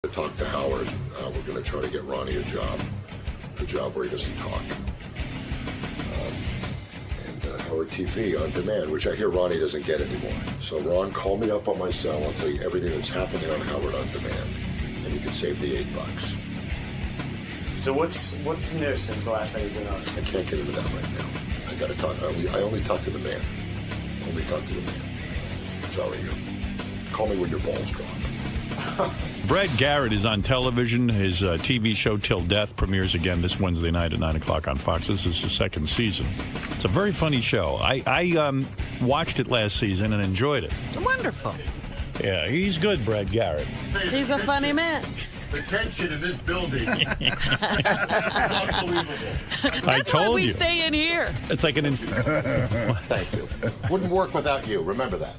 talk to Howard. We're going to try to get Ronnie a job where he doesn't talk. Howard TV on demand, which I hear Ronnie doesn't get anymore. So Ron, call me up on my cell. I'll tell you everything that's happening on Howard on demand, and you can save the $8. So what's new since the last time you've been on? I can't get into that right now. I got to talk. I only talk to the man. Only talk to the man. Sorry, call me when your balls drop. Brett Garrett is on television. His TV show Till Death premieres again this Wednesday night at 9 o'clock on Fox. This is his second season. It's a very funny show. I watched it last season and enjoyed it. Wonderful. Yeah, he's good, Brett Garrett. He's a funny man. The tension in this building is unbelievable. That's why we stay in here. It's like an instant. Thank you. Wouldn't work without you. Remember that.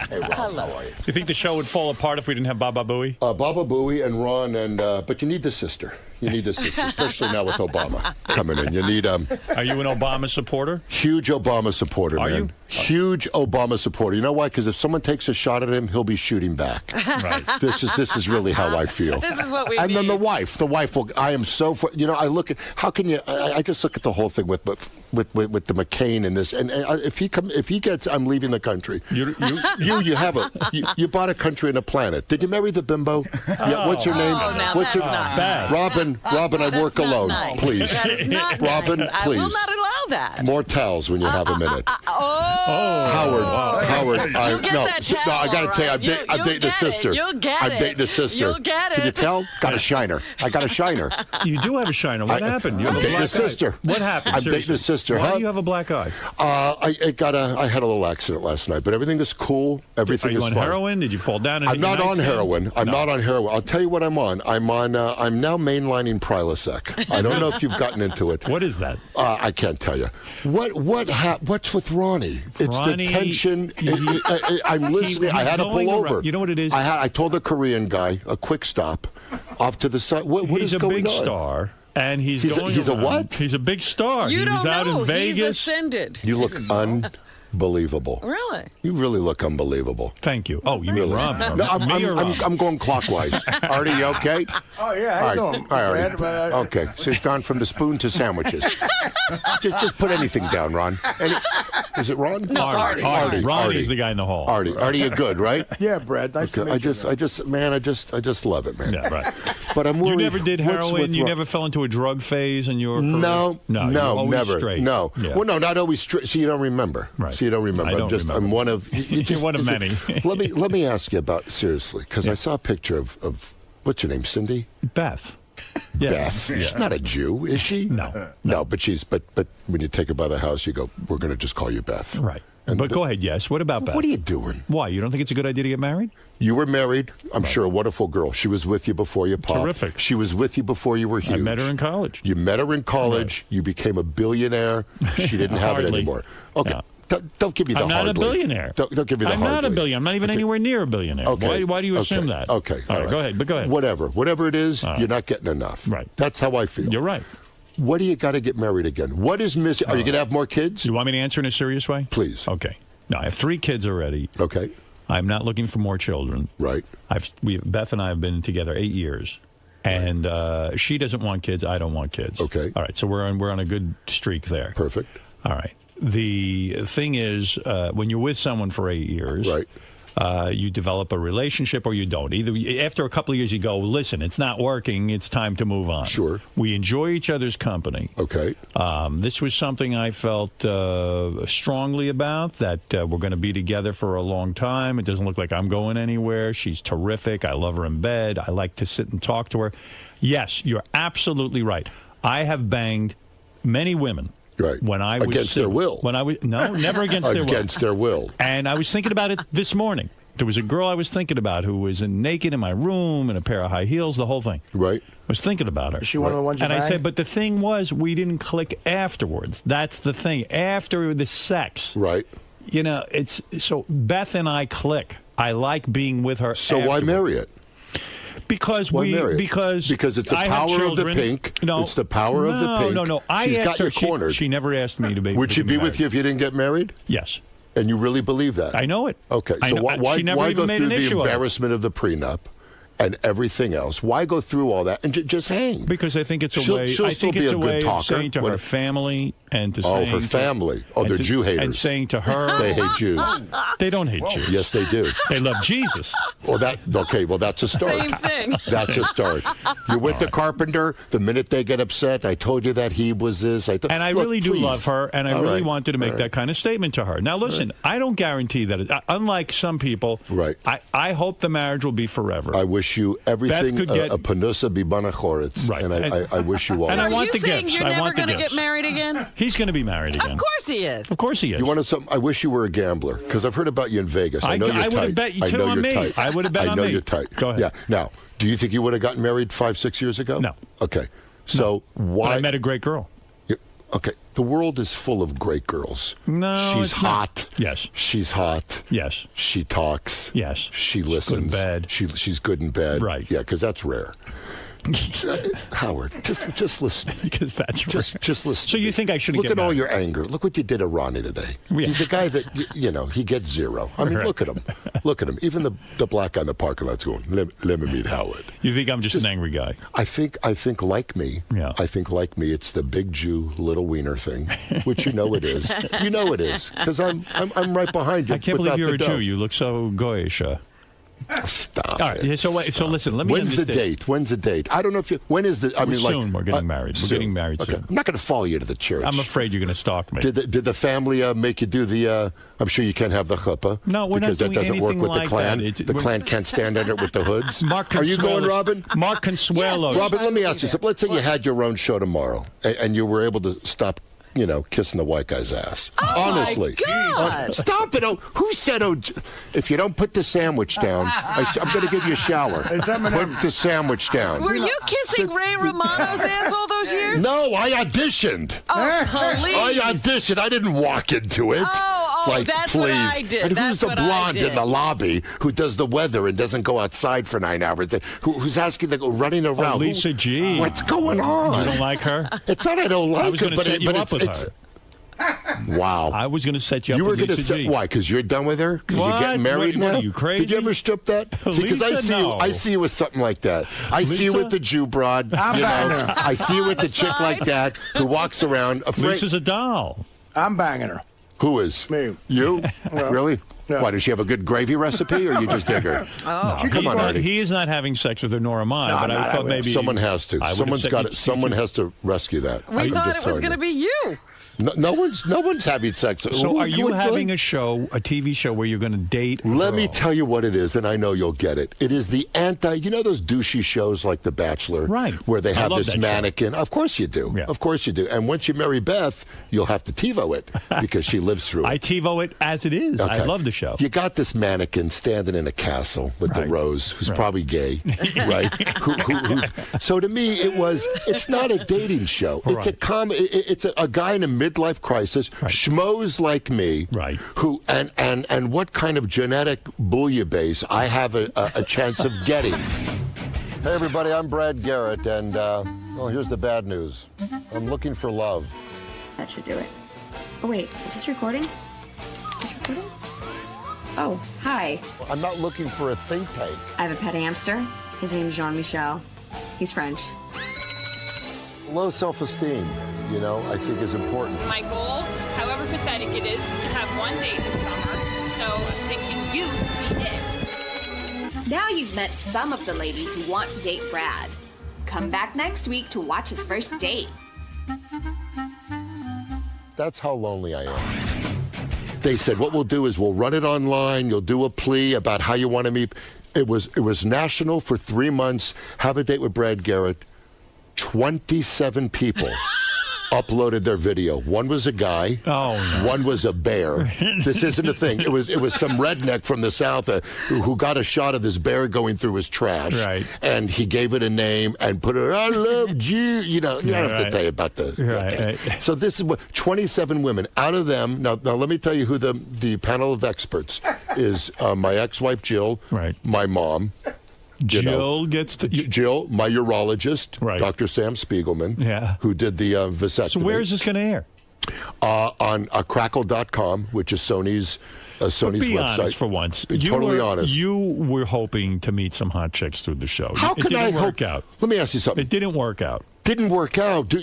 Hey, Ron, Hello. how are you? You think the show would fall apart if we didn't have Baba Booey? Baba Booey and Ron, but you need the sister. You need the sister, especially now with Obama coming in. You need Are you an Obama supporter? Huge Obama supporter, Are man. you? Huge Obama supporter. You know why? Because if someone takes a shot at him, he'll be shooting back. Right. This is really how I feel. This is what we And need. then the wife will. I am so. I look at how can you? I just look at the whole thing with the McCain and this. And if he gets, I'm leaving the country. You bought a country and a planet. Did you marry the bimbo? Yeah. What's her name? Oh, now What's her? that's not Beth. Robin, I work That's not alone. nice. Please. That is not Robin, nice. please. I will not allow that. More towels when you have a minute. Howard. Howard. You'll get that towel, I got to tell you, I'm you'll dating a get sister. it. You'll get I'm it. dating a sister. You'll get it. Can you tell? Got a shiner. I got a shiner. You do have a shiner. What happened? You have I'm a dating black a sister. eye. What happened? I'm dating Seriously. a sister. Why Huh? do you have a black eye? I had a little accident last night, but everything is cool. Everything Are you is on fine. heroin? Did you fall down? I'm not on heroin. I'm not on heroin. I'll tell you what I'm on. I'm now mainlining Prilosec. I don't know if you've gotten into it. What is that? I can't tell you. What's with Ronnie? It's Ronnie, the tension. I'm listening. I had to pull over. You know what it is? I told the Korean guy a quick stop off to the side. What He's is a going big on? star. And he's a around. what? He's a big star. You he don't was out know. in Vegas. He's ascended. You look unbelievable. Really? You really look unbelievable. Thank you. Oh, you mean Really? Rob? No, I'm going clockwise. Artie, you okay? Oh, yeah, how you doing? All right, Brad? Artie. Okay, so he's gone from the spoon to sandwiches. just put anything down, Ron. Is it Ron? No, Artie. Artie. Ronnie's the guy in the hall. Artie, you're good, right? Yeah, Brad. Nice to Okay, meet you. I just love it, man. Yeah, right. But I'm worried. You never did what's heroin? with You Ron- never fell into a drug phase in your career? No, you're always never. straight. No. Yeah. Well, no, not always straight. So you don't remember. Right. So you don't remember. I don't remember. I'm one of. You're one of many. let me ask you about seriously, because I saw a picture of what's your name, Cindy? Beth. Yeah. Beth. She's not a Jew, is she? No. No, but she's. But when you take her by the house, you go, we're going to just call you Beth. Right. But go ahead, yes. What about Beth? What are you doing? Why? You don't think it's a good idea to get married? You were married. I'm sure a wonderful girl. She was with you before you popped. Terrific. She was with you before you were huge. I met her in college. You met her in college. You became a billionaire. She didn't have it Hardly. anymore. Okay. No. Don't give me the I'm not hardly. a billionaire. Don't give me the I'm hardly. not a billionaire. I'm not even anywhere near a billionaire. Okay. Why do you assume that? Okay. All right. Go ahead. But go ahead. Whatever it is, right. you're not getting enough. Right. That's how I feel. You're right. What do you got to get married again? What is missing? Are you going to have more kids? Do you want me to answer in a serious way? Please. Okay. No, I have 3 kids already. Okay. I'm not looking for more children. Right. Beth and I have been together 8 years, and she doesn't want kids. I don't want kids. Okay. All right. So we're on a good streak there. Perfect. All right. The thing is, when you're with someone for 8 years, Right. You develop a relationship or you don't. Either after a couple of years, you go, listen, it's not working. It's time to move on. Sure. We enjoy each other's company. Okay. This was something I felt strongly about, that we're going to be together for a long time. It doesn't look like I'm going anywhere. She's terrific. I love her in bed. I like to sit and talk to her. Yes, you're absolutely right. I have banged many women. Right. When I was against their will. Never against their will. Against their will. And I was thinking about it this morning. There was a girl I was thinking about who was naked in my room in a pair of high heels, the whole thing. Right. I was thinking about her. Is she one of the ones you And I banged? said, but the thing was, we didn't click afterwards. That's the thing. After the sex. Right. You know, it's so Beth and I click. I like being with her. So why afterwards. marry it? Because because it's the I have power of the children. pink. No, it's the power of the pink. No. She's asked got her, you cornered. She never asked me to be. Would she be with you if you didn't get married? Yes. And you really believe that? I know it. Okay. I So know. why She never go even made through an the issue of it. embarrassment of the prenup and everything else. Why go through all that and just hang? Because I think it's a way. She'll I think still it's be a a good way of talker. saying to her family and to saying her family. They're Jew haters. And saying to her, they hate Jews. They don't hate Jews. Yes, they do. They love Jesus. Well, that's a start. Same thing. That's a start. You're with the carpenter. The minute they get upset, I told you that he was this. And I really do love her, and I really wanted to make that kind of statement to her. Now, listen, I don't guarantee that. Unlike some people, I hope the marriage will be forever. I wish you everything. Beth could get a panusa bibana choretz. Right. And I wish you all. And I want the saying gifts. You're I never want the going to gifts. get married again? He's going to be married again. Of course he is. Of course he is. You wanted something? I wish you were a gambler because I've heard about you in Vegas. I know you're tight. I would have bet you too on me. I would have bet on me. I know you're tight. Go ahead. Yeah. Now, do you think you would have gotten married 5-6 years ago? No. Okay. So why? But I met a great girl. Okay. The world is full of great girls. No, she's hot. Not. Yes. She's hot. Yes. She talks. Yes. She listens. Good in bed. She's good in bed. Right. Yeah, because that's rare. Howard, just listen. Because that's rare. Just listen. So you think I shouldn't look get at all married. your anger? Look what you did to Ronnie today. Yeah. He's a guy that he gets zero. I mean, look at him. Look at him. Even the black guy in the parking lot's going. Let me meet Howard. You think I'm just an angry guy? I think like me. Yeah. I think like me. It's the big Jew, little wiener thing, which you know it is. You know it is because I'm right behind you. I can't believe you're a dough. Jew. You look so goyish. Stop. All right. So listen. Let me. When's the date? When's the date? I don't know if you. When is the? I mean, soon. We're getting married. We're getting married okay. soon. I'm not going to follow you to the church. I'm afraid you're going to stalk me. Did the family make you do the? I'm sure you can't have the chuppah. No, we're because not doing that doesn't work anything with like the clan. that. The clan can't stand under it with the hoods. Mark Are you going, Robin? Mark Consuelos. Robin, let me ask you something. Let's say you had your own show tomorrow, and you were able to stop. Kissing the white guy's ass. Honestly. My God. Stop it. Oh, who said, if you don't put the sandwich down, I'm going to give you a shower. Put the sandwich down. Were you kissing Ray Romano's ass all those years? No, I auditioned. Oh, please. I auditioned. I didn't walk into it. That's please. what I did. And who's That's the what I blonde did. in the lobby who does the weather and doesn't go outside for 9 hours? Who's asking to go running around? Lisa G. What's going on? You don't like her? It's not I don't like I was her, going to set you up with her. Wow. I was going to set you up You were with going to Lisa G. Why? Because you're done with her? Because What? you're getting married What now? are you, crazy? Did you ever strip that? Because Lisa, I see you with something like that. I see you Lisa? with the Jew broad. I see you with the chick like that who walks around afraid. Lisa's a doll. I'm banging her. Who is? Me. You? Really? Yeah. Why, does she have a good gravy recipe, or you just dig her? No, Come on, Artie. He is not having sex with her, nor am I. No, but I thought maybe Someone has to. I would Someone's have got said it. Someone has to rescue that. We thought it was going to be you. No one's having sex. So are you having a TV show where you're going to date a Let girl? me tell you what it is, and I know you'll get it. It is the those douchey shows like The Bachelor, right? Where they have love this that mannequin. Show. Of course you do. Yeah. Of course you do. And once you marry Beth, you'll have to TiVo it because she lives through it. I TiVo it as it is. Okay. I love the show. You got this mannequin standing in a castle with the rose, who's probably gay, right? So to me, it's not a dating show. It's It's a guy in a midlife crisis, schmoes like me, right? Who and what kind of genetic bouillabaisse I have a chance of getting. Hey everybody, I'm Brad Garrett, and here's the bad news. I'm looking for love. That should do it. Oh wait, is this recording? Oh, hi. I'm not looking for a think tank. I have a pet hamster. His name's Jean-Michel. He's French. Low self-esteem, I think is important. My goal, however pathetic it is, to have one date this summer. So I'm thinking you be it. Now you've met some of the ladies who want to date Brad. Come back next week to watch his first date. That's how lonely I am. They said, what we'll do is we'll run it online. You'll do a plea about how you want to meet. It was national for 3 months. Have a date with Brad Garrett. 27 people uploaded their video. One was a guy. Oh, no. One was a bear. This isn't a thing. It was some redneck from the South who got a shot of this bear going through his trash. Right. And he gave it a name and put it, I love you. You don't have to tell you about the... Right. So this is what 27 women. Out of them, now let me tell you who the panel of experts is. My ex-wife, Jill. Right. My mom. Jill gets to... Jill, my urologist, right. Dr. Sam Spiegelman, who did the vasectomy. So where is this going to air? On Crackle.com, which is Sony's Sony's be website. Honest for once. Be totally honest. You were hoping to meet some hot chicks through the show. How can I work out? Let me ask you something. It didn't work out. Didn't work out.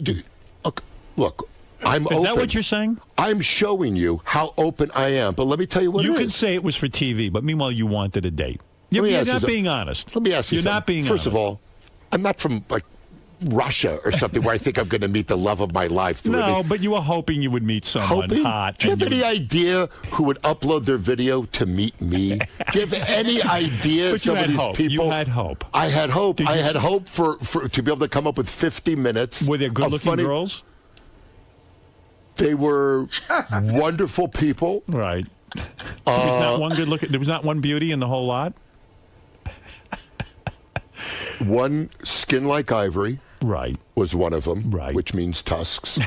Look, I'm open. Is that what you're saying? I'm showing you how open I am. But let me tell you what you it is. can say it was for TV, but meanwhile you wanted a date. You're not being honest. Let me ask you You're something. not being First honest. of all, I'm not from Russia or something where I think I'm going to meet the love of my life. No, but you were hoping you would meet someone hot. Do you have any idea who would upload their video to meet me? Do you have any idea But some you of had these hope. people? You had hope. I had hope. I had hope for to be able to come up with 50 minutes. Were there good-looking girls? They were wonderful people. Right. There was not one beauty in the whole lot? One skin like ivory. Right. Was one of them. Right. Which means tusks. One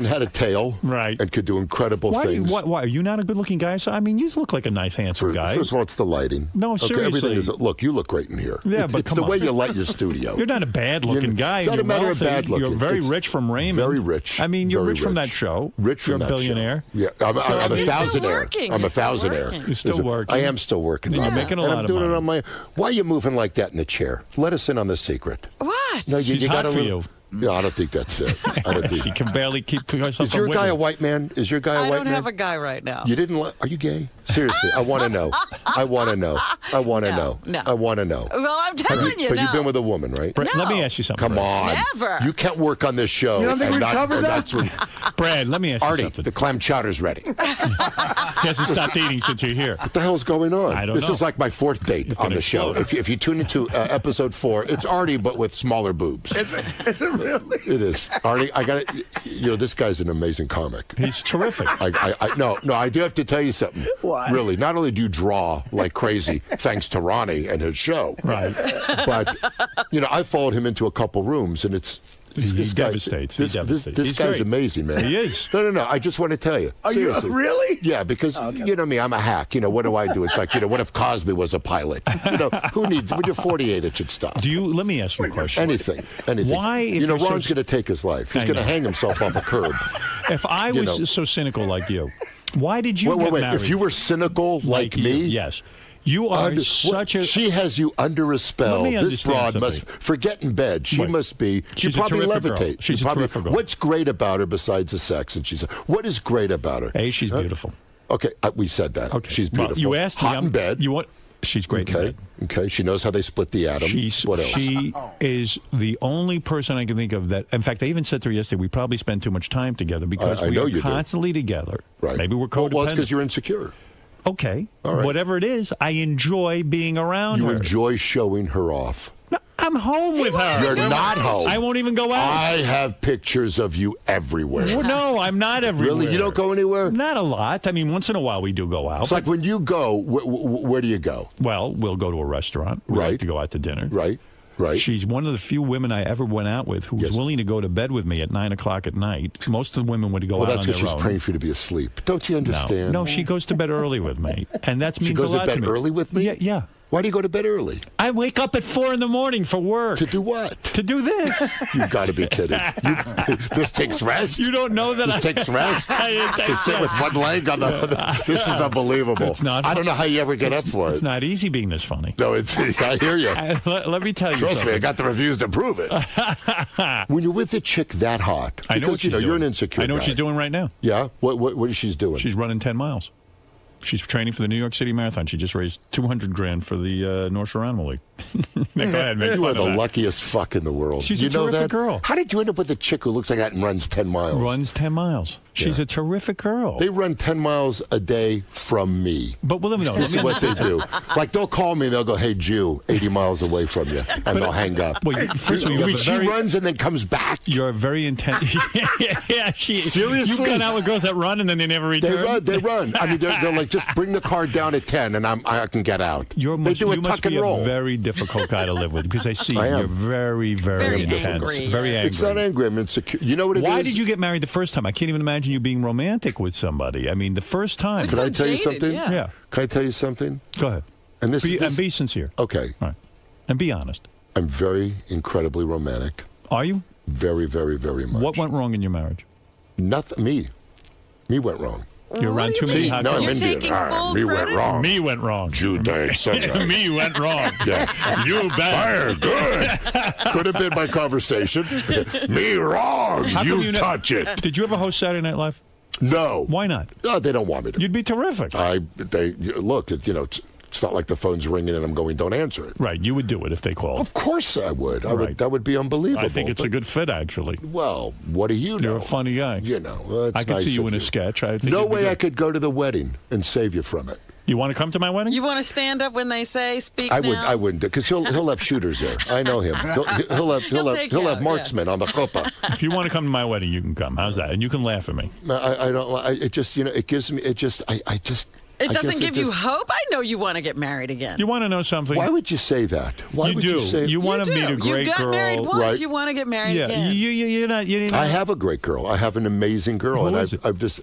had a tail. Right. And could do incredible things. Why? Are you not a good-looking guy? So, I mean, you look like a nice, handsome guy. First of all, it's the lighting. No, seriously. Everything is. Look, you look great in here. Yeah, but it's the way you light your studio. You're not a bad-looking guy. It's not a matter of bad looking. You're very rich from Raymond. Very rich. I mean, you're very rich from that show. Rich from you're a billionaire. Show. Yeah, I'm a thousandaire. I'm a thousandaire. You're still working. I am still working. You're making a lot I'm of doing money. it on my. Why are you moving like that in the chair? Let us in on the secret. What? No, you She's got hot a for little. you. No, I don't think that's it. I don't think. She can barely keep herself. Is your guy a white man? Is your guy a white man? I don't have a guy right now. You didn't. Are you gay? Seriously, I want to know. I want to know. I want to know. No. I want to know. Well, I'm telling you, But no. you've been with a woman, right? Brad, No. let me ask you something. Come on. Never. You can't work on this show. You don't think and we've covered that? that's when, Brad, let me ask you Artie, something. the clam chowder's ready. What He hasn't stopped eating since you're here. the hell's going on? I don't This know. is like my fourth date on gonna the show. explode. If you tune into episode 4, it's Artie, but with smaller boobs. Is it really? It is. Artie, I got to. This guy's an amazing comic. He's terrific. No, I do have to tell you something. What? Really, not only do you draw like crazy, thanks to Ronnie and his show, Right. but I followed him into a couple rooms, and it's He devastates. He devastates. This He's guy's great. amazing, man. He is. No. I just want to tell you. Are you seriously. really? Yeah, because you know me, I'm a hack. What do I do? It's like what if Cosby was a pilot? Who needs? When you're 48, it should stop. Let me ask you a question. Anything. Why, if you're Ron's so- going to take his life. He's I going to know. hang himself off a curb. If I was so cynical like you, why did you Wait. get married? If you were cynical like you, me, yes. You are such a... She has you under a spell. Let me This broad understand must something. forget in bed. She Wait. must be. She's She a probably terrific girl. levitate. She's She a probably, terrific girl. What's great about her besides the sex? And what is great about her? A, she's beautiful. Okay, we said that. Okay. She's Well, beautiful. you asked hot me. in bed. She's great in Okay. bed. Okay. She knows how they split the atom. What else? She is the only person I can think of that. In fact, I even said to her yesterday, we probably spend too much time together because I we know are you do. constantly together. Right. Maybe we're codependent. Well, it's because you're insecure. Okay. All right. Whatever it is, I enjoy being around You her. enjoy showing her off. No, I'm home with her. You're not home. I won't even go out. I have pictures of you everywhere. Well, no, I'm not everywhere. Really? You don't go anywhere? Not a lot. I mean, once in a while we do go out. It's like when you go, where do you go? Well, we'll go to a restaurant. We like to go out to dinner. Right. She's one of the few women I ever went out with who was willing to go to bed with me at 9 o'clock at night. Most of the women would go out on their own. Well, that's because she's praying for you to be asleep. Don't you understand? No, she goes to bed early with me, and that means a lot to me. She goes to bed early with me? Yeah. Why do you go to bed early? I wake up at 4 a.m. for work. To do what? To do this. You've got to be kidding. This takes rest? You don't know that This takes rest? To sit with one leg on the... This is unbelievable. It's not. I don't know how you ever get up for it. It's not easy being this funny. No, I hear you. Let me tell you Trust something. me, I got the reviews to prove it. When you're with a chick that hot, I know what she's doing. You're an insecure I know what guy. she's doing right now. Yeah? What is she doing? She's running 10 miles. She's training for the New York City Marathon. She just raised $200,000 for the North Shore Animal League. Go ahead, man. You are the luckiest fuck in the world. She's you a know terrific that? girl. How did you end up with a chick who looks like that and runs 10 miles? Runs 10 miles. She's a terrific girl. They run 10 miles a day from me. But let me know. This is what they do. Like, they'll call me and they'll go, hey, Jew, 80 miles away from you. And they'll hang up. Well, first of all, she runs and then comes back. You're very intense. Seriously? You've gone out with girls that run and then they never return? They run. I mean, they're like, just bring the car down at 10 and I can get out. You must be a roll. very difficult guy to live with because I see you're very, very intense. Angry. Very angry. It's not angry. I'm insecure. You know what it is? Why did you get married the first time? I can't even imagine you being romantic with somebody. I mean, the first time. Can I tell you something? Yeah. Can I tell you something? Go ahead. And be sincere. Okay. All right. And be honest. I'm very incredibly romantic. Are you? Very, very, very much. What went wrong in your marriage? Nothing. Me went wrong. You're around too many hot no, I'm girls. Indian. taking full Me went credit? wrong. Me went wrong. Jude, sunrise. Me went wrong. Yeah. You Fire, bad. good. Could have been my conversation. Me wrong. How come You touch it. Did you ever host Saturday Night Live? No. Why not? No, they don't want me to. You'd be terrific. Look, it's not like the phone's ringing and I'm going, don't answer it. Right, you would do it if they called. Of course I would. Right. That would be unbelievable. I think it's a good fit, actually. Well, what do you know? You're a funny guy. Well, it's I could nice see you of in a sketch. I think No you'd be way good. I could go to the wedding and save you from it. You want to come to my wedding? You want to stand up when they say speak I now? wouldn't, because he'll have shooters there. I know him. He'll take you have out, marksmen on the chuppah. If you want to come to my wedding, you can come. How's that? And you can laugh at me. I don't. It just it gives me. It just. It doesn't give you hope. I know you want to get married again. You want to know something? Why would you say that? Why you would do. you say? You want to do. meet a great You got girl. married once. Right. You want to get married Yeah, again. you're not. I have a great girl. I have an amazing girl, Who and is it? I've just.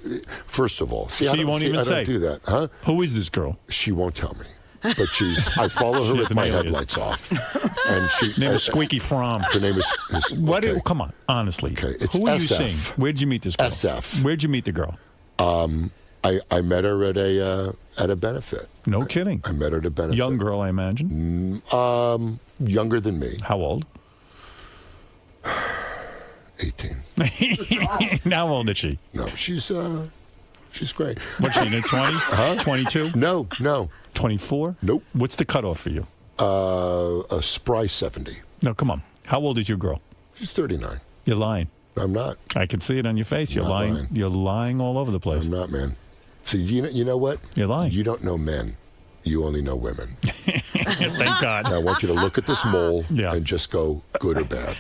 First of all, So I you won't even I say? don't do that, huh? Who is this girl? She won't tell me, but I follow her She has with an my alias. headlights off, and she. Name is Squeaky Fromm. Her name is. What? okay. Come on, honestly. Okay, it's Who are you SF. seeing? Where'd you meet this girl? SF. Where'd you meet the girl? I met her at a benefit. No kidding. I met her at a benefit. Young girl, I imagine. Younger than me. How old? 18. How old is she? No, she's great. What's she in her 20s? Huh? 22? No. 24? Nope. What's the cutoff for you? A spry 70. No, come on. How old is your girl? She's 39. You're lying. I'm not. I can see it on your face. You're Not lying. lying. You're lying all over the place. I'm not, man. See, you know what? You're lying. You don't know men. You only know women. Thank God. And I want you to look at this mole Yeah. and just go, good or bad.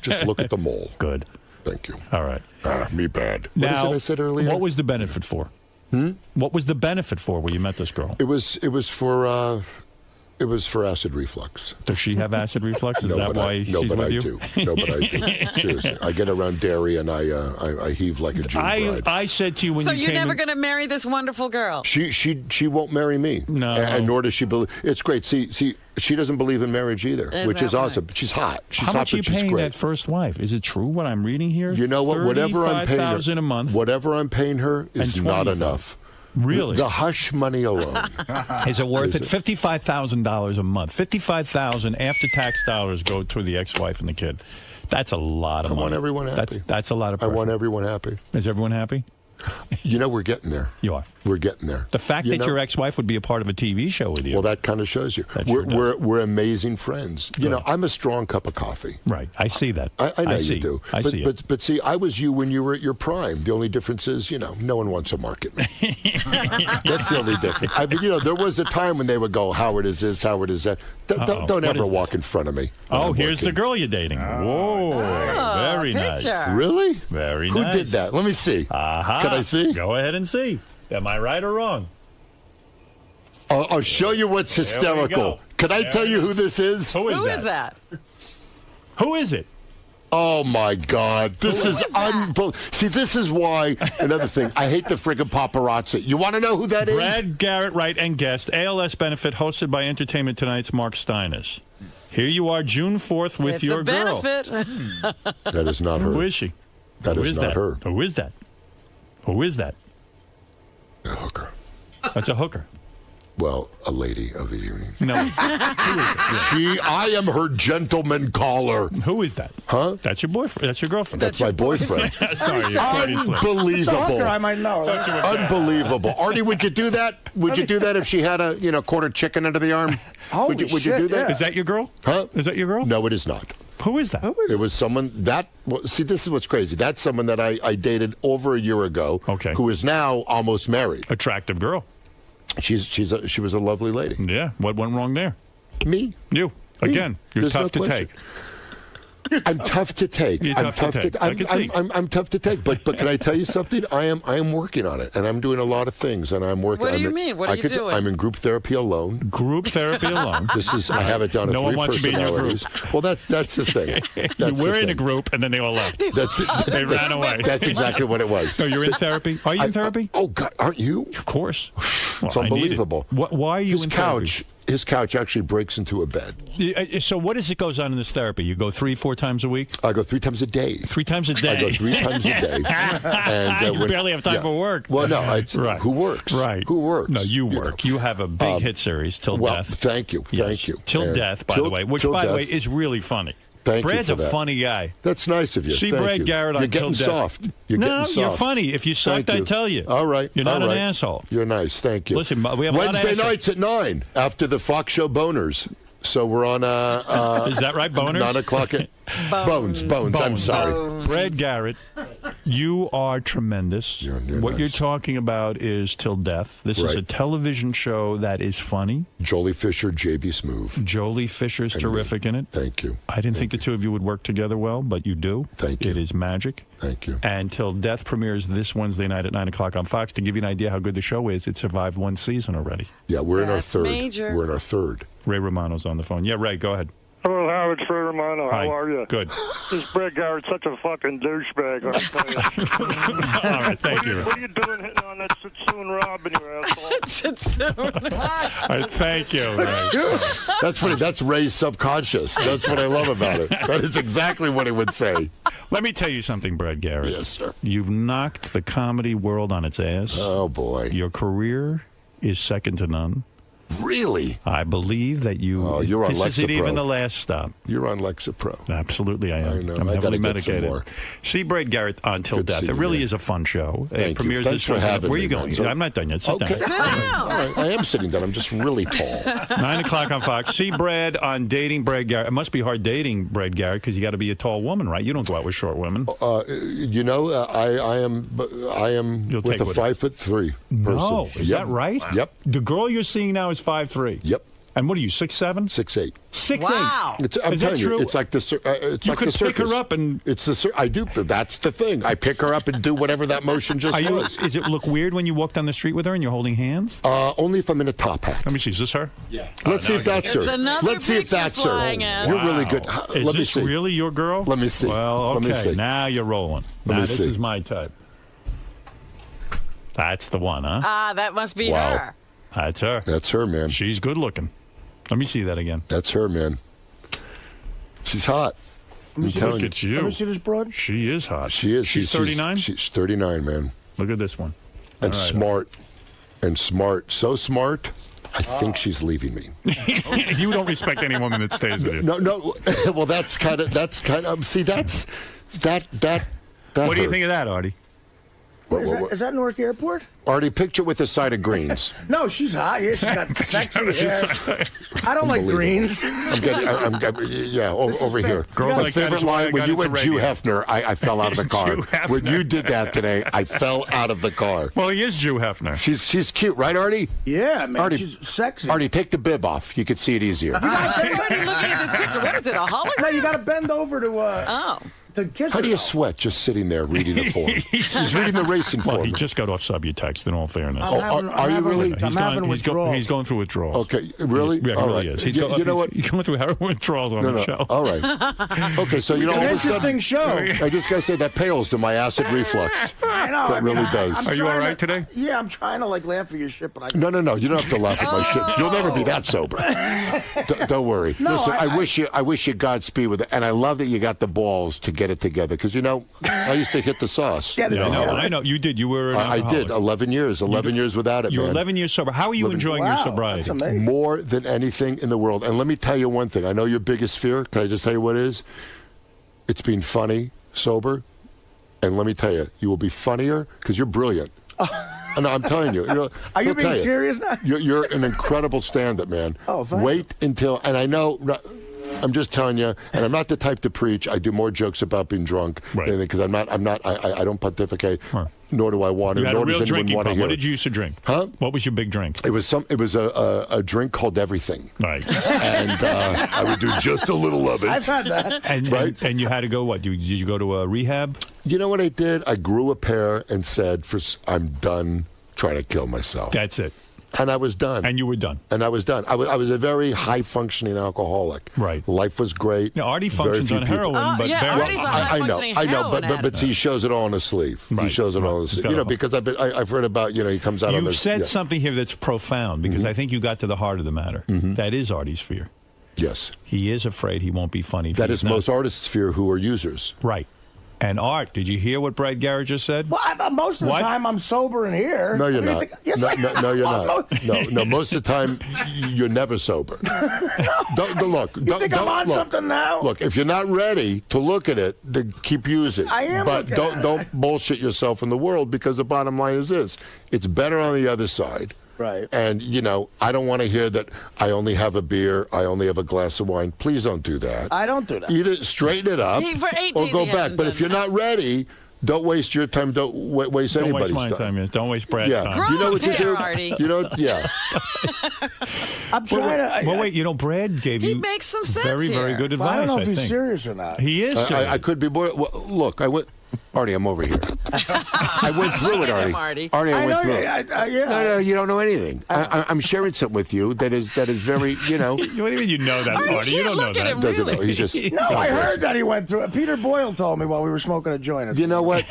Just look at the mole. Good. Thank you. All right. Me bad. Now, what is it I said earlier? what was the benefit for? What was the benefit for when you met this girl? It was for acid reflux. Does she have acid reflux? Is that why she's with I you? do. No, but I do. Seriously, I get around dairy and I heave like a June bride. I said to you when so you you're came never in- going to marry this wonderful girl? She won't marry me. No. And nor does she believe. It's great. See, she doesn't believe in marriage either, Is which that is right? awesome. She's hot. She's How hot, much are but you she's paying great. that first wife? Is it true what I'm reading here? You know what? Whatever I'm paying her, $35,000 a month. whatever I'm paying her is And not 20,000. enough. Really? The hush money alone. Is it worth it? $55,000 a month. $55,000 after-tax dollars go to the ex-wife and the kid. That's a lot of money. I want everyone happy. That's a lot of I pressure. want everyone happy. Is everyone happy? You know, we're getting there. You are. We're getting there. The fact You that know? your ex-wife would be a part of a TV show with you. Well, that kind of shows you. That sure does. We're amazing friends. You know, I'm a strong cup of coffee. Right. I see that. I know see. you do. I see it. But see, I was you when you were at your prime. The only difference is, no one wants to market me. That's the only difference. I mean, there was a time when they would go, Howard is this, Howard is that. Don't What ever is walk this? in front of me. when Oh, I'm here's the working. girl you're dating. Whoa. Very nice. picture. Really? Very Who nice. did that? Let me see. Uh-huh. Can I see? Go ahead and see. Am I right or wrong? I'll show you what's There we hysterical. go. Can I There tell we you go. who this is? Who Who is that? Who is it? Oh my God! This is unbelievable. See, this is why. Another thing, I hate the friggin' paparazzi. You want to know who that is? Brad Garrett, right, and guest. ALS benefit hosted by Entertainment Tonight's Mark Steiners. Here you are, June 4th, with It's your a girl. benefit. That is not her. Who is she? That Who is not that? her. Who is that? Who is that? A hooker. That's a hooker. Well, a lady of the union. No. Who is it? I am her gentleman caller. Who is that? Huh? That's your boyfriend. That's your girlfriend. That's my boyfriend. Sorry, you're Freudian slip. Unbelievable. I might know. Unbelievable. Artie, would you do that? Would you do that if she had a quarter chicken under the arm? Holy would you shit, do that? yeah. Is that your girl? Huh? Is that your girl? No, it is not. Who is that? It was someone see, this is what's crazy. That's someone that I dated over a year ago. Okay. Who is now almost married. Attractive girl. She was a lovely lady. Yeah. What went wrong there? Me. You. Again, you're There's tough no to question. take. I'm tough to take. You're I'm tough to take. I can see. I'm tough to take. But can I tell you something? I am working on it, and I'm doing a lot of things, and I'm working. What do you mean? What are you doing? I'm in group therapy alone. Group therapy alone. This is I have it down to No one 3 wants to be in your group. personalities. Well, that's the thing. You That's were the in a thing. group, and then they all left. They ran away. That's exactly what it was. So you're in therapy? Are you in therapy? Oh God, aren't you? Of course. It's Well, I need it. unbelievable. Why are you His in couch his couch actually breaks into a bed. So what is it goes on in this therapy? You go 3-4 times a week? I go 3 times a day. 3 times a day? I go 3 times a day. And, you barely have time for work. Well, no. Who works? Right. Who works? No, you work. You have a big hit series, Till Death. Thank you. Yes. Thank you. Till Death, by the way, which, by the way, is really funny. Brad's a funny guy. That's nice of you. See Thank Brad you. Garrett on You're getting Till Death. soft. You're funny. If you sucked, I'd tell you. All right. You're not an asshole. You're nice. Thank you. Listen, we have Wednesday nights at 9 after the Fox show Boners. So we're on is that right, Boners? 9 o'clock at Bones. I'm sorry. Brad Garrett, you are tremendous. What you're talking about is Till Death. This is a television show that is funny. Jolie Fisher, JB Smoove. Jolie Fisher's terrific in it. Thank you. I didn't think the two of you would work together well, but you do. Thank you. It is magic. Thank you. And Till Death premieres this Wednesday night at 9 o'clock on Fox. To give you an idea how good the show is, it survived 1 season already. Yeah, we're in our third. Major. We're in our third. Ray Romano's on the phone. Yeah, Ray, go ahead. Hello, Howard. It's Ray Romano. Hi. How are you? Good. This Brad Garrett's such a fucking douchebag. I'll tell you. All right, thank you. What are you doing hitting on that Sitsoon Robin, you asshole? All right, thank you, Ray. That's funny. That's Ray's subconscious. That's what I love about it. That is exactly what he would say. Let me tell you something, Brad Garrett. Yes, sir. You've knocked the comedy world on its ass. Oh, boy. Your career is second to none. Really? I believe that you. Oh, you're on This isn't Lexapro. even the last stop. You're on Lexapro. Absolutely, I am. I know. I'm I heavily gotta get medicated. some more. See Brad Garrett on Till Good Death. seeing It really you, is a fun show. Thank It you. premieres Thanks this for Wednesday. having Where are you me, going? man. I'm not done yet. Sit Okay. down. All right. I am sitting down. I'm just really tall. 9 o'clock on Fox. See Brad on Dating Brad Garrett. It must be hard dating Brad Garrett because you got to be a tall woman, right? You don't go out with short women. You know, I am You'll with take a what- 5'3" person. No, is Yep. that right? Yep. The girl you're seeing now is 5'3". Yep. And what are you, 6'7"? 6'8". 6'8". Wow. I'm Is that telling you, true? it's like the it's You like could the circus. pick her up and. It's the I do. That's the thing. I pick her up and do whatever that motion just was. Is it look weird when you walk down the street with her and you're holding hands? Only if I'm in a top hat. Let me see. Is this her? Yeah. Let's see if that's her. There's another Let's see if picture that's her. flying in. You're really good. Is Let me this see. really your girl? Let me see. Well, okay. Let me see. Now you're rolling. Let Now me this see. is my type. That's the one, huh? Ah, that must be Wow. her. That's her. That's her, man. She's good looking. Let me see that again. That's her, man. She's hot. I'm Look telling you. at you. Ever see this broad? She is hot. She is. She's 39? She's 39, man. Look at this one. And All right. smart. And smart. So smart, I think she's leaving me. You don't respect any woman that stays with you. No. Well, that's kind of. See, that. What do you think of that, Artie? Is that Newark Airport? Artie, picture with a side of greens. No, she's hot. Yeah, she's got sexy hair. I don't like greens. Over here. Girls My like that favorite is why I line, when got you into went Jew radio. Hefner, I fell out of the car. Jew Hefner. When you did that today, I fell out of the car. Well, he is Jew Hefner. She's cute, right, Artie? Yeah, man, Artie, she's sexy. Artie, take the bib off. You could see it easier. Everybody looking at this picture. What is it, a hologram? No, you got to bend over to kiss How her. do you sweat just sitting there reading the form? He's reading the racing Well, form. he just got off Subutex, in all fairness. Are you really? I'm having He's withdrawals. going through withdrawals. Okay, really? Yeah, he All really right. is. He's You know what? He's going through heroin withdrawals on the show. All right. Okay, so you know, It's all an of a sudden, interesting show. I just gotta say that pales to my acid reflux. I know. That really does. I'm Are you trying all right today? Yeah, I'm trying to laugh at your shit, but I. No. You don't have to laugh at my shit. You'll never be that sober. Don't worry. No, Listen, I I wish you Godspeed with it, and I love that you got the balls to get it together. Because I used to hit the sauce. Get it Yeah, together. I know. You did. You were an I did alcoholic. 11 years. 11 years without it, You were man. 11 years sober. How are you enjoying your Wow, sobriety? that's amazing. More than anything in the world. And let me tell you one thing. I know your biggest fear. Can I just tell you what it is? It's being funny, sober. And let me tell you, you will be funnier because you're brilliant. No, I'm telling you. Are you I'll being tell serious now? You're an incredible stand-up, man. Oh, thank Wait until, and I know, I'm just telling you, and I'm not the type to preach. I do more jokes about being drunk because I don't pontificate, nor do I want to, You had nor a real does anyone drinking want to problem. hear What it. did you used to drink? Huh? What was your big drink? It was a drink called everything. Right. And I would do just a little of it. I've had that. And you had to go, what? Did you go to a rehab? You know what I did? I grew a pair and said, I'm done trying to kill myself. That's it. And I was done. And you were done. And I was done. I was a very high-functioning alcoholic. Right. Life was great. Now, Artie functions on heroin, but Artie's on high-functioning heroin. but he shows it all on his sleeve. Right. He shows it all on his sleeve. Because I've heard about, he comes out on this. You've said something here that's profound, because I think you got to the heart of the matter. That is Artie's fear. Yes. He is afraid he won't be funny. That is most artists' fear who are users. Right. And Art, did you hear what Brad Garrett just said? Well, most of the time I'm sober in here. No, you're not. Yes, no, you're not. No, most of the time you're never sober. Look. You think I'm on something now? Look, if you're not ready to look at it, then keep using. I am. But don't bullshit yourself in the world, because the bottom line is this: it's better on the other side. Right. And, I don't want to hear that I only have a beer, I only have a glass of wine. Please don't do that. I don't do that. Either straighten it up or go back. But if you're not ready, don't waste your time. Don't waste anybody's time. Don't waste my time. Don't waste Brad's time. Grow you know what there, you do? Artie. I'm trying to... Well, wait, Brad gave you... He makes some sense very, very good advice, I don't know if he's serious or not. He is serious. I could be more... Well, look, I went... Artie, I'm over here. I went through it, Artie. Artie, I went through it. No, you don't know anything. I'm sharing something with you that is very, What do you mean you know that, Artie? You don't know that. Doesn't know. He's just... No, I heard that he went through it. Peter Boyle told me while we were smoking a joint. You know what?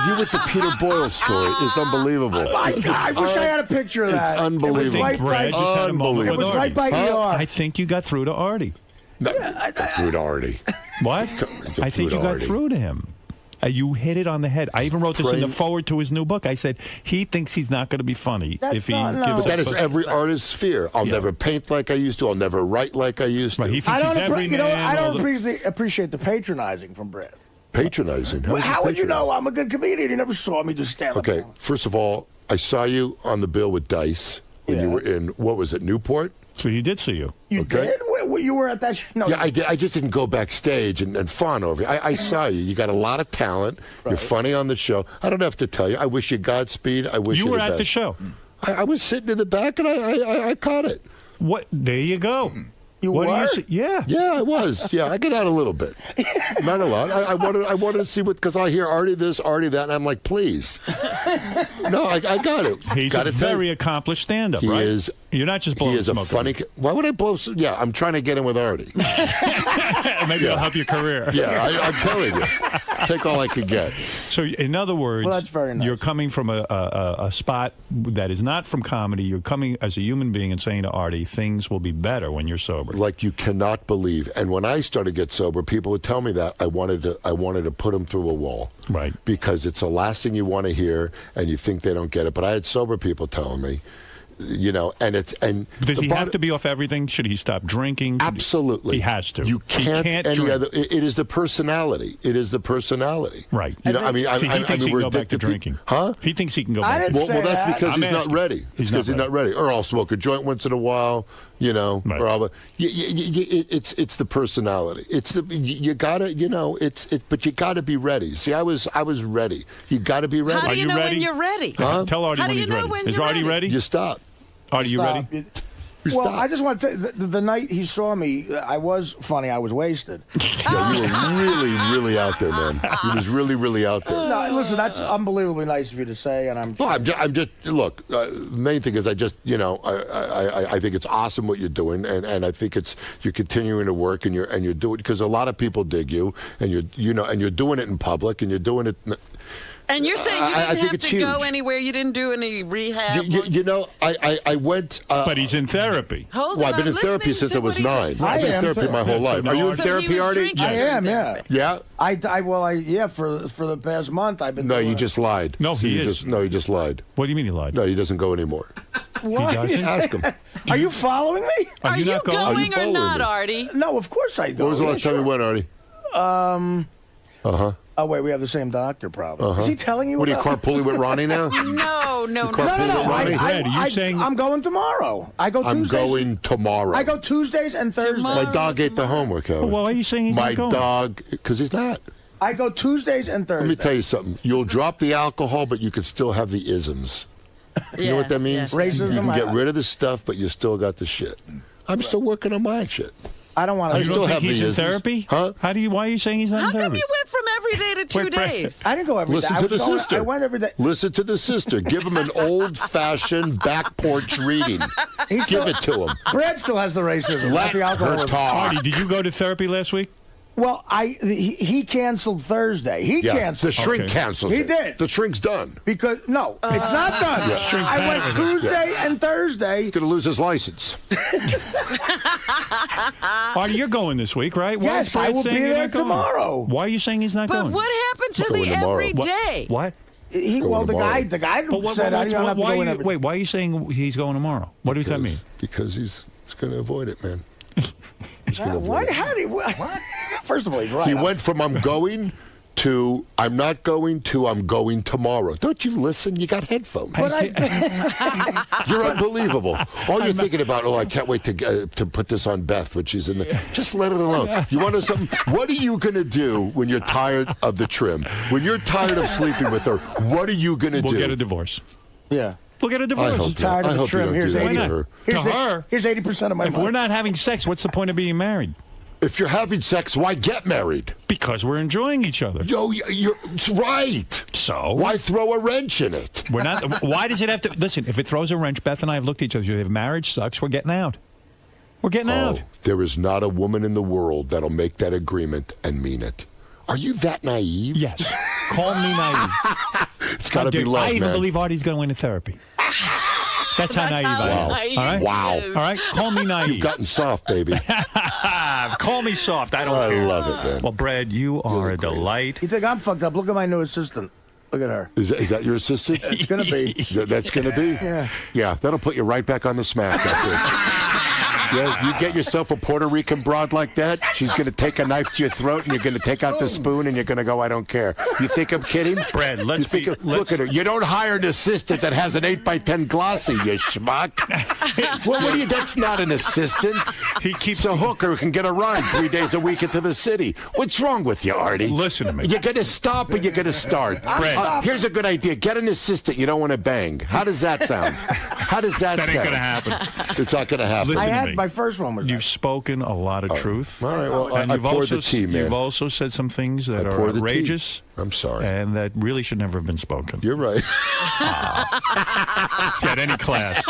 You with the Peter Boyle story is unbelievable. My God, I wish I had a picture of that. It's unbelievable. It was right by ER. I think you got through to Artie. No, through to Artie. What? I think you got through to him. You hit it on the head. I even wrote this in the forward to his new book. I said he thinks he's not going to be if he gives But that is every artist's fear. I'll never paint like I used to. I'll never write like I used to. Right. He thinks he's every man. I don't appreciate the patronizing from Brad. Patronizing? How would you know I'm a good comedian? You never saw me do stand-up. Okay, first of all, I saw you on the bill with Dice when you were in, what was it, Newport? So he did see you. You did? You were at that? No. Yeah, I did. I just didn't go backstage and fawn over you. I saw you. You got a lot of talent. Right. You're funny on the show. I don't have to tell you. I wish you Godspeed. I wish you were the at best. the show. I was sitting in the back and I caught it. What? There you go. You were? Yeah. Yeah, I was. Yeah, I get out a little bit. Not a lot. I wanted to see because I hear Artie this, Artie that, and I'm like, please. No, I got it. He's a very accomplished stand-up, right? He is. You're not just blowing smoke. He is a funny... Why would I blow... Yeah, I'm trying to get in with Artie. Maybe it'll help your career. Yeah, I'm telling you. Take all I could get. So, in other words, that's very nice. You're coming from a spot that is not from comedy. You're coming as a human being and saying to Artie, things will be better when you're sober. Like you cannot believe. And when I started to get sober, people would tell me that I wanted to put them through a wall. Right. Because it's the last thing you want to hear, and you think they don't get it. But I had sober people telling me, and does he have to be off everything? Should he stop drinking? Absolutely, he has to. You can't any drink. other. It is the personality. It is the personality. Right. He thinks he can go back to drinking. Huh? He thinks he can go back. Well, that's because he's not ready. It's because he's not ready. Or I'll smoke a joint once in a while. Right. Or it's the personality. It's you gotta. But you gotta be ready. See, I was ready. You gotta be ready. How do you know when you're ready? Huh? Tell Artie when he's ready. Is Artie ready? You stop. Artie, you ready? Well, I just want to the night he saw me, I was funny. I was wasted. Yeah, you were really, really out there, man. You was really, really out there. No, listen, that's unbelievably nice of you to say, and I'm. No, I'm just look. The main thing is, I think it's awesome what you're doing, and I think you're continuing to work, and you're doing because a lot of people dig you, and you're doing it in public, and you're doing it. And you're saying you didn't have to go anywhere? You didn't do any rehab? I went... but he's in therapy. Hold on. I've been in therapy since I was 9. I've been in therapy my whole life. Are you in therapy, Artie? I am, yeah. Yeah? For the past month I've been... No, you just lied. No, he just lied. What do you mean he lied? No, he doesn't go anymore. What? He doesn't? Ask him. Are you following me? Are you not going or not, Artie? No, of course I go. When was the last time you went, Artie? Oh, wait, we have the same doctor problem. Is he telling you What, are you carpooling with Ronnie now? No. No. I'm going tomorrow. I go Tuesdays. I'm going tomorrow. I go Tuesdays and Thursdays. My dog ate the homework, Howard. Well, why are you saying he's not going? My dog, because he's not. I go Tuesdays and Thursdays. Let me tell you something. You'll drop the alcohol, but you can still have the isms. You know what that means? Yes. Racism. You can get rid of the stuff, but you still got the shit. I'm still working on my shit. I don't want to. You don't think he's in therapy? Huh? Why are you saying he's not in therapy? How come you went from every day to 2 days. I didn't go every day. Listen to the sister. I went every day. Listen to the sister. Give him an old-fashioned back porch reading. Give it to him. Brad still has the racism. Let the alcohol. her talk. Artie, did you go to therapy last week? Well, he canceled Thursday. He canceled. The shrink canceled. He did. The shrink's done. Because it's not done. I went Tuesday and Thursday. He's going to lose his license. Artie, you're going this week, right? Yes, I will be there tomorrow. Why are you saying he's not going? But what happened to the every day? What? The guy said I don't have to go in every day. Wait, why are you saying he's going tomorrow? What does that mean? Because he's going to avoid it, man. What? What? First of all, he's right. He went from I'm going to I'm not going to I'm going tomorrow. Don't you listen? You got headphones. You're unbelievable. All you're thinking about, I can't wait to put this on Beth when she's in there. Just let it alone. You want to know something? What are you going to do when you're tired of the trim? When you're tired of sleeping with her, what are you going to do? We'll get a divorce. Yeah. We'll get a divorce. I'm tired of the trim. Here's 80%. Here's 80% of my money. If we're not having sex, what's the point of being married? If you're having sex, why get married? Because we're enjoying each other. You're right. So? Why throw a wrench in it? We're not. Why does it have to? Listen, if it throws a wrench, Beth and I have looked at each other. If marriage sucks, we're getting out. We're getting out. There is not a woman in the world that'll make that agreement and mean it. Are you that naive? Yes. Call me naive. It's got to be love, I even man. believe Artie's going into therapy. That's how naive I am. Naive all right? Wow. All right? Call me naive. You've gotten soft, baby. Call me soft. I don't care. I love it, man. Well, Brad, you are a delight. You think I'm fucked up? Look at my new assistant. Look at her. Is that your assistant? It's going to be. That's going to be? Yeah. Yeah, that'll put you right back on the smack. Yeah, you get yourself a Puerto Rican broad like that, she's going to take a knife to your throat, and you're going to take out the spoon, and you're going to go, I don't care. You think I'm kidding? Brad, look at her. You don't hire an assistant that has an 8x10 glossy, you schmuck. What are you? That's not an assistant. He keeps a hooker who can get a ride 3 days a week into the city. What's wrong with you, Artie? Listen to me. You're going to stop or you're going to start? Brad. Here's a good idea. Get an assistant you don't want to bang. How does that sound? How does that sound? That ain't going to happen. It's not going to happen. Listen I to had me. my first one. You've spoken a lot of truth. All right, well, and I poured the tea, man. You've also said some things that are outrageous. I'm sorry. And that really should never have been spoken. You're right. At any class.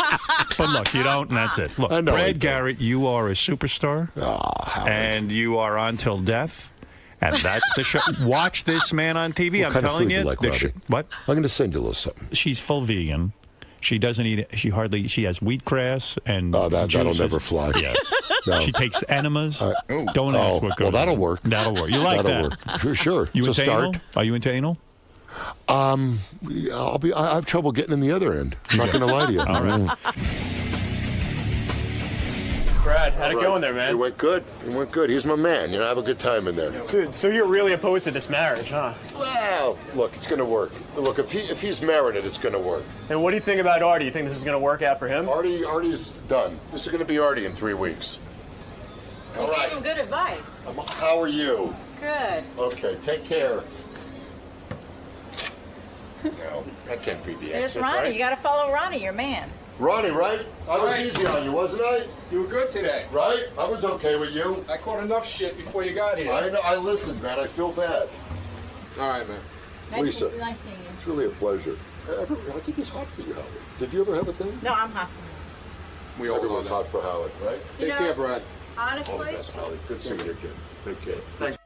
But look, you don't, and that's it. Look, Brad Garrett, you are a superstar. And you are on till death. And that's the show. Watch this man on TV. I'm telling you. Like, what? I'm going to send you a little something. She's full vegan. She doesn't eat it. She has wheatgrass and that'll never fly. Yeah. No. She takes enemas. Don't ask what goes well, that'll on. work. That'll work. You like that'll that? Work. Sure. You it's into a start. anal? Are you into anal? I have trouble getting in the other end. I'm not going to lie to you. All right. Brad, how'd it go in there, man? It went good. It went good. He's my man. Have a good time in there. Dude, so you're really opposed to this marriage, huh? Well, look, it's going to work. Look, if he's marrying it, it's going to work. And what do you think about Artie? You think this is going to work out for him? Artie's done. This is going to be Artie in 3 weeks. You gave him good advice. How are you? Good. Okay, take care. No, that can't be the There's exit, Ronnie. right? You got to follow Ronnie, your man. Ronnie, right? I was easy on you, wasn't I? You were good today. Right? I was okay with you. I caught enough shit before you got here. I know. I listened, man. I feel bad. All right, man. Lisa, Nice seeing you. it's really a pleasure. I think it's hot for you, Howard. Did you ever have a thing? No, I'm hot. We all know Everyone's that. hot for Howard, right? Take care, Brad. All the Honestly, best, Holly. Good seeing you again. Take care. Thanks.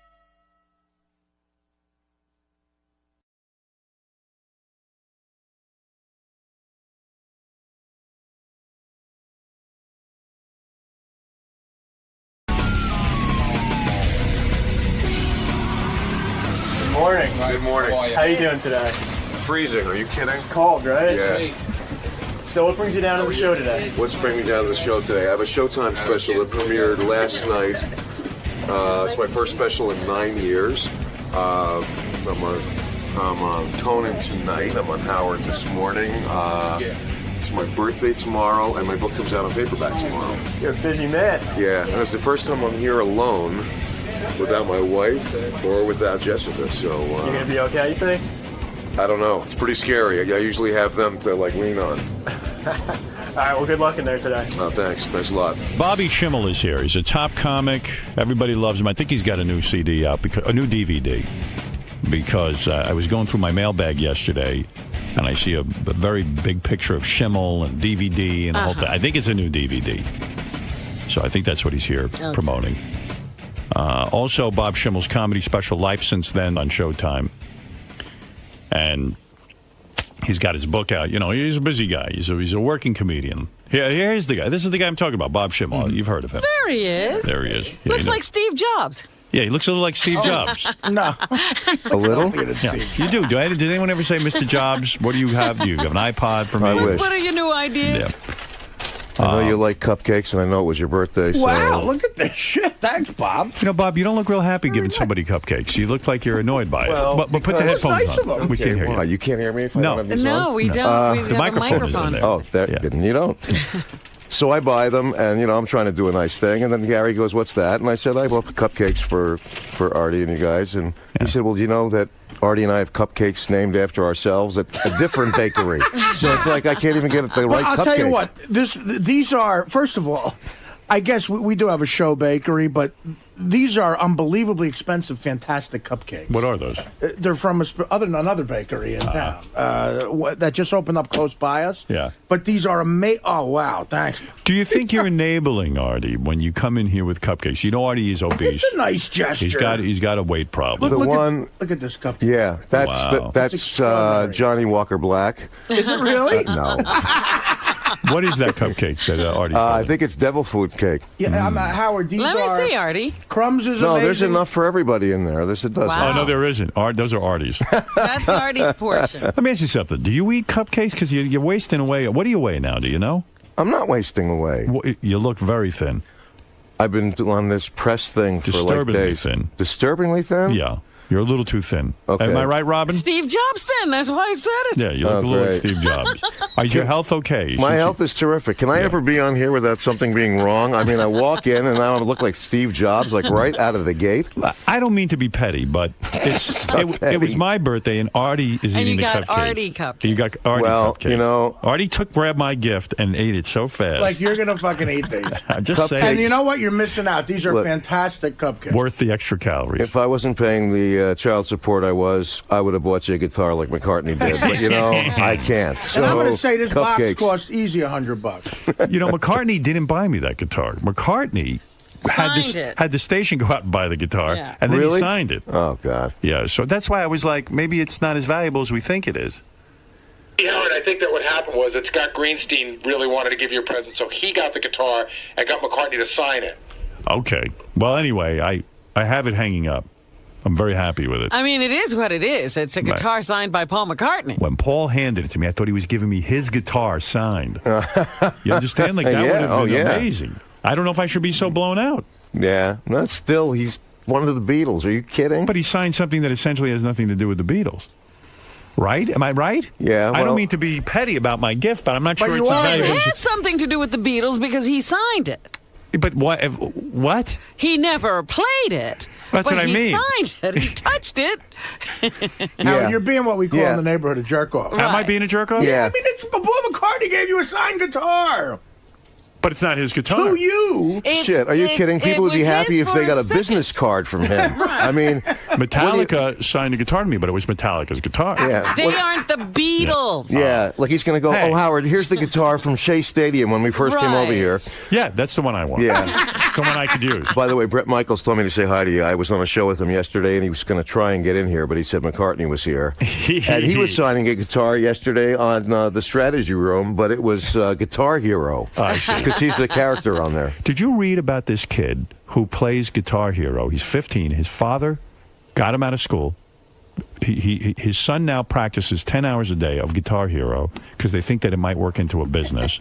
Morning. Good morning. How you doing today? Freezing. Are you kidding? It's cold, right? Yeah. So what brings you down to the show today? What's bringing me down to the show today? I have a Showtime special that premiered last night. It's my first special in 9 years. I'm on Conan tonight. I'm on Howard this morning. It's my birthday tomorrow, and my book comes out on paperback tomorrow. You're a busy man. Yeah, and it's the first time I'm here alone, without my wife or without Jessica. So You gonna be okay, you think? I don't know. It's pretty scary. I usually have them to lean on. All right, well, good luck in there today. Oh, thanks. Thanks a lot. Bobby Schimmel is here. He's a top comic. Everybody loves him. I think he's got a new CD out, a new DVD. because I was going through my mailbag yesterday, and I see a very big picture of Schimmel and DVD and the whole thing. I think it's a new DVD. So I think that's what he's here promoting. Also, Bob Schimmel's comedy special, Life Since Then, on Showtime. And he's got his book out. You know, he's a busy guy. He's a working comedian. Here's the guy. This is the guy I'm talking about, Bob Schimmel. You've heard of him. There he is. There he is. Yeah, Looks like Steve Jobs. Yeah, he looks a little like Steve Jobs. No. A little? Yeah. You do. Did anyone ever say, Mr. Jobs, what do you have? Do you have an iPod for me? I wish. What are your new ideas? Yeah. I know you like cupcakes, and I know it was your birthday. So. Wow, look at this shit. Thanks, Bob. You know, Bob, you don't look real happy giving somebody cupcakes. You look like you're annoyed by it. Well, but put the headphones on. We can't hear you. You can't hear me if I don't have these on? No, we don't. We the have a microphone is in there. Oh, you don't. So I buy them, and, you know, I'm trying to do a nice thing. And then Gary goes, what's that? And I said, I bought cupcakes for Artie and you guys. And he said, well, do you know that Artie and I have cupcakes named after ourselves at a different bakery? So it's like I can't even get the right cupcake. I'll tell you what. These are, first of all, I guess we do have a show bakery, but these are unbelievably expensive, fantastic cupcakes. What are those? They're from another bakery in town that just opened up close by us. Yeah. But these are amazing. Oh, wow. Thanks. Do you think you're enabling Artie when you come in here with cupcakes? You know Artie is obese. It's a nice gesture. He's got a weight problem. Look at this cupcake. Yeah, that's Johnny Walker Black. Is it really? No. What is that cupcake that Artie? I think it's devil food cake. Yeah, Howard. Let me see, Artie. Crumbs is no, amazing. there's enough for everybody in there. There's a dozen. Wow. Oh, no, there isn't. Those are Artie's. That's Artie's portion. Let me ask you something. Do you eat cupcakes? Because you're wasting away. What do you weigh now? Do you know? I'm not wasting away. You look very thin. I've been on this press thing for like days. Thin. Disturbingly thin? Yeah. You're a little too thin. Okay. Am I right, Robin? Steve Jobs thin. That's why I said it. Yeah, you look a little like Steve Jobs. Is your health okay? My health is terrific. Can I ever be on here without something being wrong? I mean, I walk in and now I look like Steve Jobs, like right out of the gate. I don't mean to be petty, but it was my birthday, and Artie is eating the cupcake. And you got Artie cupcake. You got Artie cupcake. You know, Artie grabbed my gift and ate it so fast. Like you're gonna fucking eat these. I'm just saying. And you know what? You're missing out. These are fantastic cupcakes. Worth the extra calories. If I wasn't paying the child support I would have bought you a guitar like McCartney did. But, you know, I can't. So, and I'm going to say this cupcakes. box cost easy $100. You know, McCartney didn't buy me that guitar. McCartney had the station go out and buy the guitar, and then he signed it. Oh, God. Yeah, so that's why I was like, maybe it's not as valuable as we think it is. Howard, I think that what happened was that Scott Greenstein really wanted to give you a present, so he got the guitar and got McCartney to sign it. Okay. Well, anyway, I have it hanging up. I'm very happy with it. I mean, it is what it is. It's a guitar signed by Paul McCartney. When Paul handed it to me, I thought he was giving me his guitar signed. You understand? Like, that would have been amazing. I don't know if I should be so blown out. Yeah. No, still, he's one of the Beatles. Are you kidding? But he signed something that essentially has nothing to do with the Beatles. Right? Am I right? Yeah. Well, I don't mean to be petty about my gift, but I'm not sure it's Well, as valuable. it has something to do with the Beatles because he signed it. But what? He never played it. That's what I mean. He signed it. He touched it. Howard, you're being what we call in the neighborhood a jerk-off. Right. Am I being a jerk-off? Yeah. I mean, Paul McCartney gave you a signed guitar. But it's not his guitar. To you. Shit, are you kidding? People would be happy if they got a business card from him. I mean, Metallica signed a guitar to me, but it was Metallica's guitar. Yeah. They aren't the Beatles. Yeah, like he's going to go, hey. Oh, Howard, here's the guitar from Shea Stadium when we first came over here. Yeah, that's the one I want. Yeah. It's the one I could use. By the way, Brett Michaels told me to say hi to you. I was on a show with him yesterday, and he was going to try and get in here, but he said McCartney was here. And he was signing a guitar yesterday on the Strategy Room, but it was Guitar Hero. Because he's the character on there. Did you read about this kid who plays Guitar Hero? He's 15. His father got him out of school. His son now practices 10 hours a day of Guitar Hero because they think that it might work into a business.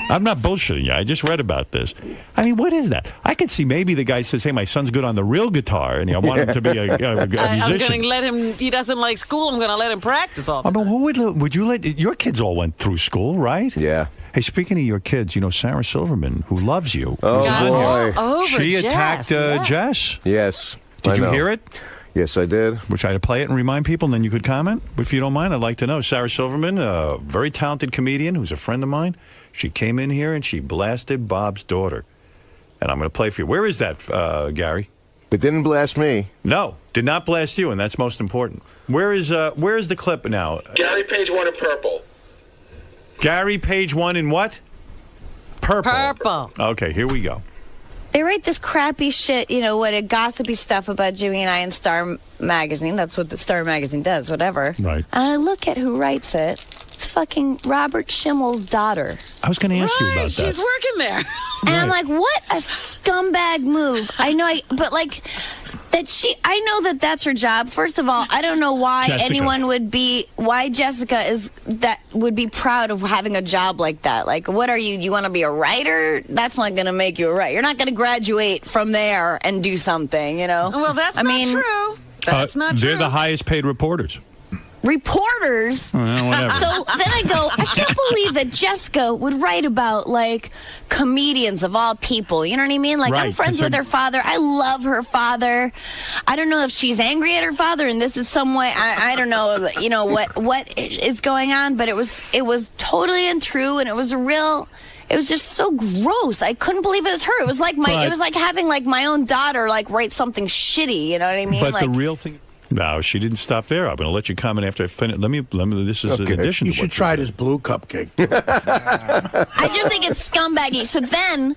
I'm not bullshitting you. I just read about this. I mean, what is that? I could see maybe the guy says, hey, my son's good on the real guitar, and I want him to be a musician. I'm going to let him, he doesn't like school, I'm going to let him practice all the time. I mean, would you let, your kids all went through school, right? Yeah. Hey, speaking of your kids, you know, Sarah Silverman, who loves you. Oh, boy. She attacked Jess. Yes. Did you hear it? Yes, I did. We'll try to play it and remind people, and then you could comment. If you don't mind, I'd like to know. Sarah Silverman, a very talented comedian who's a friend of mine. She came in here and she blasted Bob's daughter. And I'm going to play for you. Where is that, Gary? But didn't blast me. No, did not blast you, and that's most important. Where is the clip now? Gary Page 1 in purple. Gary Page 1 in what? Purple. Purple. Okay, here we go. They write this crappy shit, what a gossipy stuff about Jimmy and I in Star Magazine. That's what the Star Magazine does, whatever. Right. And I look at who writes it. It's fucking Robert Schimmel's daughter. I was going to ask you about that. She's working there. And I'm like, what a scumbag move. I know, I know that that's her job. First of all, I don't know why anyone would be, why Jessica would be proud of having a job like that. Like, what are you want to be a writer? That's not going to make you a writer. You're not going to graduate from there and do something, Well, that's not true. That's not true. They're the highest paid reporters. Reporters. Well, whatever. So then I go, I can't believe that Jessica would write about comedians of all people. You know what I mean? I'm friends with her father. I love her father. I don't know if she's angry at her father, and this is some way. I don't know. What is going on? But it was totally untrue, and it was It was just so gross. I couldn't believe it was her. It was like it was like having my own daughter write something shitty. You know what I mean? But the real thing. No, she didn't stop there. I'm going to let you comment after I finish. Let me. This is an addition. You should try this blue cupcake. I just think it's scumbaggy. So then,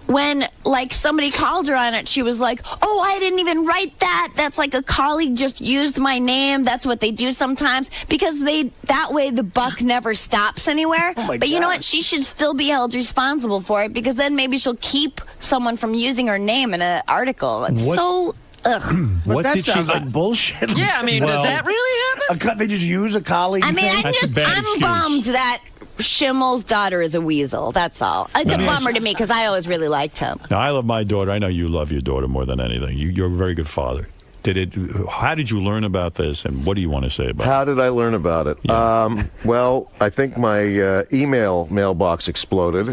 when somebody called her on it, she was like, "Oh, I didn't even write that. That's a colleague just used my name. That's what they do sometimes because that way the buck never stops anywhere." But you know what? She should still be held responsible for it because then maybe she'll keep someone from using her name in an article. It's so. Ugh. But that sounds like bullshit. Yeah, I mean, does that really happen? They just use a colleague. I mean, thing? I'm bummed that Schimmel's daughter is a weasel. That's all. It's a bummer to me because I always really liked him. Now, I love my daughter. I know you love your daughter more than anything. You're a very good father. How did you learn about this, and what do you want to say about it? How did I learn about it? Yeah. Well, I think my email mailbox exploded.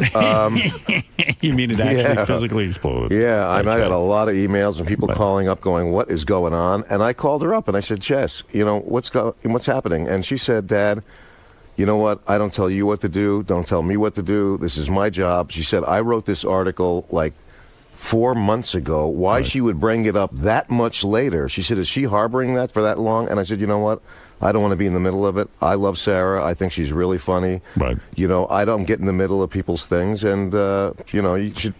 You mean it actually physically exploded? Yeah, I got a lot of emails and people calling up going, what is going on? And I called her up and I said, Jess, what's happening? And she said, Dad, you know what? I don't tell you what to do. Don't tell me what to do. This is my job. She said, I wrote this article 4 months ago. Why she would bring it up that much later? She said, is she harboring that for that long? And I said, you know what? I don't want to be in the middle of it. I love Sarah. I think she's really funny. Right. I don't get in the middle of people's things. And, you should.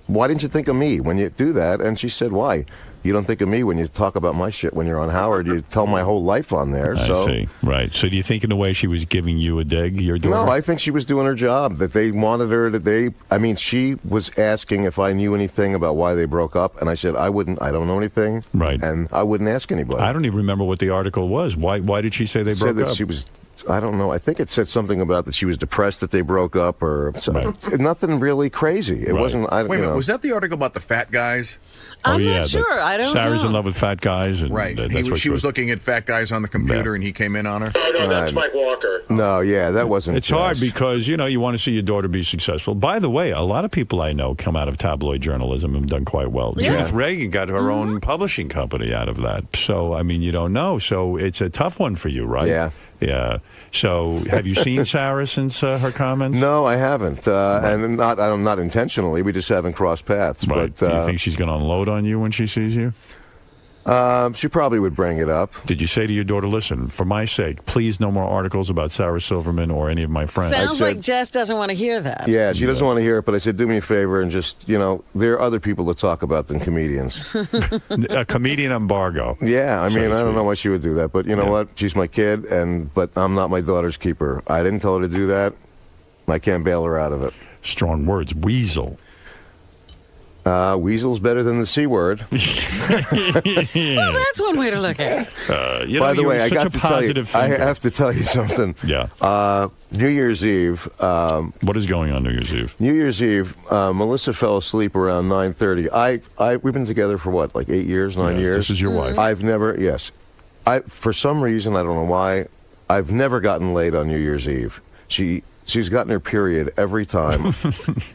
Why didn't you think of me when you do that? And she said, why? You don't think of me when you talk about my shit when you're on Howard. You tell my whole life on there. I see. Right. So do you think in a way she was giving you a dig, your daughter? No, I think she was doing her job. That they wanted her she was asking if I knew anything about why they broke up. And I said, I don't know anything. Right. And I wouldn't ask anybody. I don't even remember what the article was. Why did she say they broke up? She was... I don't know. I think it said something about that she was depressed that they broke up or nothing really crazy. It wasn't. Wait a minute. Was that the article about the fat guys? I'm not sure. I don't know. Sarah's in love with fat guys. And right. She was looking at fat guys on the computer and he came in on her. Oh, no, that's Mike Walker. No, that wasn't. It's hard because, you want to see your daughter be successful. By the way, a lot of people I know come out of tabloid journalism and have done quite well. Yeah. Judith Reagan got her own publishing company out of that. So, I mean, you don't know. So it's a tough one for you, right? Yeah. Yeah. So, have you seen Sarah since her comments? No, I haven't, and not intentionally. We just haven't crossed paths. Right. But do you think she's going to unload on you when she sees you? She probably would bring it up. Did you say to your daughter, listen, for my sake, please no more articles about Sarah Silverman or any of my friends? Sounds like Jess doesn't want to hear that. Yeah, she doesn't want to hear it, but I said, do me a favor and just, there are other people to talk about than comedians. A comedian embargo. Yeah, I mean, I don't know why she would do that, but you know what? She's my kid, but I'm not my daughter's keeper. I didn't tell her to do that. I can't bail her out of it. Strong words. Weasel. Weasel's better than the C word. Well, that's one way to look at it. By the way, I have to tell you something. Yeah. New Year's Eve. What is going on New Year's Eve? New Year's Eve, Melissa fell asleep around 9:30. We've been together for what, 8 years, 9 years? This is your wife. I've never, for some reason, I don't know why, I've never gotten laid on New Year's Eve. She's gotten her period every time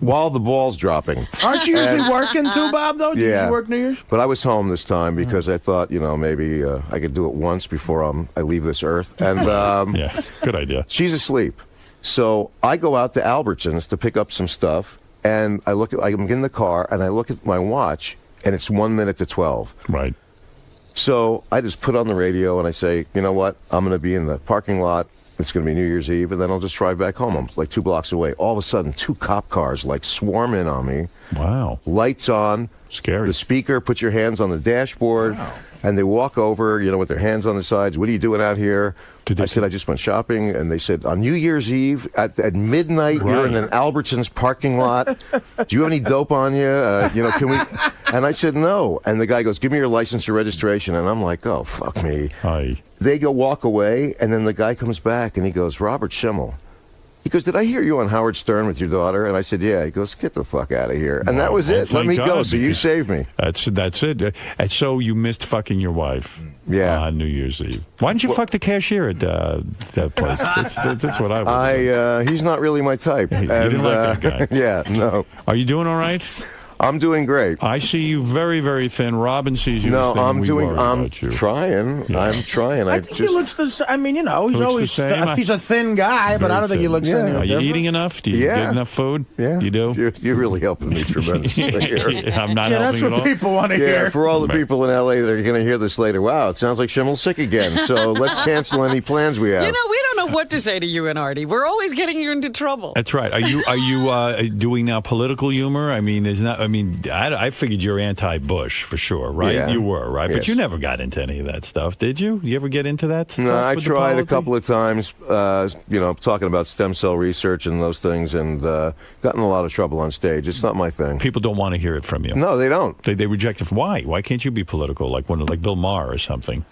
while the ball's dropping. Aren't you usually working too, Bob, though? Did you work New Year's? But I was home this time because I thought, maybe I could do it once before I leave this earth. And yeah, good idea. She's asleep. So I go out to Albertsons to pick up some stuff, and I'm in the car, and I look at my watch, and it's 1 minute to 12. Right. So I just put on the radio and I say, you know what? I'm going to be in the parking lot. It's going to be New Year's Eve, and then I'll just drive back home. I'm like 2 blocks away. All of a sudden, 2 cop cars like swarm in on me. Wow. Lights on. Scary. The speaker, put your hands on the dashboard. Wow. And they walk over, with their hands on the sides. What are you doing out here? I said, I just went shopping. And they said, on New Year's Eve at midnight, you're in an Albertsons parking lot. Do you have any dope on you? Can we? And I said, no. And the guy goes, give me your license or registration. And I'm like, oh, fuck me. Hi. They walk away, and then the guy comes back, and he goes, Robert Schimmel. He goes, did I hear you on Howard Stern with your daughter? And I said, yeah. He goes, get the fuck out of here. And that was it. Let me go. So you saved me. That's it. And so you missed fucking your wife on New Year's Eve. Why didn't you fuck the cashier at that place? That's what I was. He's not really my type. You didn't like that guy? Yeah, no. Are you doing all right? I'm doing great. I see you very, very thin. Robin sees you no, thin. I'm trying. Yeah. I'm trying. I think he looks the same. I mean, he's always he's a thin guy, but I don't think he looks any Are you different. eating enough? Do you get enough food? Yeah. You do? You're really helping me tremendously here. I'm not helping that's at what all. people want to hear. For all the people in L.A. that are going to hear this later, wow, it sounds like Schimmel's sick again. So let's cancel any plans we have. We don't know what to say to you and Artie. We're always getting you into trouble. That's right. Are you doing now political humor? I mean, I figured you're anti-Bush for sure, right? Yeah. You were, right? Yes. But you never got into any of that stuff, did you? You ever get into that stuff? No, I with the tried a polity? couple of times, talking about stem cell research and those things, and got in a lot of trouble on stage. It's not my thing. People don't want to hear it from you. No, they don't. They reject it. Why? Why can't you be political like Bill Maher or something?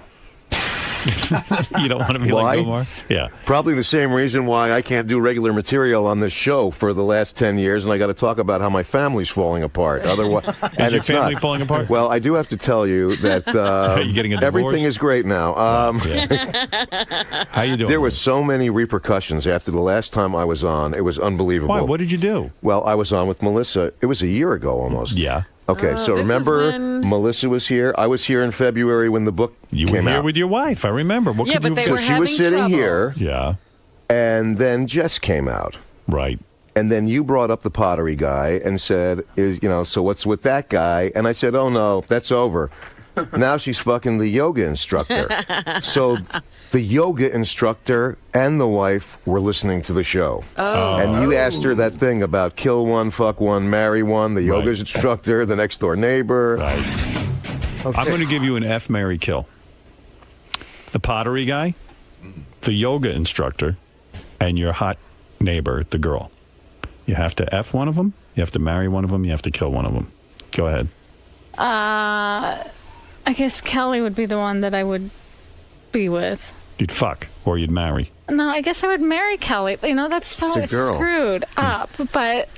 You don't want to be like Bill Maher? Yeah. Probably the same reason why I can't do regular material on this show for the last 10 years, and I got to talk about how my family's falling apart. Otherwise, Is your family falling apart? Well, I do have to tell you that you getting a divorce? Everything is great now. How you doing? There were so many repercussions after the last time I was on. It was unbelievable. Why? What did you do? Well, I was on with Melissa. It was a year ago almost. Yeah. Okay, so remember Melissa was here. I was here in February when the book You came were here out. with your wife. I remember. What could but you they do? were So she was sitting having here. Yeah. And then Jess came out. Right. And then you brought up the pottery guy and said, so what's with that guy? And I said, oh, no, that's over. Now she's fucking the yoga instructor. So the yoga instructor and the wife were listening to the show. Oh. And you asked her that thing about kill one, fuck one, marry one, the yoga instructor, the next door neighbor. Right. Okay. I'm going to give you an F, marry, kill. The pottery guy, the yoga instructor, and your hot neighbor, the girl. You have to F one of them, you have to marry one of them, you have to kill one of them. Go ahead. I guess Kelly would be the one that I would be with. You'd fuck, or you'd marry. No, I guess I would marry Kelly. That's so It's a girl. screwed up. But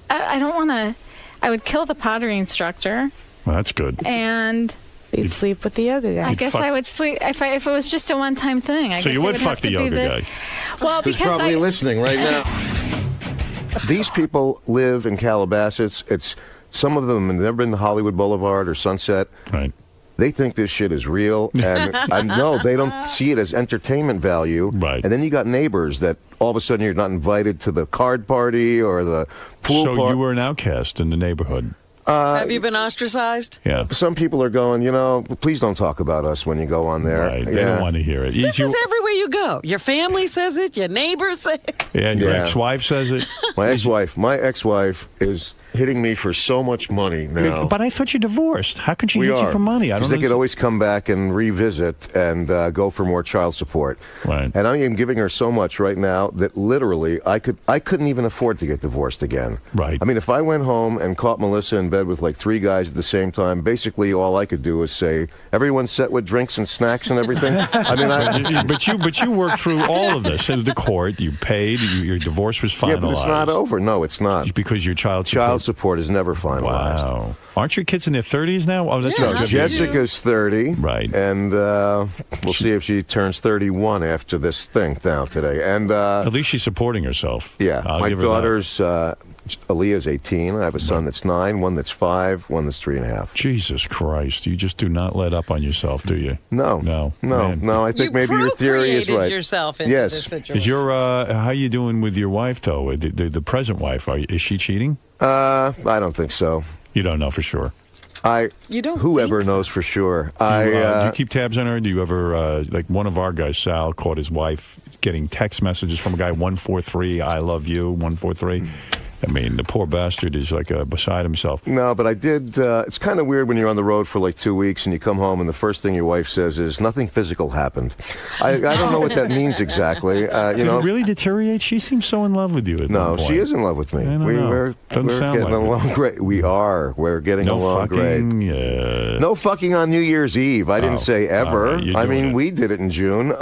I don't want to. I would kill the pottery instructor. Well, that's good. And you'd sleep with the yoga guy. I guess I would sleep if it was just a one-time thing. I so guess you it would fuck have the to yoga guy. Well, Who's because probably listening right now. These people live in Calabasas. Some of them have never been to Hollywood Boulevard or Sunset. Right. They think this shit is real, and no, they don't see it as entertainment value. Right. And then you got neighbors that all of a sudden you're not invited to the card party or the pool party. So you were an outcast in the neighborhood. Have you been ostracized? Yeah. Some people are going, please don't talk about us when you go on there. Right. They don't want to hear it. This is everywhere you go. Your family says it. Your neighbors say it. Yeah, and your ex-wife says it. My ex-wife is hitting me for so much money now. But I thought you divorced. How could she hit you for money? I don't know. They could always come back and revisit and go for more child support. Right. And I am giving her so much right now that literally I couldn't even afford to get divorced again. Right. I mean, if I went home and caught Melissa in bed with like 3 guys at the same time, basically all I could do is say, everyone's set with drinks and snacks and everything. I mean, but you worked through all of this. In the court, you paid. Your divorce was finalized. Yeah, but it's not over. No, it's not. Because your child support is never finalized. Wow. Aren't your kids in their 30s now? Oh, that's right. Jessica's 30. Right. And we'll see if she turns 31 after this thing now today. And at least she's supporting herself. Yeah. I'll my give her that. daughter's Aaliyah's 18. I have a son that's 9, one that's 5, one that's 3.5. Jesus Christ. You just do not let up on yourself, do you? No. I think maybe your theory is right. Yourself into this situation. Is how you doing with your wife, though? The present wife, is she cheating? I don't think so. You don't know for sure? You don't Whoever think so? knows for sure. Do you keep tabs on her? Do you ever, like one of our guys, Sal, caught his wife getting text messages from a guy, 143, I love you, 143. I mean, the poor bastard is like beside himself. No, but I did. It's kind of weird when you're on the road for like 2 weeks and you come home and the first thing your wife says is, nothing physical happened. I don't know what that means exactly. Did it really deteriorate? She seems so in love with you at No, one point. she is in love with me. We're getting along great. We are. We're getting along great. No fucking on New Year's Eve. I didn't say ever. Right, I mean, we did it in June.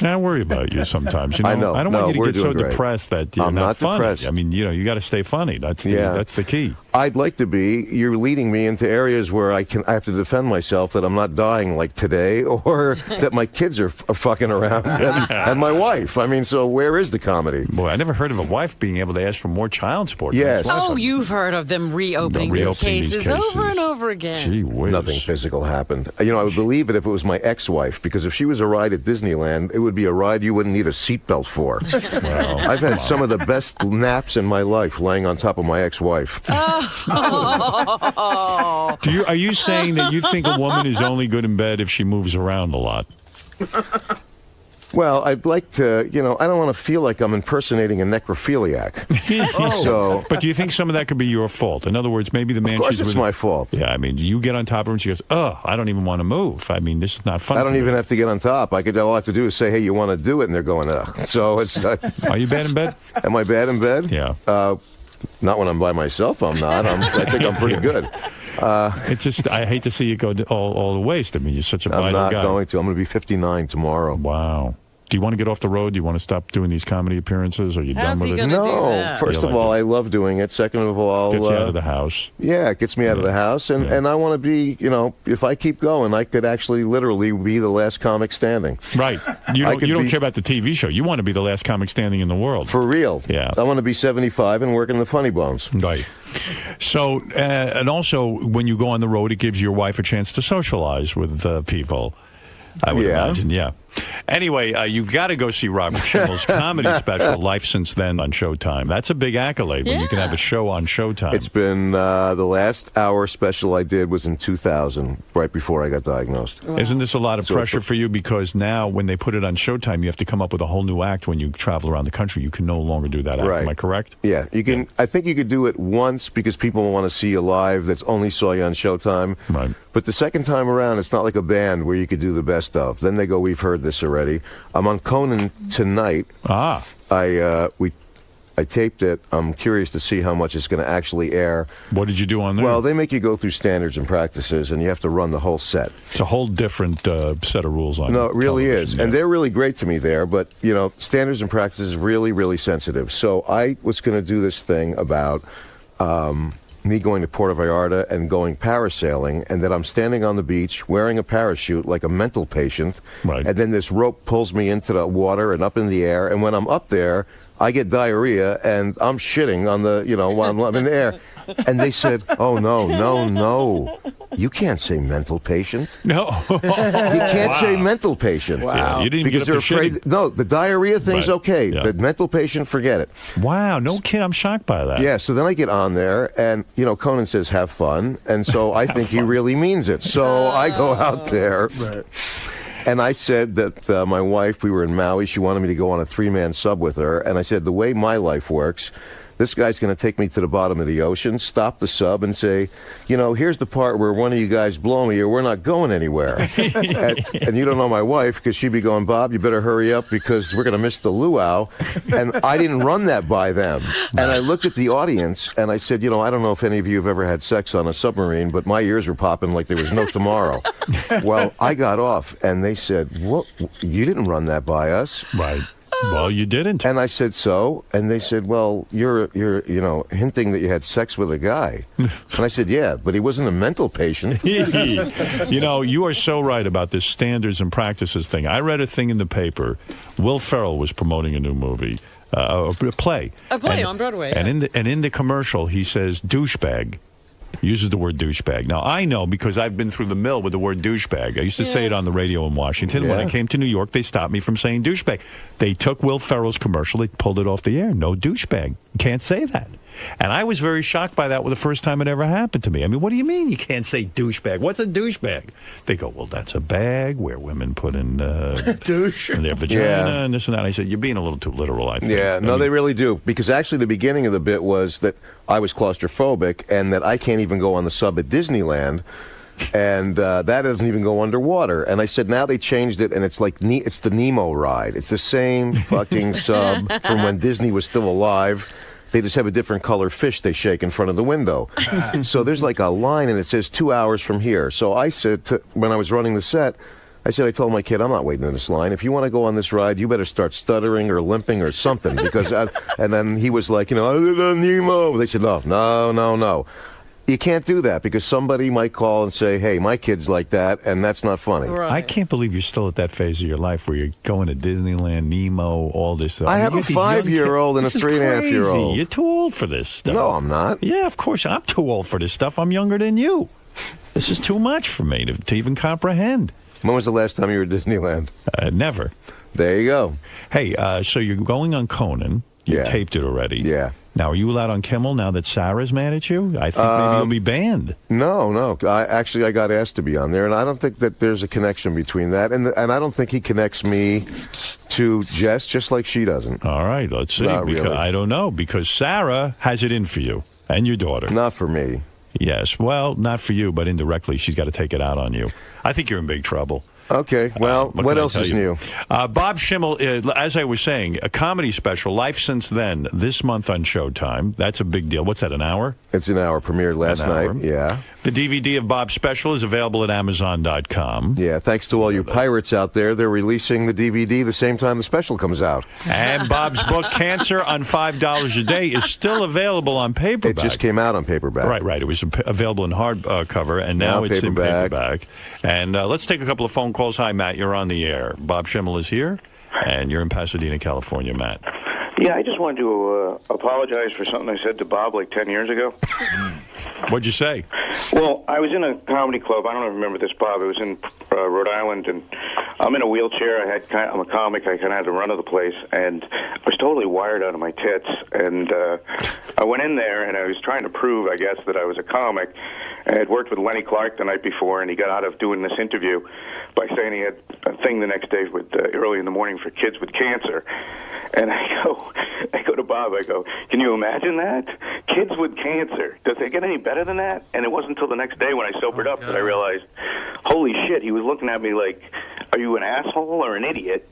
I worry about you sometimes. You know? I know. I don't want you to get so great. depressed that you're I'm not funny. depressed. I mean, you got to stay funny. That's the key. I'd like to be. You're leading me into areas where I have to defend myself that I'm not dying like today, or that my kids are fucking around, and my wife. I mean, so where is the comedy? Boy, I never heard of a wife being able to ask for more child support. Yes. Oh, you've heard of them reopening these cases over and over again. Gee whiz. Nothing physical happened. I would believe it if it was my ex-wife, because if she was a ride at Disneyland, it would be a ride you wouldn't need a seatbelt for. Well, I've had some of the best naps in my life laying on top of my ex-wife. Are you saying that you think a woman is only good in bed if she moves around a lot? Well, I'd like to, I don't want to feel like I'm impersonating a necrophiliac. But do you think some of that could be your fault? In other words, maybe the man Of course she's it's with, my fault. Yeah, I mean, you get on top of her and she goes, I don't even want to move. I mean, this is not fun. I don't even have to get on top. All I have to do is say, hey, you want to do it? And they're going, ugh. So it's... Are you bad in bed? Am I bad in bed? Yeah. Not when I'm by myself, I'm not. I think I'm pretty good. It's just, I hate to see you go all the waste. I mean, you're such a vital guy. I'm not going to. I'm going to be 59 tomorrow. Wow. Do you want to get off the road? Do you want to stop doing these comedy appearances? Are you done with it? No. First of all, I love doing it. Second of all... Gets you out of the house. Yeah, it gets me out of the house. And I want to be, if I keep going, I could actually literally be the last comic standing. Right. You don't care about the TV show. You want to be the last comic standing in the world. For real. Yeah. I want to be 75 and work in the Funny Bones. Right. So, and also, when you go on the road, it gives your wife a chance to socialize with people. I would imagine, yeah. Anyway, you've got to go see Robert Schimmel's comedy special, Life Since Then, on Showtime. That's a big accolade when you can have a show on Showtime. It's been the last hour special I did was in 2000, right before I got diagnosed. Wow. Isn't this a lot of pressure for you? Because now when they put it on Showtime, you have to come up with a whole new act when you travel around the country. You can no longer do that act. Right. Am I correct? Yeah. You can. I think you could do it once because people want to see you live that's only saw you on Showtime. Right. But the second time around, it's not like a band where you could do the best of. Then they go, we've heard this already. I'm on Conan tonight. I taped it. I'm curious to see how much it's going to actually air. What did you do on there? Well, they make you go through standards and practices, and you have to run the whole set. It's a whole different set of rules on it. No, it really is. Yeah. And they're really great to me there, but, standards and practices is really, really sensitive. So I was going to do this thing about... me going to Puerto Vallarta and going parasailing, and then I'm standing on the beach wearing a parachute like a mental patient, and then this rope pulls me into the water and up in the air, and when I'm up there, I get diarrhea, and I'm shitting on the, while I'm in the air. And they said, oh, no. You can't say mental patient. No. You can't say mental patient. Wow. Yeah, you didn't because get up they're afraid. No, the diarrhea thing's okay. Yeah. The mental patient, forget it. Wow. No kid. I'm shocked by that. Yeah. So then I get on there, and, Conan says, have fun. And so I think he really means it. So I go out there. Right. And I said that my wife, we were in Maui, she wanted me to go on a 3-man sub with her. And I said, the way my life works, this guy's going to take me to the bottom of the ocean, stop the sub, and say, here's the part where one of you guys blow me or we're not going anywhere. and you don't know my wife because she'd be going, Bob, you better hurry up because we're going to miss the luau. And I didn't run that by them. And I looked at the audience and I said, I don't know if any of you have ever had sex on a submarine, but my ears were popping like there was no tomorrow. Well, I got off and they said, what? You didn't run that by us. Right. Well, you didn't. And I said, so? And they said, well, you're hinting that you had sex with a guy. And I said, yeah, but he wasn't a mental patient. You are so right about this standards and practices thing. I read a thing in the paper. Will Ferrell was promoting a new movie, a play. A play on Broadway. And in the commercial, he says, douchebag. Uses the word douchebag. Now, I know because I've been through the mill with the word douchebag. I used to say it on the radio in Washington. When I came to New York, they stopped me from saying douchebag. They took Will Ferrell's commercial. They pulled it off the air. No douchebag. Can't say that. And I was very shocked by that the first time it ever happened to me. I mean, what do you mean you can't say douchebag? What's a douchebag? They go, well, that's a bag where women put in douche in their vagina and this and that. I said, you're being a little too literal, I think. Yeah, no, they really do. Because actually the beginning of the bit was that I was claustrophobic and that I can't even go on the sub at Disneyland. And that doesn't even go underwater. And I said, now they changed it, and it's like it's the Nemo ride. It's the same fucking sub from when Disney was still alive. They just have a different color fish they shake in front of the window. So there's like a line, and it says 2 hours from here. So I said, when I was running the set, I told my kid, I'm not waiting in this line. If you want to go on this ride, you better start stuttering or limping or something. Because and then he was like, I live on Nemo. They said, no. You can't do that because somebody might call and say, hey, my kid's like that, and that's not funny. Right. I can't believe you're still at that phase of your life where you're going to Disneyland, Nemo, all this stuff. I have a 5-year-old and a 3.5-year-old. You're too old for this stuff. No, I'm not. Yeah, of course. I'm too old for this stuff. I'm younger than you. This is too much for me to even comprehend. When was the last time you were at Disneyland? Never. There you go. Hey, so you're going on Conan. You taped it already. Yeah. Now, are you allowed on Kimmel now that Sarah's mad at you? I think maybe you'll be banned. No. I got asked to be on there, and I don't think that there's a connection between that. And I don't think he connects me to Jess, just like she doesn't. All right, let's see. Really. I don't know, because Sarah has it in for you and your daughter. Not for me. Yes, well, not for you, but indirectly, she's got to take it out on you. I think you're in big trouble. Okay, well, what else is new? Bob Schimmel, as I was saying, a comedy special, Life Since Then, this month on Showtime. That's a big deal. What's that, an hour? It's an hour. Premiered last night, yeah. The DVD of Bob's special is available at Amazon.com. Yeah, thanks to all you pirates out there. They're releasing the DVD the same time the special comes out. And Bob's book, Cancer on $5 a Day, is still available on paperback. It just came out on paperback. Right. It was available in hardcover, and now it's in paperback. And let's take a couple of phone calls. Hi, Matt. You're on the air. Bob Schimmel is here, and you're in Pasadena, California, Matt. Yeah, I just wanted to apologize for something I said to Bob like 10 years ago. What'd you say? Well, I was in a comedy club. I don't even remember this, Bob. It was in Rhode Island, and I'm in a wheelchair. I'm a comic. I kind of had to run to the place, and I was totally wired out of my tits. And I went in there, and I was trying to prove, I guess, that I was a comic. I had worked with Lenny Clark the night before, and he got out of doing this interview by saying he had a thing the next day with early in the morning for kids with cancer. And I go to Bob, I go, can you imagine that? Kids with cancer. Does it get any better than that? And it wasn't until the next day when I sobered up that I realized, holy shit, he was looking at me like, are you an asshole or an idiot?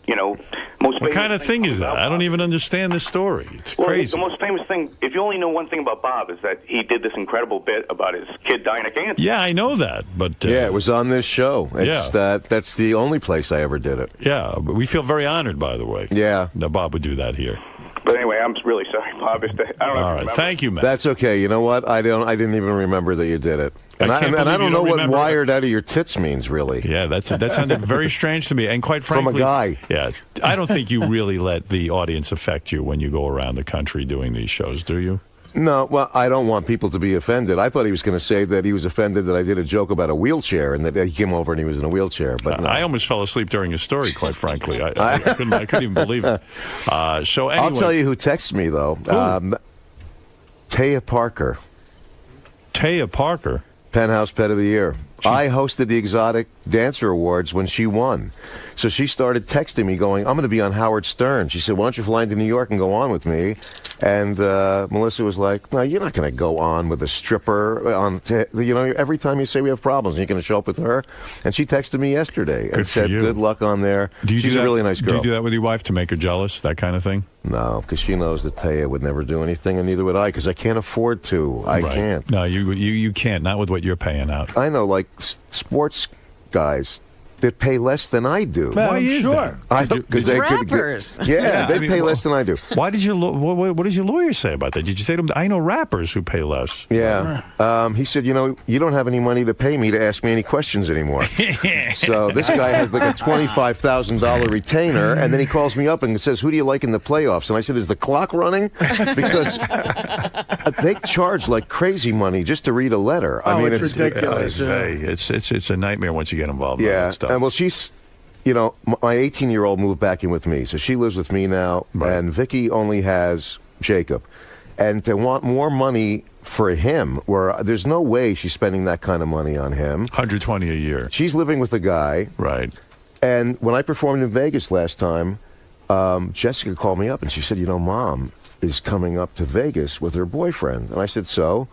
What kind of thing is that? I don't even understand this story. It's crazy. The most famous thing, if you only know one thing about Bob, is that he did this incredible bit about his kid dying of cancer. Yeah, I know that. But yeah, it was on this show. That's the only place I ever did it. Yeah, but we feel very honored, by the way. Yeah. That Bob would do that here. But anyway, I'm really sorry, Bob. I don't know if you remember. Thank you, Matt. That's okay. You know what? I didn't even remember that you did it. And I don't know what wired out of your tits means, really. Yeah, that sounded very strange to me. And quite frankly, from a guy. Yeah, I don't think you really let the audience affect you when you go around the country doing these shows, do you? No, well, I don't want people to be offended. I thought he was going to say that he was offended that I did a joke about a wheelchair and that he came over and he was in a wheelchair. But no. I almost fell asleep during his story, quite frankly. I couldn't even believe it. So anyway, I'll tell you who texts me, though. Taya Parker. Taya Parker? Penthouse Pet of the Year. I hosted the Exotic Dancer Awards when she won. So she started texting me going, I'm going to be on Howard Stern. She said, why don't you fly into New York and go on with me? And Melissa was like, no, you're not going to go on with a stripper. Every time you say we have problems, you're going to show up with her. And she texted me yesterday and said, good luck on there. She's a really nice girl. Do you do that with your wife to make her jealous, that kind of thing? No, because she knows that Taya would never do anything, and neither would I, because I can't afford to. I can't. No, you can't, not with what you're paying out. I know, like sports guys that pay less than I do. Why is that? Because they rappers. They pay less than I do. Why did what does your lawyer say about that? Did you say to him, I know rappers who pay less? Yeah. He said, you don't have any money to pay me to ask me any questions anymore. So this guy has like a $25,000 retainer, and then he calls me up and says, who do you like in the playoffs? And I said, is the clock running? Because they charge like crazy money just to read a letter. I mean, it's ridiculous. It's a nightmare once you get involved in that stuff. And well, she's, my 18-year-old moved back in with me, so she lives with me now, and Vicky only has Jacob. and to want more money for him, where there's no way she's spending that kind of money on him. $120 a year. She's living with a guy. Right. And when I performed in Vegas last time, Jessica called me up and she said, Mom is coming up to Vegas with her boyfriend. And I said, so?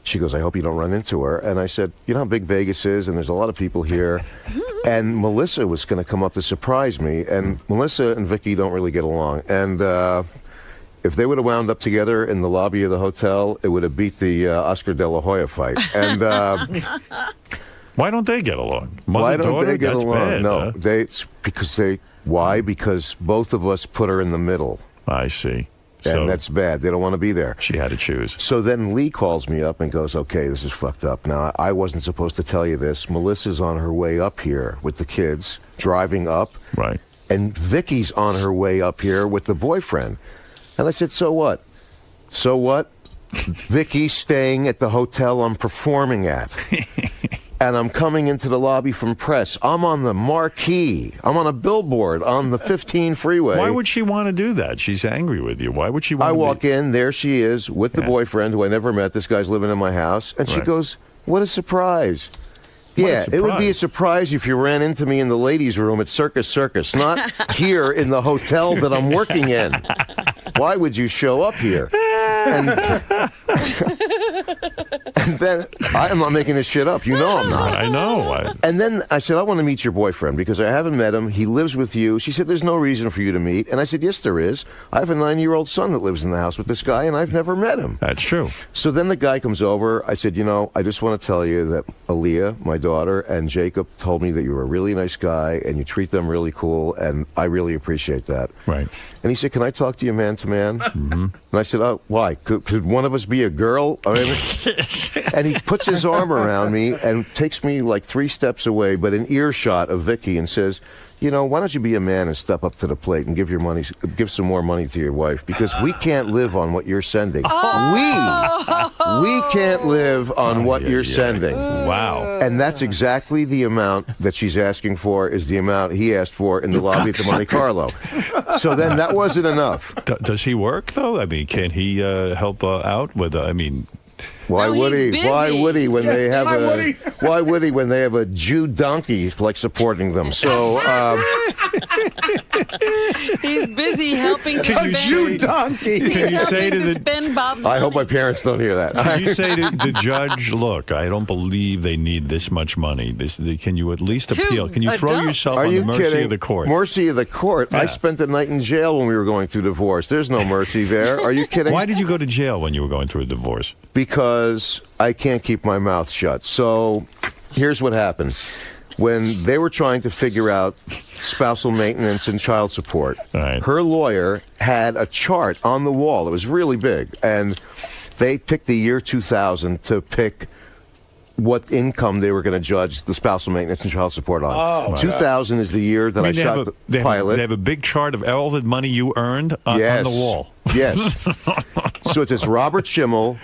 She goes, I hope you don't run into her. And I said, you know how big Vegas is, and there's a lot of people here. And Melissa was going to come up to surprise me. And Melissa and Vicky don't really get along. And if they would have wound up together in the lobby of the hotel, it would have beat the Oscar De La Hoya fight. And why don't they get along? Why don't they get That's along? bad, No, why? Because both of us put her in the middle. I see. And that's bad. They don't want to be there. She had to choose. So then Lee calls me up and goes, okay, this is fucked up. Now, I wasn't supposed to tell you this. Melissa's on her way up here with the kids, driving up. Right. And Vicky's on her way up here with the boyfriend. And I said, so what? So what? Vicky's staying at the hotel I'm performing at. And I'm coming into the lobby from press. I'm on the marquee. I'm on a billboard on the 15 freeway. Why would she want to do that? She's angry with you. Why would she want to I walk in, there she is with the boyfriend who I never met. This guy's living in my house. And she goes, what a surprise. Yeah, it would be a surprise if you ran into me in the ladies' room at Circus, not here in the hotel that I'm working in. Why would you show up here? And then, I'm not making this shit up. You know I'm not. I know. And then I said, I want to meet your boyfriend because I haven't met him. He lives with you. She said, there's no reason for you to meet. And I said, yes, there is. I have a 9-year-old son that lives in the house with this guy, and I've never met him. That's true. So then the guy comes over. I said, I just want to tell you that Aaliyah, my daughter, and Jacob told me that you're a really nice guy and you treat them really cool, and I really appreciate that. Right. And he said, can I talk to you man to man? And I said, oh, why? Could one of us be a girl? And he puts his arm around me and takes me like 3 steps away, but in earshot of Vicky, and says, why don't you be a man and step up to the plate and give some more money to your wife, because we can't live on what you're sending. We can't live on what you're sending. Wow. And that's exactly the amount that she's asking for, is the amount he asked for in the lobby at the Monte Carlo. So then that wasn't enough. Does he work, though? I mean, can he help out with, Why would he? Busy. Why would he when they have Why would he when they have a Jew donkey like supporting them? So he's busy helping to a Jew donkey. Can you say to the spend Bob's I hope my parents don't hear that. Can you say to the judge, look, I don't believe they need this much money. Can you at least appeal? Can you throw yourself on the mercy of the court? Mercy of the court? Yeah. I spent the night in jail when we were going through divorce. There's no mercy there. Are you kidding? Why did you go to jail when you were going through a divorce? Because I can't keep my mouth shut. So here's what happened. When they were trying to figure out spousal maintenance and child support, her lawyer had a chart on the wall. It was really big. And they picked the year 2000 to pick what income they were going to judge the spousal maintenance and child support on. 2000 is the year that I shot the pilot. They have a big chart of all the money you earned on the wall. Yes. So it says Robert Schimmel,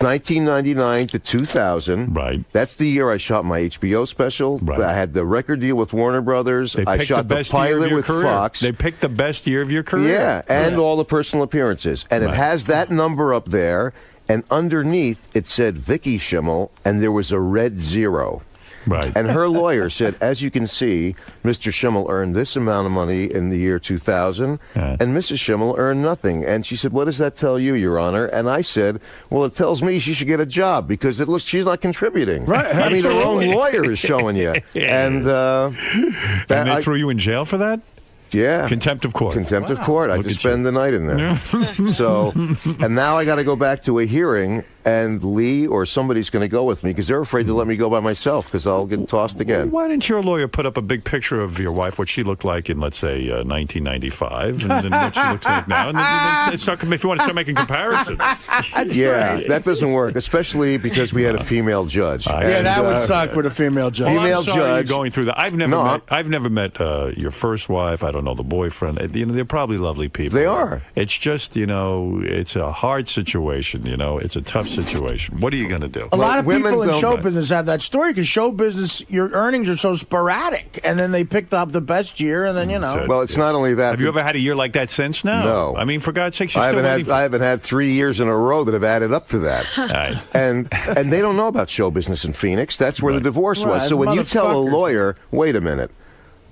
1999 to 2000. Right. That's the year I shot my HBO special. Right. I had the record deal with Warner Brothers. I shot the pilot with Fox. They picked the best year of your career. Yeah, and all the personal appearances. And it has that number up there. And underneath, it said Vicky Schimmel, and there was a red 0. Right. And her lawyer said, as you can see, Mr. Schimmel earned this amount of money in the year 2000, and Mrs. Schimmel earned nothing. And she said, what does that tell you, Your Honor? And I said, well, it tells me she should get a job, because it looks she's not contributing. Right. I mean, her own lawyer is showing you. And, and they threw you in jail for that? Yeah. Contempt of court. Contempt of court. I had to spend the night in there. So, and now I got to go back to a hearing, and Lee or somebody's going to go with me because they're afraid to let me go by myself because I'll get tossed again. Why didn't your lawyer put up a big picture of your wife, what she looked like in, let's say, 1995, and then what she looks like now? And then if you want to start making comparisons. That doesn't work, especially because we had a female judge. That would suck with a female judge. Female judge. You're going through that. I've never met your first wife. I don't know the boyfriend. They're probably lovely people. They are. It's just, it's a hard situation. It's a tough situation. situation. What are you going to do? A lot of people in show business have that story because show business, your earnings are so sporadic, and then they picked up the best year, and then Well, it's not only that. Have you ever had a year like that since? No. I mean, for God's sake, I haven't had 3 years in a row that have added up to that. Right. And they don't know about show business in Phoenix. That's where the divorce was. So when you tell a lawyer, wait a minute,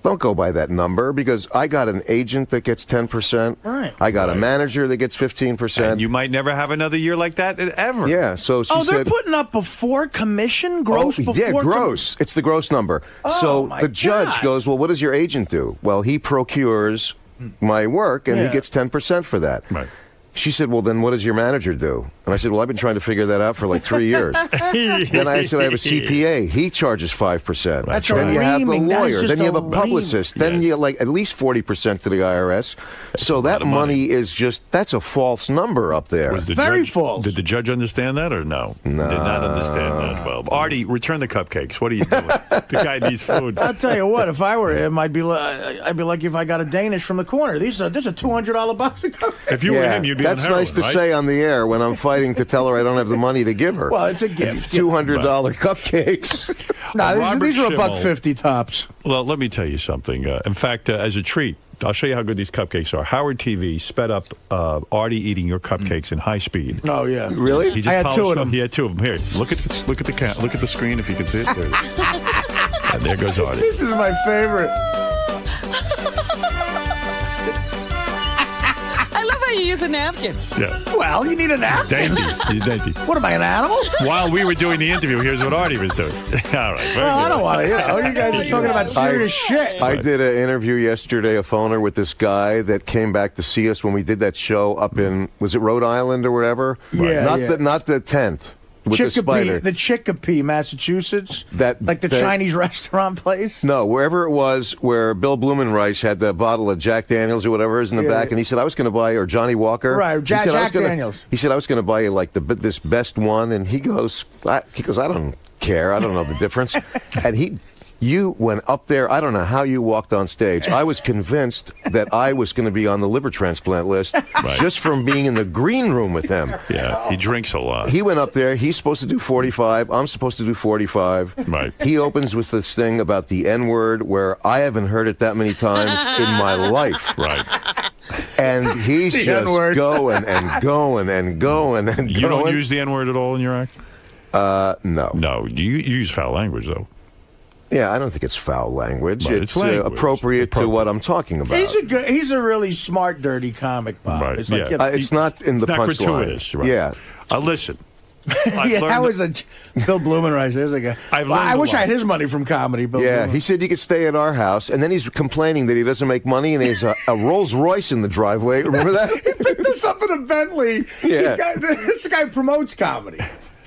don't go by that number because I got an agent that gets 10%. Right. I got a manager that gets 15%. And you might never have another year like that ever. Yeah. So she they're said, putting up before commission, gross before. Yeah, gross. It's the gross number. So the judge goes, well, what does your agent do? Well, he procures my work, and he gets 10% for that. Right. She said, well, then what does your manager do? And I said, well, I've been trying to figure that out for like 3 years. Then I said, I have a CPA. He charges 5%. That's then you have the lawyer. Then you have a reaming. publicist. Then you like at least 40% to the IRS. So that money is that's a false number up there. Was the Very judge, false. Did the judge understand that or no? No. Did not understand that well. Artie, return the cupcakes. What are you doing? The guy needs food. I'll tell you what. If I were him, I'd be lucky if I got a Danish from the corner. There's a $200 box of cupcakes. If you were him, you'd be That's on heroin, nice to right? say on the air when I'm fighting to tell her I don't have the money to give her. Well, it's a gift. $200 cupcakes. No, these are Schimmel. $1.50 tops. Well, let me tell you something. In fact, as a treat, I'll show you how good these cupcakes are. Howard TV sped up Artie eating your cupcakes in high speed. Oh yeah, really? He just I had polished 2 of them. He had 2 of them. Here, look at the screen if you can see it. There, and there goes Artie. This is my favorite. I love how you use a napkin. Yeah. Well, you need a napkin. Dainty. What am I, an animal? While we were doing the interview, here's what Artie was doing. All right. very Well, I good. don't want to. You guys are talking about serious shit. I did an interview yesterday, a phoner, with this guy that came back to see us when we did that show up in, was it Rhode Island or whatever? Yeah, Not the tent. With the spider. The Chicopee, Massachusetts. Like the Chinese restaurant place? No, wherever it was where Bill Blumenreich had the bottle of Jack Daniels or whatever is in the back, and he said, I was going to buy, or Johnny Walker. Right, Jack Daniels. He said, I was going to buy you like this best one, and he goes, I don't care. I don't know the difference. And you went up there. I don't know how you walked on stage. I was convinced that I was going to be on the liver transplant list just from being in the green room with him. Yeah, he drinks a lot. He went up there. He's supposed to do 45. I'm supposed to do 45. Right. He opens with this thing about the N-word where I haven't heard it that many times in my life. Right. And he's The just N-word. going and going and going and You going. don't use the N-word at all in your act? No. No, you use foul language, though. Yeah, I don't think it's foul language. But it's language. Appropriate to what I'm talking about. He's a really smart, dirty comic, Bob. Right, It's like, yeah. It's not in the It's not punchline. gratuitous, right? Yeah. Listen. Yeah, that was Bill Blumenreich. There's a guy. I wish I had his money from comedy. Bill Yeah, Blumenreich. he said you could stay at our house, and then he's complaining that he doesn't make money, and he has a Rolls Royce in the driveway. Remember that? He picked us up in a Bentley. Yeah. This guy promotes comedy.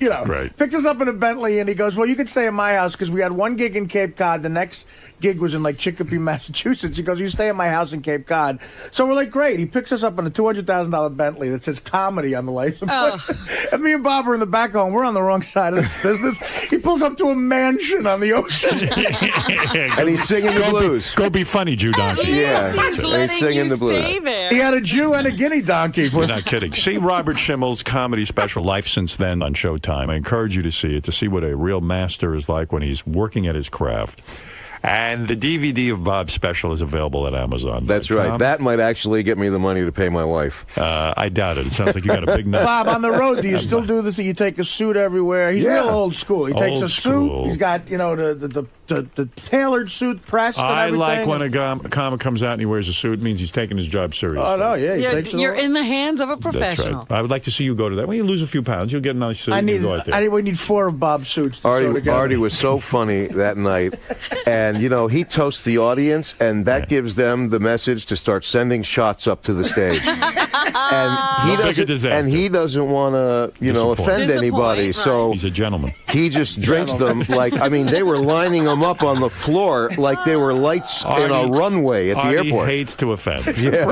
Right. Picked us up in a Bentley, and he goes, well, you can stay at my house because we had one gig in Cape Cod. The next gig was in, like, Chicopee, Massachusetts. He goes, you stay at my house in Cape Cod. So we're like, great. He picks us up in a $200,000 Bentley that says comedy on the license plate. And me and Bob are in the back going, we're on the wrong side of this business. He pulls up to a mansion on the ocean. And he's singing the blues. Go be funny, Jew donkey. Yeah, and he's singing the blues. He had a Jew and a guinea donkey. You're not kidding. See Robert Schimmel's comedy special, Life Since Then, on Showtime. I encourage you to see it, to see what a real master is like when he's working at his craft. And the DVD of Bob's special is available at Amazon. That's right. That might actually get me the money to pay my wife. I doubt it. It sounds like you got a big nut. Bob, on the road, do you still do this? You take a suit everywhere. He's real old school. He takes Old a school. suit. He's got, the tailored suit pressed and I everything. like when a comic comes out and he wears a suit. It means he's taking his job seriously. Oh, no, yeah. He takes You're it in the hands of a That's professional. right. I would like to see you go to that. When you lose a few pounds, you'll get a nice suit. I and you need, go out there. we need 4 of Bob's suits to sew together. Artie was so funny that night. And, he toasts the audience, and that gives them the message to start sending shots up to the stage. And he doesn't want to, offend anybody. So he's a gentleman. He just drinks them like, they were lining them up on the floor like they were lights in a runway at the Artie airport. Hates to offend. Yeah.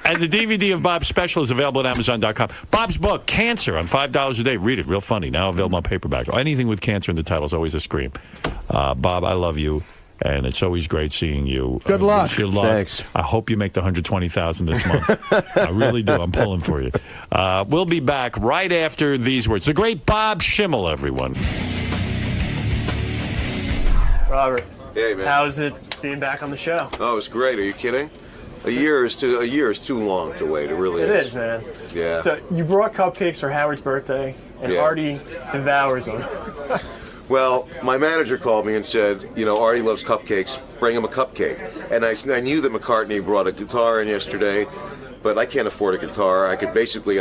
And the DVD of Bob's special is available at Amazon.com. Bob's book, Cancer, on $5 a day. Read it. Real funny. Now available on paperback. Anything with cancer in the title is always a scream. Bob, I love you. And it's always great seeing you. Good luck. Wish you luck. Thanks. I hope you make the $120,000 this month. I really do. I'm pulling for you. We'll be back right after these words. The great Bob Schimmel, everyone. Robert. Hey, man. How is it being back on the show? Oh, it's great. Are you kidding? A year is too long to wait. It really is. It is, man. Yeah. So you brought cupcakes for Howard's birthday, and Yeah. Artie devours them. Well, my manager called me and said, Artie loves cupcakes. Bring him a cupcake. And I knew that McCartney brought a guitar in yesterday, but I can't afford a guitar. I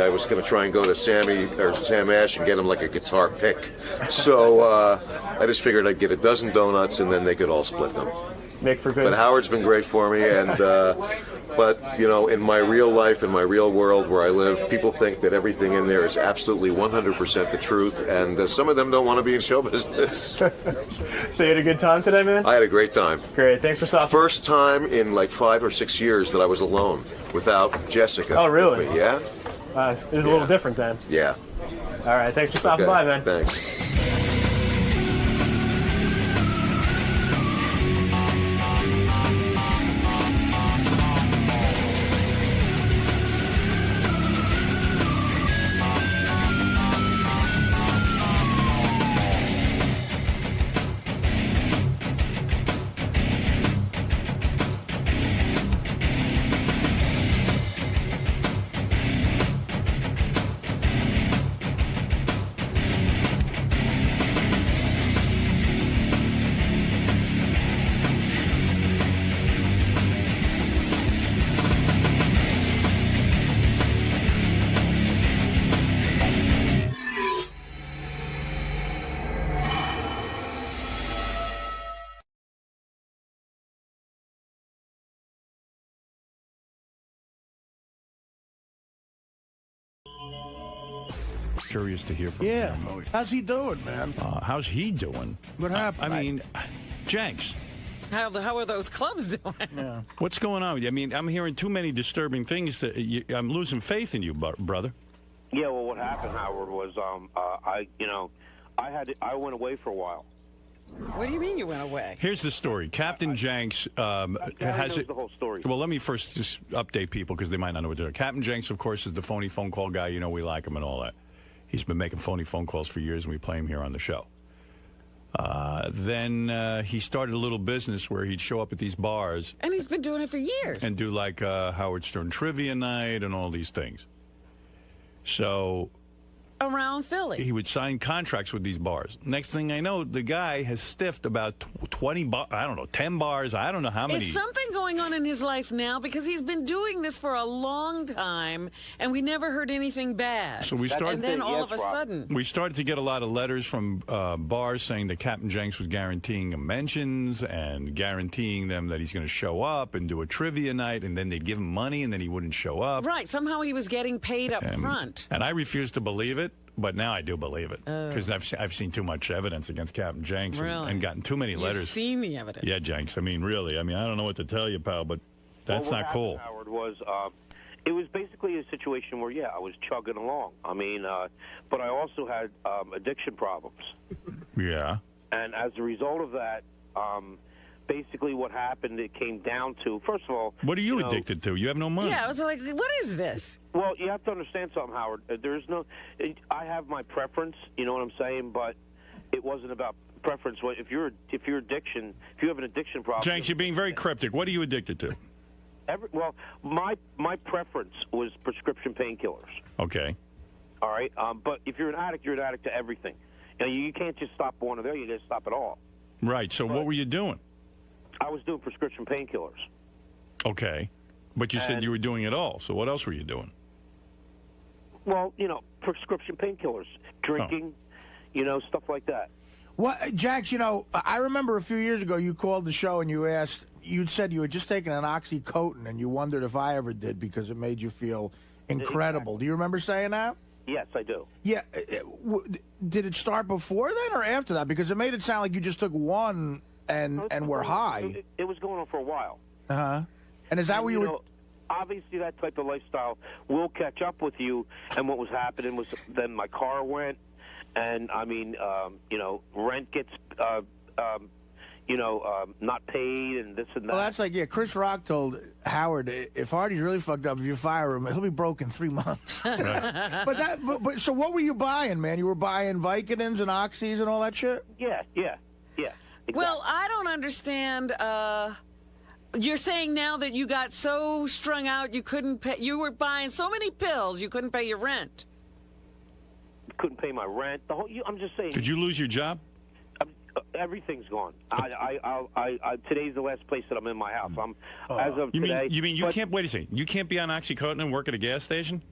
was going to try and go to Sam Ash and get him like a guitar pick. So I just figured I'd get a dozen donuts and then they could all split them. Make for good. But Howard's been great for me, and but in my real life, in my real world where I live, people think that everything in there is absolutely 100% the truth, and some of them don't want to be in show business. So you had a good time today, man? I had a great time. Great, thanks for stopping. First time in like 5 or 6 years that I was alone without Jessica. Oh, really? With me. Yeah. It was a little different then. Yeah. All right, thanks for stopping by, man. Thanks. Curious to hear from Yeah. him. How's he doing, man? How's he doing? What happened? I mean, Jenks. How are those clubs doing? Yeah. What's going on? I mean, I'm hearing too many disturbing things. I'm losing faith in you, brother. Yeah, well, what happened, Howard, was I went away for a while. What do you mean you went away? Here's the story. Captain Jenks has the whole story. Well, let me first just update people because they might not know what they're doing. Captain Jenks, of course, is the phony phone call guy. You know, we like him and all that. He's been making phony phone calls for years, and we play him here on the show. Then he started a little business where he'd show up at these bars. And he's been doing it for years. And do like Howard Stern Trivia Night and all these things. So around Philly. He would sign contracts with these bars. Next thing I know, the guy has stiffed about 20 bars, I don't know, 10 bars, I don't know how many. Is something going on in his life now? Because he's been doing this for a long time, and we never heard anything bad. So we started, and then all of a sudden. We started to get a lot of letters from bars saying that Captain Jenks was guaranteeing them mentions and guaranteeing them that he's going to show up and do a trivia night, and then they'd give him money, and then he wouldn't show up. Right. Somehow he was getting paid up front. And I refused to believe it. But now I do believe it because I've seen too much evidence against Captain Jenks and gotten too many letters. You've seen the evidence. Yeah, Jenks. I mean, really. I mean, I don't know what to tell you, pal, but that's not cool. Howard, was it was basically a situation where, I was chugging along. I mean, but I also had addiction problems. Yeah. And as a result of that, basically what happened, it came down to, first of all... What are you addicted to? You have no money. Yeah, I was like, what is this? Well, you have to understand something, Howard. There's no... I have my preference, you know what I'm saying, but it wasn't about preference. If you have an addiction problem... Jenks, you're being very cryptic. What are you addicted to? Well, my preference was prescription painkillers. Okay. All right? But if you're an addict to everything. You know, you can't just stop one or the other. You just stop it all. Right. So what were you doing? I was doing prescription painkillers. Okay. But you said you were doing it all. So what else were you doing? Well, prescription painkillers, drinking, stuff like that. What, Jax, I remember a few years ago you called the show and you'd said you had just taken an Oxycontin and you wondered if I ever did because it made you feel incredible. Exactly. Do you remember saying that? Yes, I do. Yeah. Did it start before then or after that? Because it made it sound like you just took one and were high. It was going on for a while. Uh-huh. And is that what you were... Obviously, that type of lifestyle will catch up with you. And what was happening was then my car went, and, rent gets, not paid and this and that. Well, that's like, Chris Rock told Howard, if Artie's really fucked up, if you fire him, he'll be broke in 3 months. But so what were you buying, man? You were buying Vicodins and Oxys and all that shit? Yeah. Exactly. Well, I don't understand. You're saying now that you got so strung out you couldn't pay. You were buying so many pills you couldn't pay your rent. Couldn't pay my rent. I'm just saying. Did you lose your job? Everything's gone. Today's the last place that I'm in my house. I'm as of today. You mean you can't? Wait a second. You can't be on OxyContin and work at a gas station?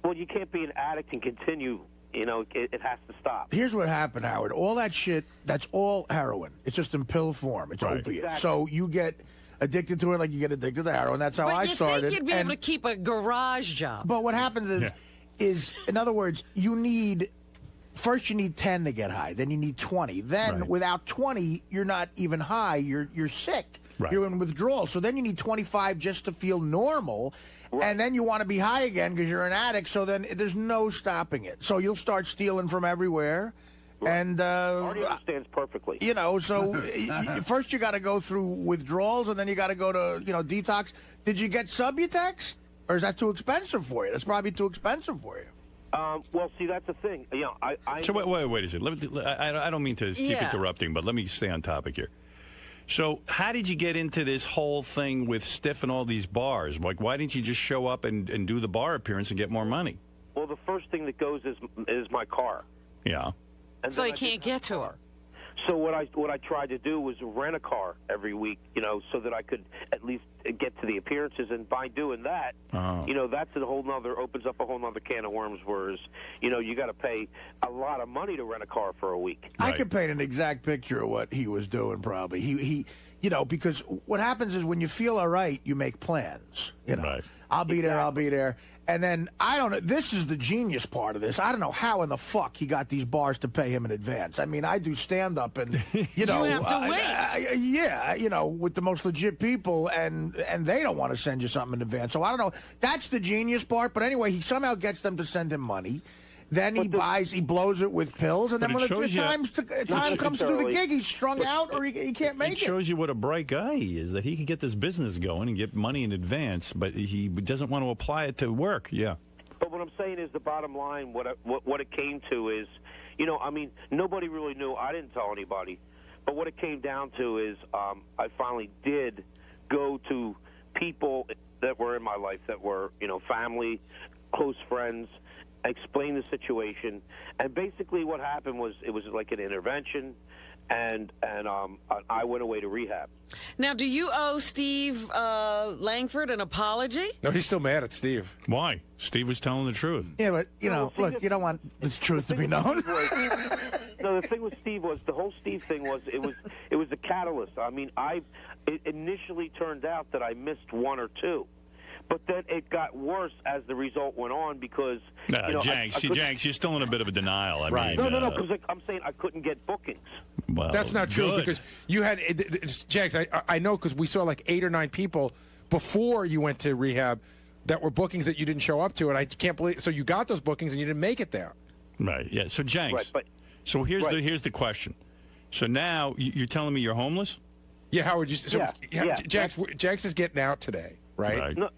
Well, you can't be an addict and continue. It has to stop. Here's what happened, Howard. All that shit, that's all heroin. It's just in pill form. It's opiate. Exactly. So you get addicted to it like you get addicted to heroin. That's how I started. Think you'd be able to keep a garage job. But what happens is, in other words, you need 10 to get high. Then you need 20. Then without 20, you're not even high. You're sick. Right. You're in withdrawal. So then you need 25 just to feel normal. Right. And then you want to be high again because you're an addict. So then there's no stopping it. So you'll start stealing from everywhere. Right. And Artie understands perfectly. So first you got to go through withdrawals, and then you got to go to detox. Did you get Subutex, or is that too expensive for you? That's probably too expensive for you. Well, see, that's the thing. So wait a second. I don't mean to keep interrupting, but let me stay on topic here. So how did you get into this whole thing with Stiff and all these bars? Like, why didn't you just show up and do the bar appearance and get more money? Well, the first thing that goes is my car. Yeah. And so you can't get to her. So what I tried to do was rent a car every week, so that I could at least get to the appearances. And by doing that, that's opens up a whole nother can of worms. Whereas, you got to pay a lot of money to rent a car for a week. I could paint an exact picture of what he was doing. Probably he because what happens is when you feel all right, you make plans. Right. I'll be there. And then, I don't know, this is the genius part of this. I don't know how in the fuck he got these bars to pay him in advance. I mean, I do stand-up and, you have to wait. with the most legit people, and they don't want to send you something in advance. So I don't know. That's the genius part. But anyway, he somehow gets them to send him money. Then he blows it with pills, and then when the time comes to do the gig, he's strung out or he can't make it. It shows you what a bright guy he is, that he can get this business going and get money in advance, but he doesn't want to apply it to work. Yeah. But what I'm saying is the bottom line, what it came to is, nobody really knew. I didn't tell anybody. But what it came down to is I finally did go to people that were in my life that were, family, close friends, explain the situation, and basically what happened was it was like an intervention, and I went away to rehab. Now, do you owe Steve Langford an apology? No, he's still mad at Steve. Why? Steve was telling the truth. Yeah, but look, you don't want this truth to be known. No, the thing with Steve was the whole Steve thing was it was a catalyst. I mean, it initially turned out that I missed one or two. But then it got worse as the result went on because, Jenks, you're still in a bit of a denial. I mean, no, because I'm saying I couldn't get bookings. Well, that's not true because you had, Jenks, I know because we saw like 8 or 9 people before you went to rehab that were bookings that you didn't show up to, and I can't believe, so you got those bookings and you didn't make it there. Right, yeah. So, Jenks, so here's the question. So now you're telling me you're homeless? Yeah, Howard, Jenks is getting out today. Right? No,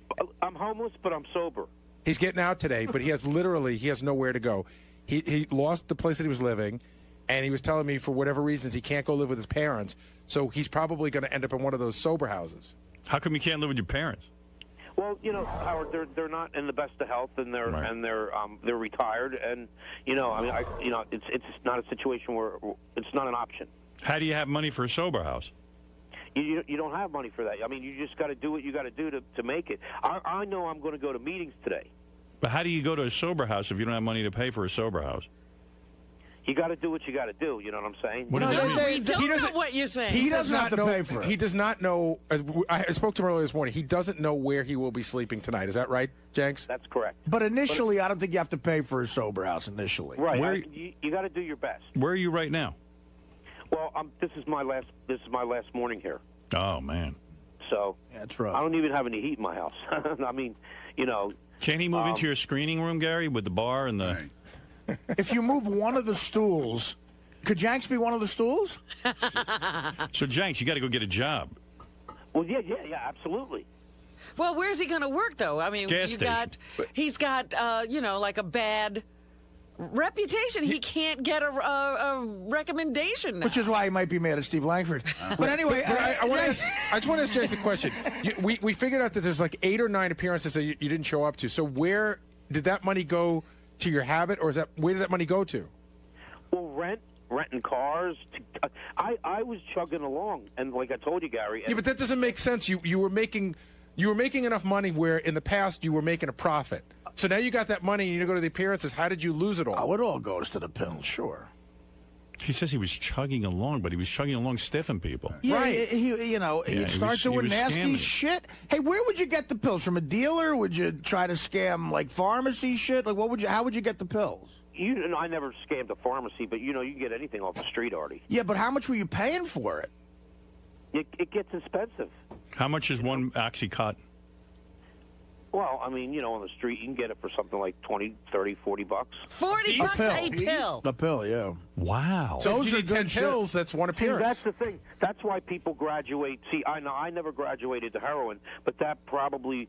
I'm homeless, but I'm sober. He's getting out today, but he has nowhere to go. He lost the place that he was living, and he was telling me for whatever reasons he can't go live with his parents, so he's probably going to end up in one of those sober houses. How come you can't live with your parents? Well, Howard, they're not in the best of health, and they're retired, and it's not a situation where it's not an option. How do you have money for a sober house? You don't have money for that. I mean, you just got to do what you got to do to make it. I know I'm going to go to meetings today. But how do you go to a sober house if you don't have money to pay for a sober house? You got to do what you got to do. You know what I'm saying? What does that mean? We don't know what you're saying. He doesn't have to pay for it. He does not know. I spoke to him earlier this morning. He doesn't know where he will be sleeping tonight. Is that right, Jenks? That's correct. But initially, I don't think you have to pay for a sober house initially. Right. You got to do your best. Where are you right now? Well, this is my last morning here. Oh man. So that's rough. I don't even have any heat in my house. I mean, Can he move into your screening room, Gary, with the bar and the? If you move one of the stools Could Jenks be one of the stools? So, Jenks, you got to go get a job. Well, yeah, absolutely. Well, where's he going to work, though? I mean, Gas station. he's got, like a bad reputation. He can't get a recommendation now. Which is why he might be mad at Steve Langford. But anyway, I just want to ask James a question. We figured out that there's like 8 or 9 appearances that you didn't show up to. So where did that money go to your habit, or where did that money go to? Well, renting cars. I was chugging along, and like I told you, Gary. Yeah, but that doesn't make sense. You were making enough money where in the past you were making a profit. So now you got that money and you go to the appearances. How did you lose it all? Oh, it all goes to the pills, sure. He says he was chugging along, but he was chugging along stiffing people. Yeah, right. He'd start doing nasty shit. Hey, where would you get the pills? From a dealer? Would you try to scam like pharmacy shit? Like, how would you get the pills? I never scammed a pharmacy, but you can get anything off the street, Artie. Yeah, but how much were you paying for it? It gets expensive. How much is one Oxycontin? Well, I mean, on the street, you can get it for something like 20, 30, 40 bucks. 40 bucks a pill. A pill, yeah. Wow. So those are 10 pills. That's one appearance. See, that's the thing. That's why people graduate. See, I never graduated to heroin, but that probably,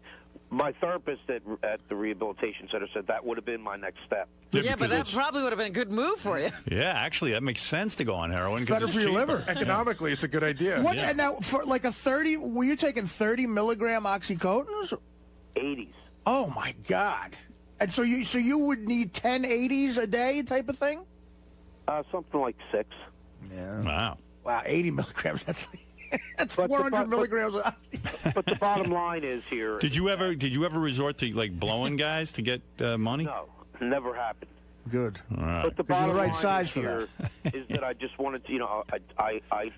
my therapist at the rehabilitation center said that would have been my next step. Yeah, but that probably would have been a good move for you. Yeah, actually, that makes sense to go on heroin. It's better for your liver. Economically, it's a good idea. What? And now, for like were you taking 30 milligram Oxycontins? 80s. Oh my God! And so you would need 10 80s a day, type of thing? Something like 6. Yeah. Wow, 80 milligrams. That's 400 milligrams. But the bottom line is here. Did you ever resort to like blowing guys to get money? No, never happened. Good. All right. But the bottom right line size is for here is that I just wanted to, I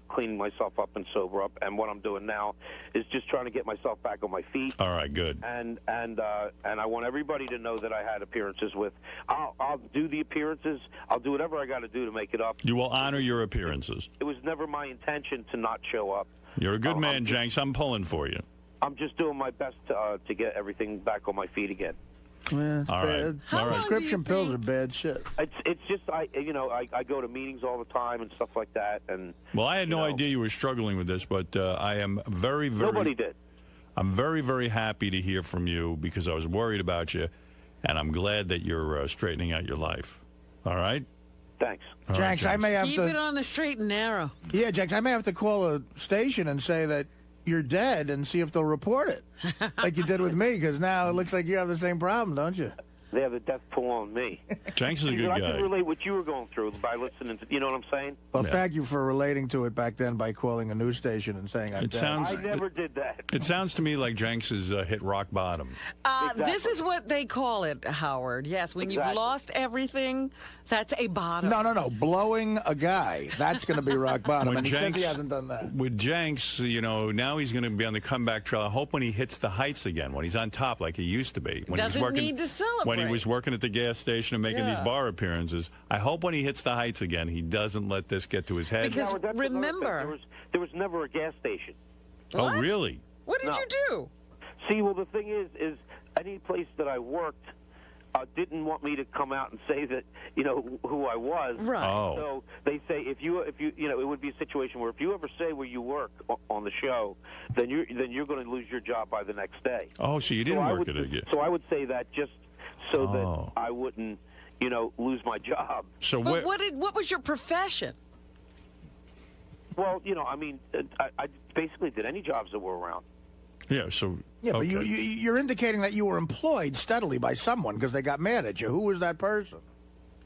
clean myself up and sober up, and what I'm doing now is just trying to get myself back on my feet. All right, good. And I want everybody to know that I had appearances with. I'll do the appearances. I'll do whatever I got to do to make it up. You will honor your appearances. It was never my intention to not show up. You're a good man, Jenks. I'm pulling for you. I'm just doing my best to get everything back on my feet again. Yeah, all right. Prescription pills are bad shit. It's just I go to meetings all the time and stuff like that. And well, I had no idea you were struggling with this, but I am very, very. Nobody did. I'm very, very happy to hear from you because I was worried about you, and I'm glad that you're straightening out your life. All right. Thanks, Jenks. I may have Keep it on the straight and narrow. Yeah, Jenks. I may have to call a station and say that you're dead and see if they'll report it, like you did with me, because now it looks like you have the same problem, don't you? They have the death toll on me. Jenks is a good guy. I can relate what you were going through by listening to, you know what I'm saying? Well, thank you for relating to it back then by calling a news station and saying I'm dead. I never did that. It sounds to me like Jenks has hit rock bottom. Exactly. This is what they call it, Howard. Yes, when you've lost everything, that's a bottom. No. Blowing a guy, that's going to be rock bottom, When and he says Jenks- he hasn't done that. With Jenks, now he's going to be on the comeback trail. I hope when he hits the heights again, when he's on top like he used to be. When Doesn't he was working, need to celebrate. When he was working at the gas station and making these bar appearances. I hope when he hits the heights again, he doesn't let this get to his head. Because Howard, that's remember... another thing. There was never a gas station. Oh, really? What did No. you do? See, well, the thing is any place that I worked didn't want me to come out and say that, who I was. Right. Oh. So they say if you, it would be a situation where if you ever say where you work on the show, then you're going to lose your job by the next day. Oh, so you didn't I work would- it again. So I would say that just so Oh. that I wouldn't, lose my job. So But what was your profession? Well, I basically did any jobs that were around. Yeah, so... Yeah, but okay. you're indicating that you were employed steadily by someone because they got mad at you. Who was that person?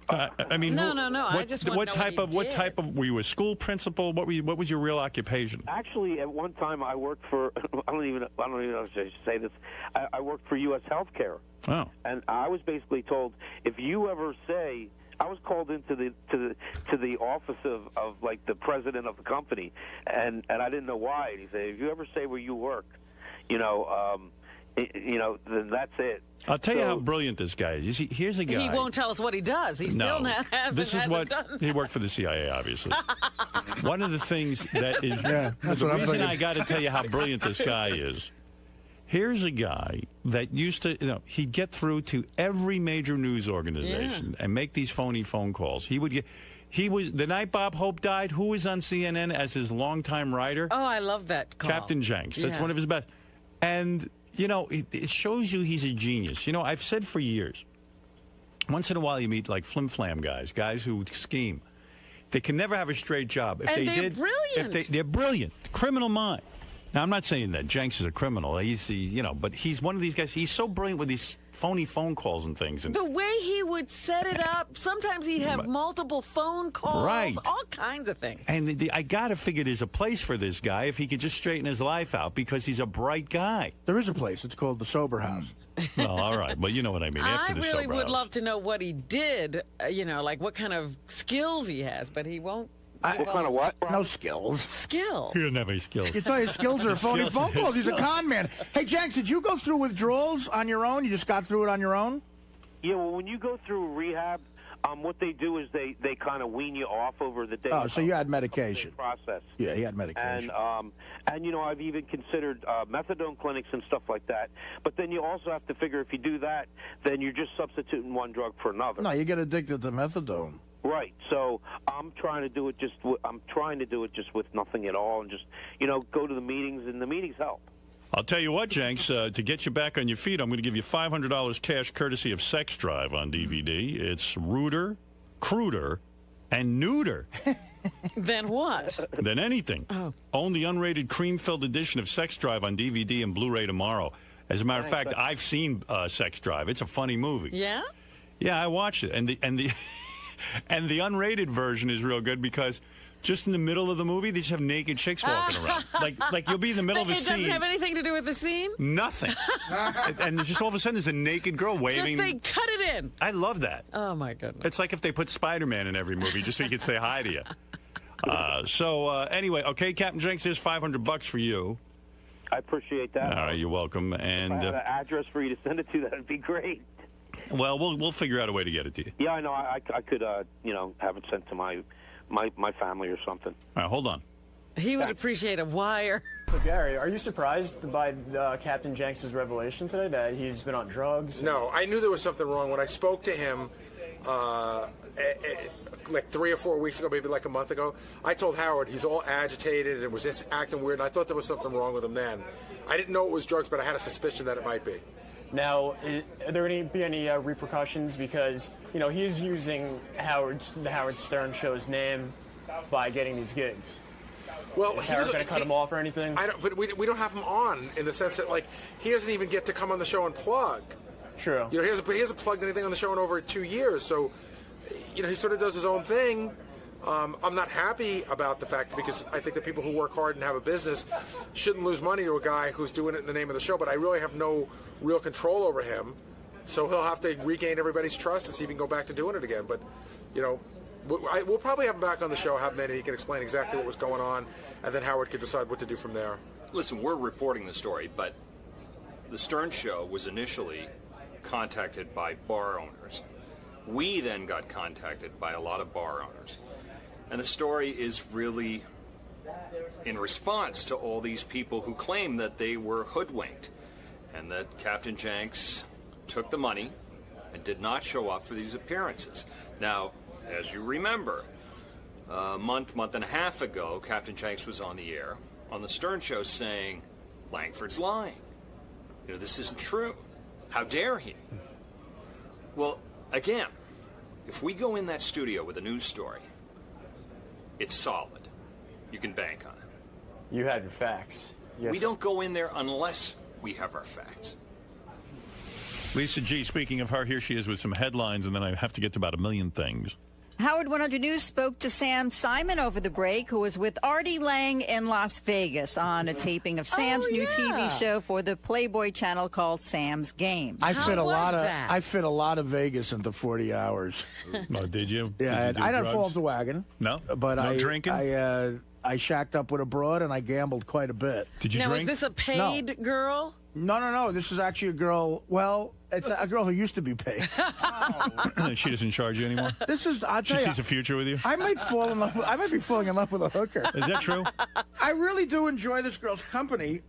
I mean, No. I What, just want what to know type what of he what did. type of were you a school principal? What was your real occupation? Actually, at one time I worked for I don't even know if I should say this. I worked for U.S. Healthcare, Oh, and I was basically told if you ever say. I was called into the office of like the president of the company, and I didn't know why. And he said, if you ever say where you work, then that's it. I'll tell you how brilliant this guy is. You see, here's a guy. He won't tell us what he does. He still hasn't This is what done. he worked for the CIA, obviously. One of the things that is that's the what I'm reason thinking. I got to tell you how brilliant this guy is. Here's a guy that used to, he'd get through to every major news organization and make these phony phone calls. He was, the night Bob Hope died, who was on CNN as his longtime writer? Oh, I love that call. Captain Jenks. That's one of his best. And, it shows you he's a genius. I've said for years, once in a while you meet like flim-flam guys who scheme. They can never have a straight job. If and they're brilliant. They're brilliant. Criminal mind. Now, I'm not saying that Jenks is a criminal. But he's one of these guys. He's so brilliant with these phony phone calls and things. And the way he would set it up, sometimes he'd have multiple phone calls, all kinds of things. And I got to figure there's a place for this guy if he could just straighten his life out because he's a bright guy. There is a place. It's called the Sober House. Well, all right. But you know what I mean. After the really Sober would House. love to know what he did, like what kind of skills he has, but he won't. What kind of what? No skills. Skills. He doesn't have any skills. You thought his skills are phony phone calls. He's a con man. Hey, Jenks, did you go through withdrawals on your own? You just got through it on your own? Yeah, well, when you go through rehab, what they do is they kind of wean you off over the day. Oh, so you had medication. Process. Yeah, he had medication. And I've even considered methadone clinics and stuff like that. But then you also have to figure if you do that, then you're just substituting one drug for another. No, you get addicted to methadone. Right. So I'm trying to do it just with nothing at all, and just go to the meetings, and the meetings help. I'll tell you what, Jenks, to get you back on your feet, I'm going to give you $500 cash courtesy of Sex Drive on DVD. It's ruder, cruder, and neuter. Than what? Than anything. Oh. Own the unrated cream-filled edition of Sex Drive on DVD and Blu-ray tomorrow. As a matter of fact, I've seen Sex Drive. It's a funny movie. Yeah? Yeah, I watched it. And the and the unrated version is real good because just in the middle of the movie, they just have naked chicks walking around. Like you'll be in the middle of a scene. It doesn't have anything to do with the scene? Nothing. and just all of a sudden, there's a naked girl waving. Just they cut it in. I love that. Oh, my goodness. It's like if they put Spider-Man in every movie just so you could say hi to you. Anyway, okay, Captain Jenks, here's $500 for you. I appreciate that. All right, you're welcome. And if I had an address for you to send it to, that'd be great. Well, we'll figure out a way to get it to you. Yeah, I know. I could, have it sent to my family or something. All right, hold on. He would appreciate a wire. So, Gary, are you surprised by Captain Jenks' revelation today that he's been on drugs? No, I knew there was something wrong. When I spoke to him like 3 or 4 weeks ago, maybe like a month ago, I told Howard he's all agitated and was just acting weird, and I thought there was something wrong with him then. I didn't know it was drugs, but I had a suspicion that it might be. Now, are there going to be any repercussions? Because, he's using the Howard Stern show's name by getting these gigs. Well, is Howard going to cut him off or anything? But we don't have him on in the sense that, he doesn't even get to come on the show and plug. True. He hasn't plugged anything on the show in over 2 years, so, he sort of does his own thing. I'm not happy about the fact because I think that people who work hard and have a business shouldn't lose money to a guy who's doing it in the name of the show, but I really have no real control over him. So he'll have to regain everybody's trust and see if he can go back to doing it again. But, we'll probably have him back on the show, have him in, and he can explain exactly what was going on, and then Howard could decide what to do from there. Listen, we're reporting the story, but the Stern Show was initially contacted by bar owners. We then got contacted by a lot of bar owners. And the story is really in response to all these people who claim that they were hoodwinked and that Captain Jenks took the money and did not show up for these appearances. Now, as you remember, a month and a half ago, Captain Jenks was on the air on the Stern Show saying, Langford's lying. This isn't true. How dare he? Well, again, if we go in that studio with a news story, it's solid. You can bank on it. You had your facts. Yes. We don't go in there unless we have our facts. Lisa G., speaking of her, here she is with some headlines, and then I have to get to about a million things. Howard 100 News spoke to Sam Simon over the break, who was with Artie Lang in Las Vegas on a taping of Sam's new TV show for the Playboy channel called Sam's Game. I fit a lot of Vegas into 40 hours. Oh, did you? Yeah, I didn't fall off the wagon. No, but no drinking. I shacked up with a broad and I gambled quite a bit. Did you now, drink? Is this a paid girl? No. This is actually a girl. Well, it's a girl who used to be paid. She doesn't charge you anymore? She sees a future with you? I might be falling in love with a hooker. Is that true? I really do enjoy this girl's company.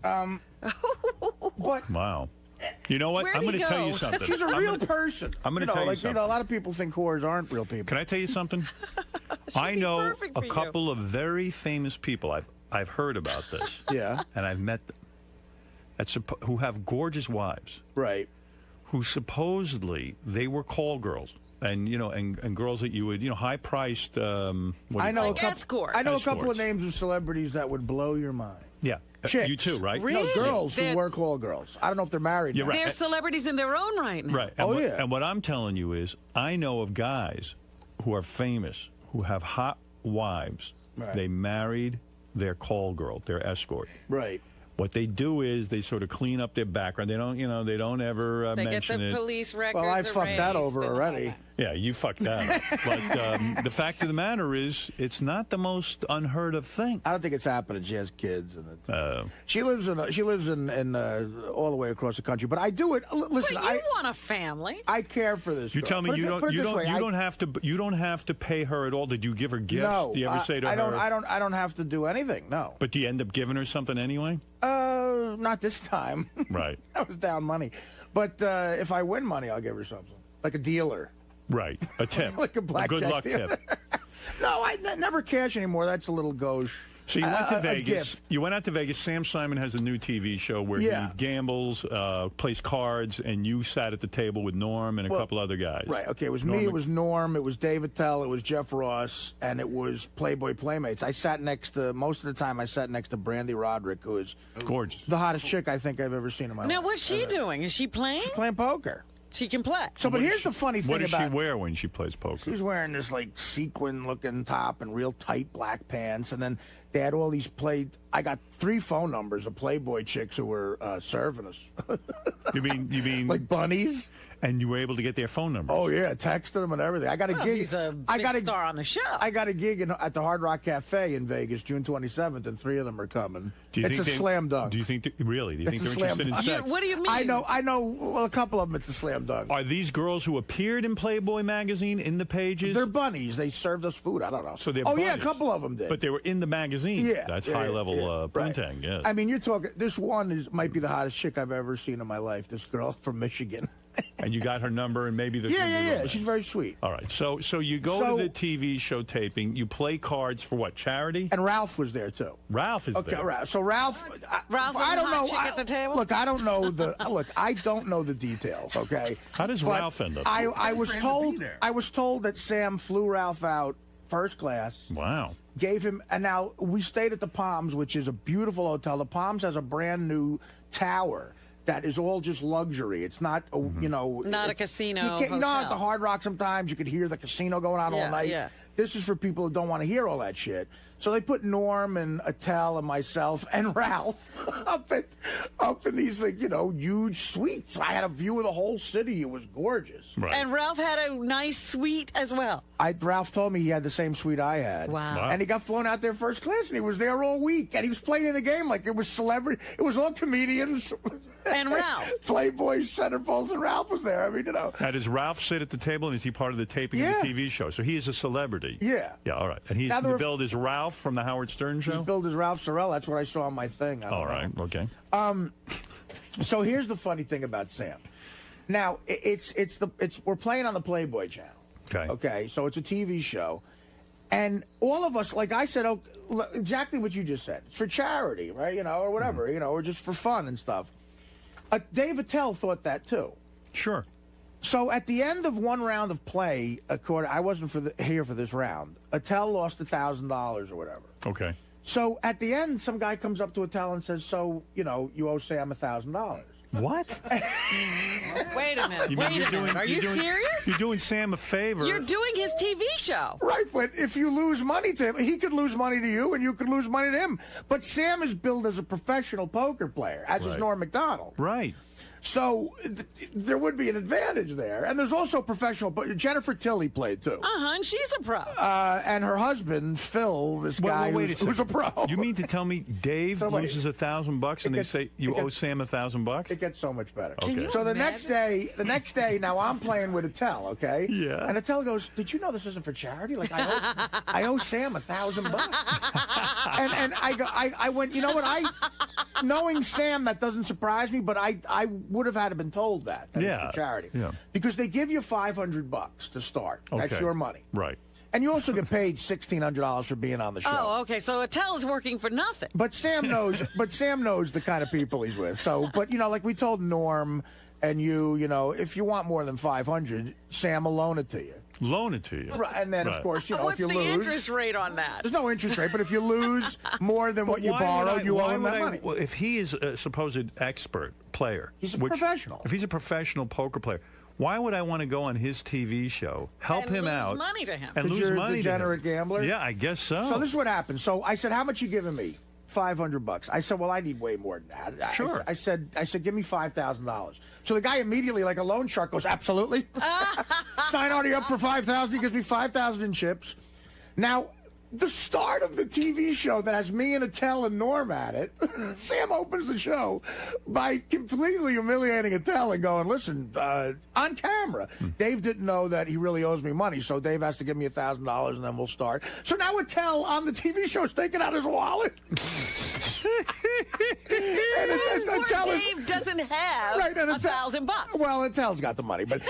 But wow. You know what? Where'd I'm he going to go? tell you something. She's a real person. I'm going to tell you something. A lot of people think whores aren't real people. Can I tell you something? I know perfect for a you. couple of very famous people. I've heard about this. Yeah. And I've met them. Who have gorgeous wives. Right. Who supposedly they were call girls. And and girls that you would high priced. I know a couple of names of celebrities that would blow your mind. Yeah, Chicks. you too, right? Really? No, girls They're- who were call girls. I don't know if they're married. You're now. right. They're celebrities in their own right now. Right. And and what I'm telling you is, I know of guys who are famous who have hot wives. Right. They married their call girl, their escort. Right. What they do is they sort of clean up their background. They don't, they don't ever They get mention the it. police records. Well, I fucked that over already. Yeah, you fucked that up. But the fact of the matter is, it's not the most unheard of thing. I don't think it's happening. She has kids, and Uh, she lives in all the way across the country. But I do it. Listen, But you want a family. I care for this. you girl. tell me Put it- you put it this way, I- don't have to pay her at all. Did you give her gifts? No, Do you ever say to I her? I don't have to do anything. No. But do you end up giving her something anyway? Not this time. Right. I was down money. But if I win money, I'll give her something. Like a dealer. Right. A tip. Like a blackjack good luck dealer. tip. No, I never cash anymore. That's a little gauche. So you went to A Vegas. gift. You went out to Vegas. Sam Simon has a new TV show where Yeah. he gambles, plays cards, and you sat at the table with Norm and a couple other guys. Right. Okay. It was me. It was Norm. It was Dave Attell. It was Jeff Ross, and it was Playboy Playmates. I sat next to most of the time. I sat next to Brandy Roderick, who is gorgeous, the hottest chick I think I've ever seen in my Now, life. what's she doing? Is she playing? She's playing poker. She can play. So, but here's the funny thing What does about she wear when she plays poker? She's wearing this like sequin-looking top and real tight black pants, and then they had all these I got 3 phone numbers of Playboy chicks who were serving us. You mean like bunnies? And you were able to get their phone number? Oh yeah, texted them and everything. I got a Well, gig. he's a I big got star on the show. I got a gig at the Hard Rock Cafe in Vegas, June 27th, and 3 of them are coming. Do you It's think a slam dunk. Do you think really? Do you think It's a they're slam interested in dunk. sex? What do you mean? I know. Well, a couple of them, it's a slam dunk. Are these girls who appeared in Playboy magazine in the pages? They're bunnies. They served us food. I don't know. So they're yeah, a bunnies. couple of them did. But they were in the magazine. Yeah, That's yeah, high level yeah, printing. Yes. I mean, you're talking. This one might be the hottest chick I've ever seen in my life. This girl from Michigan. And you got her number, and maybe there's Yeah. She's very sweet. All right. So you go to the TV show taping. You play cards for what, charity? And Ralph was there too. Ralph is Okay, there. Ralph. So Ralph, Ralph was I don't the hot know. chick at the table? Look, I don't know I don't know the details. Okay. How does But Ralph end up? I was told. I was told that Sam flew Ralph out first class. Wow. Gave him, and now we stayed at the Palms, which is a beautiful hotel. The Palms has a brand new tower that is all just luxury. It's not, Not a casino You know, at hotel. the Hard Rock sometimes you could hear the casino going on all night. Yeah. This is for people who don't want to hear all that shit. So they put Norm and Attell and myself and Ralph up in these huge suites. I had a view of the whole city. It was gorgeous. Right. And Ralph had a nice suite as well. Ralph told me he had the same suite I had. Wow. And he got flown out there first class, and he was there all week. And he was playing the game like it was celebrity. It was all comedians. And Ralph. Playboy, centerfolds, and Ralph was there. I mean, Now, does Ralph sit at the table, and is he part of the taping of the TV show? So he is a celebrity. Yeah. Yeah, all right. And he's Now, there the were- billed as Ralph from the Howard Stern show? He's billed as Ralph Sorrell. That's what I saw on my thing. I don't All know. right, okay. So here's the funny thing about Sam. Now we're playing on the Playboy channel. Okay. Okay. So it's a TV show, and all of us, like I said, exactly what you just said. It's for charity, right? Or whatever, or just for fun and stuff. Dave Attell thought that too. Sure. So at the end of one round of play, I wasn't here for this round. Attell lost $1,000 or whatever. Okay. So at the end, some guy comes up to Attell and says, "So you owe Sam $1,000." What? Wait a minute. Are you serious? You're doing Sam a favor. You're doing his TV show. Right, but if you lose money to him, he could lose money to you, and you could lose money to him. But Sam is billed as a professional poker player, as is Norm Macdonald. Right. So there would be an advantage there. And there's also professional, but Jennifer Tilly played too. And she's a pro. And her husband, Phil, this guy who's a pro. You mean to tell me Dave loses $1,000 and they say you owe Sam $1,000? It gets so much better. Okay. So the next day, now I'm playing with Attell, okay? Yeah. And Attell goes, "Did you know this isn't for charity? Like I owe Sam $1,000." And I went, you know what? knowing Sam, that doesn't surprise me, but I would have had been told that it's for charity. Yeah. Because they give you $500 to start. That's your money. Right. And you also get paid $1,600 for being on the show. Oh, okay. So Attell is working for nothing. But Sam knows. But Sam knows the kind of people he's with. So, but like we told Norm and you, if you want more than $500, Sam will loan it to you. Loan it to you. Right, and then, of course, What's if you the lose... interest rate on that? There's no interest rate, but if you lose more than what you borrowed, you owe him that money. Well, if he is a supposed expert player... He's a professional. If he's a professional poker player, why would I want to go on his TV show, help him out... And lose money to him. And lose you're money a degenerate gambler? Yeah, I guess so. So this is what happened. So I said, how much you giving me? $500. I said, well, I need way more than that. Sure. I said, give me $5,000. So the guy immediately, like a loan shark, goes, absolutely. Sign Artie up for $5,000. He gives me $5,000 in chips. Now, the start of the TV show that has me and Attell and Norm at it, Sam opens the show by completely humiliating Attell and going, listen, on camera, Dave didn't know that he really owes me money, so Dave has to give me $1,000 and then we'll start. So now Attell on the TV show is taking out his wallet. Dave doesn't have $1,000. Well, Attell's got the money, but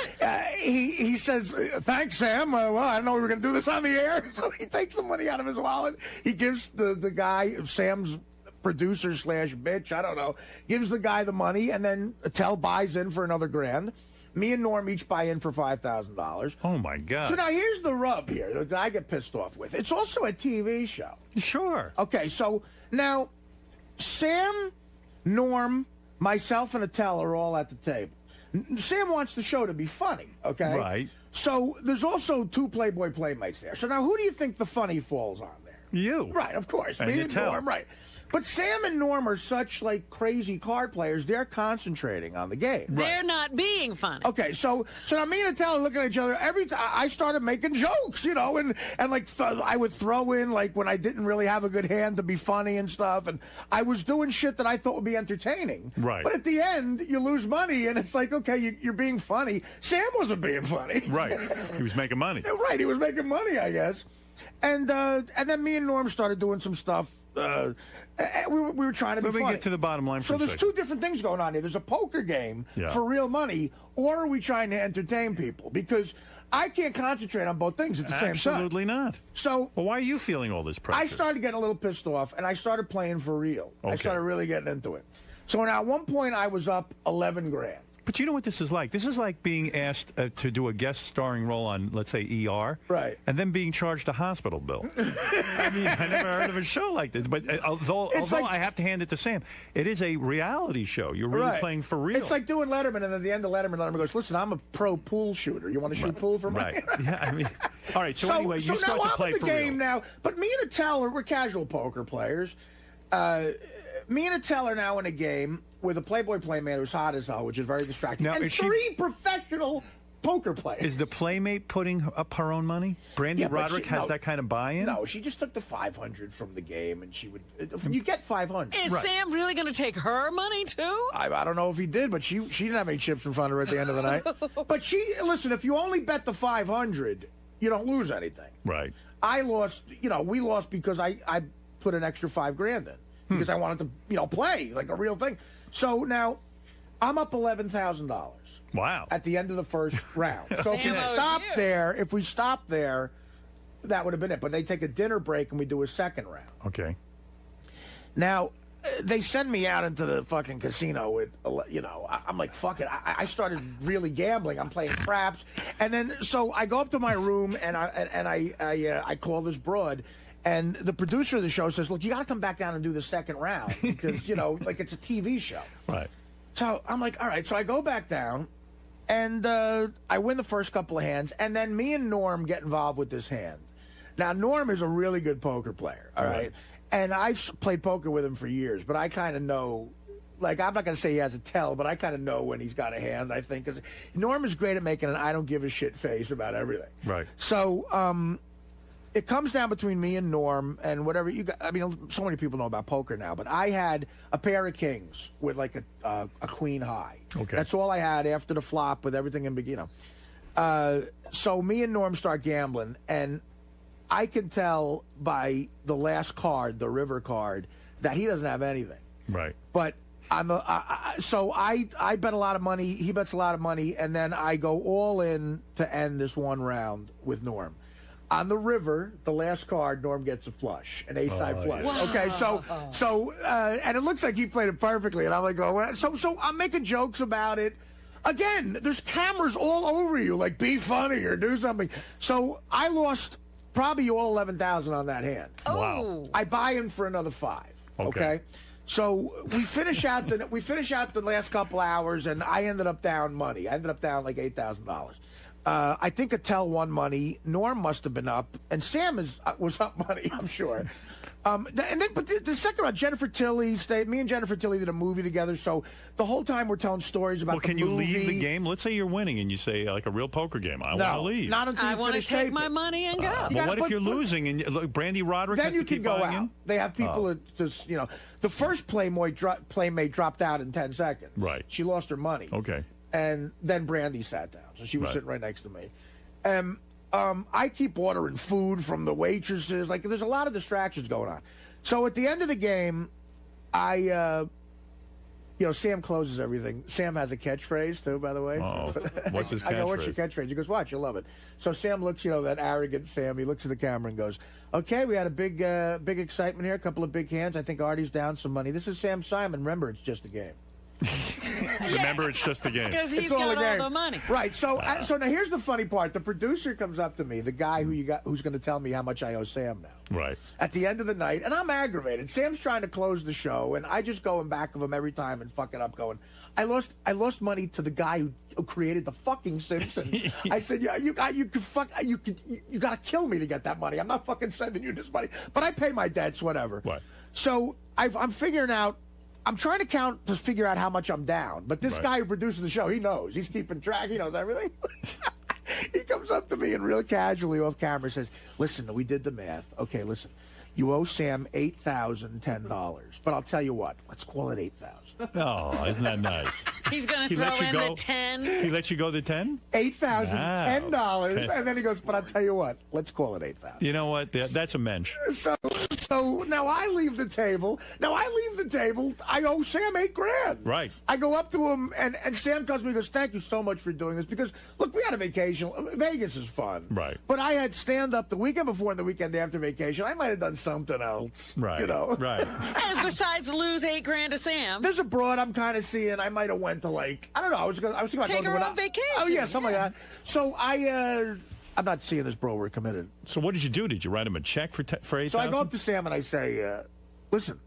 he says, thanks, Sam. Well, I didn't know we were going to do this on the air. So he takes the money out of his wallet. He gives the guy, Sam's producer / bitch, I don't know, gives the guy the money, and then Attell buys in for another $1,000. Me and Norm each buy in for $5,000. Oh, my God. So now here's the rub here that I get pissed off with. It's also a TV show. Sure. Okay, so now Sam, Norm, myself, and Attell are all at the table. Sam wants the show to be funny, okay? Right. So there's also 2 Playboy Playmates there. So now who do you think the funny falls on there? You. Right, of course. And Me and Norm, right. But Sam and Norm are such, crazy card players, they're concentrating on the game. They're not being funny. Okay, so now me and Attell are looking at each other. Every time I started making jokes, and I would throw in, when I didn't really have a good hand to be funny and stuff, and I was doing shit that I thought would be entertaining. Right. But at the end, you lose money, and it's like, okay, you're being funny. Sam wasn't being funny. Right. He was making money. Right, he was making money, I guess. And then me and Norm started doing some stuff. We were trying to be funny. Let me get to the bottom line for So there's 2 different things going on here. There's a poker game for real money, or are we trying to entertain people? Because I can't concentrate on both things at the same time. Absolutely not. So, well, why are you feeling all this pressure? I started getting a little pissed off, and I started playing for real. Okay. I started really getting into it. So now at one point I was up $11,000. But you know what this is like? This is like being asked to do a guest starring role on, let's say, ER. Right. And then being charged a hospital bill. I mean, I never heard of a show like this. But although I have to hand it to Sam, it is a reality show. You're really playing for real. It's like doing Letterman, and at the end of Letterman goes, listen, I'm a pro pool shooter. You want to shoot pool for me? Right. Yeah, I mean, all right, so anyway, you start now to I'm play in the for game real. now. But me and Attell, we're casual poker players. Me and Attell are now in a game with a Playboy Playmate who's hot as hell, which is very distracting. Now, and is 3 professional poker players. Is the Playmate putting up her own money? Brandy Roderick has that kind of buy-in? No, she just took the $500 from the game, and she would. You get $500. Is Sam really going to take her money too? I don't know if he did, but she didn't have any chips in front of her at the end of the night. But listen, if you only bet the $500, you don't lose anything. Right. I lost. We lost because I put an extra $5,000 in because I wanted to play like a real thing. So now I'm up $11,000. Wow. At the end of the first round. So if we stop there, that would have been it. But they take a dinner break and we do a second round. Okay. Now, they send me out into the fucking casino with, I'm like, fuck it. I started really gambling. I'm playing craps. And then, so I go up to my room and I call this broad. And the producer of the show says, look, you got to come back down and do the second round because, it's a TV show. Right. So I'm like, all right. So I go back down, and I win the first couple of hands, and then me and Norm get involved with this hand. Now, Norm is a really good poker player, all right? And I've played poker with him for years, but I kind of know, I'm not going to say he has a tell, but I kind of know when he's got a hand, I think. Because Norm is great at making an I don't give a shit face about everything. Right. So, it comes down between me and Norm and whatever you got. I mean, so many people know about poker now, but I had a pair of kings with a queen high. Okay. That's all I had after the flop with everything in beginning. So me and Norm start gambling, and I can tell by the last card, the river card, that he doesn't have anything. Right. But so I bet a lot of money. He bets a lot of money, and then I go all in to end this one round with Norm. On the river, the last card, Norm gets a flush, an ace-side flush. yeah. Okay, so and it looks like he played it perfectly, and I'm like, oh, so I'm making jokes about it. Again, there's cameras all over you, like be funny or do something. So I lost probably all 11,000 on that hand. Wow. I buy in for another 5. Okay. So we finish out the last couple hours, and I ended up down money. I ended up down like $8,000. I think Attell won money. Norm must have been up, and Sam was up money, I'm sure. But the second round, Jennifer Tilly stayed. Me and Jennifer Tilly did a movie together. So the whole time we're telling stories about. Well, can the movie. you leave the game? Let's say you're winning, and you say like a real poker game. I want to leave. Not until I you want to finish take taping. my money and go. But what if you're losing and look, Brandy Roderick Then has you to can keep go buying out. in? They have people that just the first playmate dropped out in 10 seconds. Right. She lost her money. Okay. And then Brandy sat down, so she was Right. sitting right next to me. I keep ordering food from the waitresses. Like, there's a lot of distractions going on. So at the end of the game, Sam closes everything. Sam has a catchphrase, too, by the way. Oh, what's his I go, what's catchphrase? your catchphrase? He goes, watch, you'll love it. So Sam looks, that arrogant Sam, he looks at the camera and goes, okay, we had a big excitement here, a couple of big hands. I think Artie's down some money. This is Sam Simon. Remember, it's just a game. Remember, it's just a game. Because he's It's all got a all game. the money. Right. So now here's the funny part. The producer comes up to me, the guy who's going to tell me how much I owe Sam now. Right. At the end of the night, and I'm aggravated. Sam's trying to close the show, and I just go in back of him every time and fuck it up, going, I lost money to the guy who created the fucking Simpsons. I said, yeah, you got to kill me to get that money. I'm not fucking sending you this money, but I pay my debts, whatever. Right. So I'm figuring out. I'm trying to count to figure out how much I'm down. But this guy who produces the show, he knows. He's keeping track. He knows everything. He comes up to me and real casually off camera says, listen, we did the math. Okay, listen. You owe Sam $8,010. But I'll tell you what. Let's call it $8,000. Oh, isn't that nice? He's going to He throw let you in go? the 10. He let you go to 10? $8,010. Wow. And then he goes, but I'll tell you what. Let's call it $8,000. You know what? That's a mensch. So now I leave the table. I owe Sam $8,000. Right. I go up to him, and Sam comes to me and goes, thank you so much for doing this. Because, look, we had a vacation. Vegas is fun. Right. But I had stand-up the weekend before and the weekend after vacation. I might have done something else. Right. Right. And besides lose $8,000 to Sam. There's a broad I'm kind of seeing. I might have went to, I don't know. I was thinking about Take going her to on vacation. Oh, yeah, something like that. So I'm not seeing this bro. We're committed. So what did you do? Did you write him a check for $8,000? So I go up to Sam and I say, listen,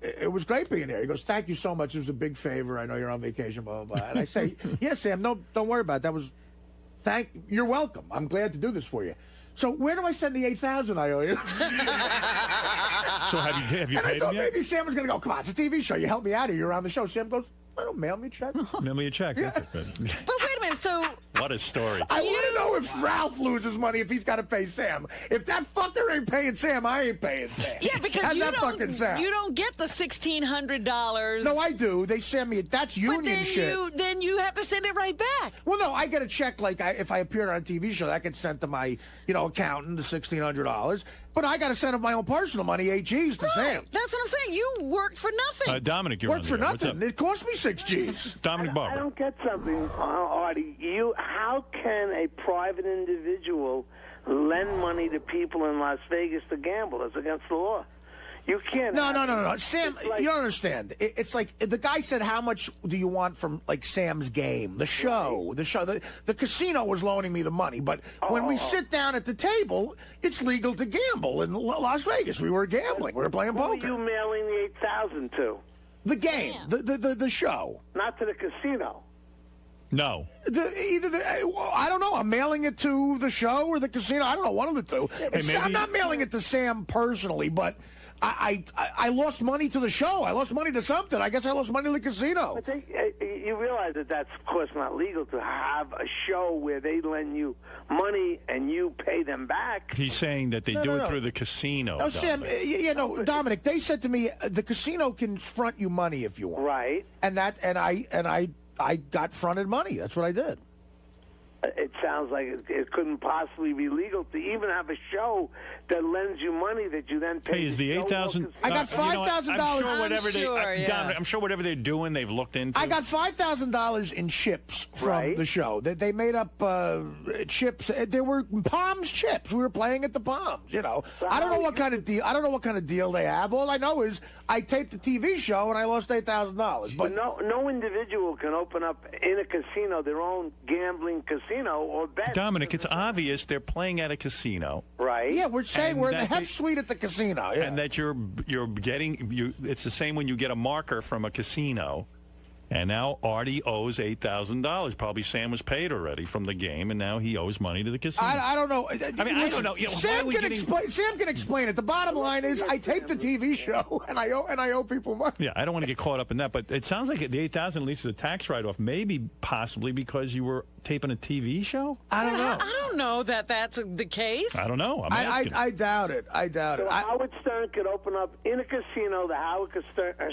it was great being here. He goes, thank you so much. It was a big favor. I know you're on vacation, blah, blah, blah. And I say, yeah, Sam, no, don't worry about it. You're welcome. I'm glad to do this for you. So where do I send the $8,000 I owe you? So have you and paid I thought him yet? maybe Sam was going to go, come on, it's a TV show. You help me out here. You're on the show. Sam goes, I don't mail me a check. Mail me a check. Yeah. But wait a minute. So What a story. I want to know if Ralph loses money if he's got to pay Sam. If that fucker ain't paying Sam, I ain't paying Sam. yeah, because How's you that fucking sound? don't get the $1,600. No, I do. They send me that's union but then shit. Then you have to send it right back. Well, no, I get a check if I appeared on a TV show, that gets sent to my accountant, the $1,600. But I got to send him my own personal money, 8 G's to Sam. That's what I'm saying. You worked for nothing. Dominic, you're Worked for nothing. It cost me 6 G's. Dominic I Barber. don't get something, Artie. How can a private individual lend money to people in Las Vegas to gamble? It's against the law. You can't. No. Sam, you don't understand. It's like the guy said, how much do you want from Sam's game? The show. The casino was loaning me the money. But when we sit down at the table, it's legal to gamble in Las Vegas. We were gambling. We were playing poker. Who are you mailing the $8,000 to? The game. The show. Not to the casino. No. I don't know. I'm mailing it to the show or the casino. I don't know. One of the two. I'm not mailing it to Sam personally, but I lost money to the show. I lost money to something. I guess I lost money to the casino. I think you realize that's, of course, not legal to have a show where they lend you money and you pay them back. He's saying that they do it through the casino. No, Sam, Dominic, they said to me, the casino can front you money if you want. Right. And I got fronted money. That's what I did. it sounds like it couldn't possibly be legal to even have a show that lends you money that you then pay. Hey, is the 8,000? I got $5,000. I'm sure whatever they're doing, they've looked into. I got $5,000 in chips from the show. They made up chips. There were Palms chips. We were playing at the Palms. You know, I don't know what kind of deal. I don't know what kind of deal they have. All I know is I taped a TV show and I lost $8,000. But no individual can open up in a casino their own gambling casino or bet. Dominic, it's obvious they're playing at a casino. Right. Yeah, we're saying we're in the Hef Suite at the casino. Yeah. And that you're getting it's the same when you get a marker from a casino. And now Artie owes $8,000. Probably Sam was paid already from the game, and now he owes money to the casino. I don't know. I don't know. You know, Sam can explain it. The bottom line is, I taped a TV show, and I owe people money. Yeah, I don't want to get caught up in that, but it sounds like the $8,000 at least is a tax write-off. Maybe, possibly because you were taping a TV show. I don't know. I don't know that that's the case. I don't know. I'm asking. I doubt it. I doubt it. Howard Stern could open up in a casino the Howard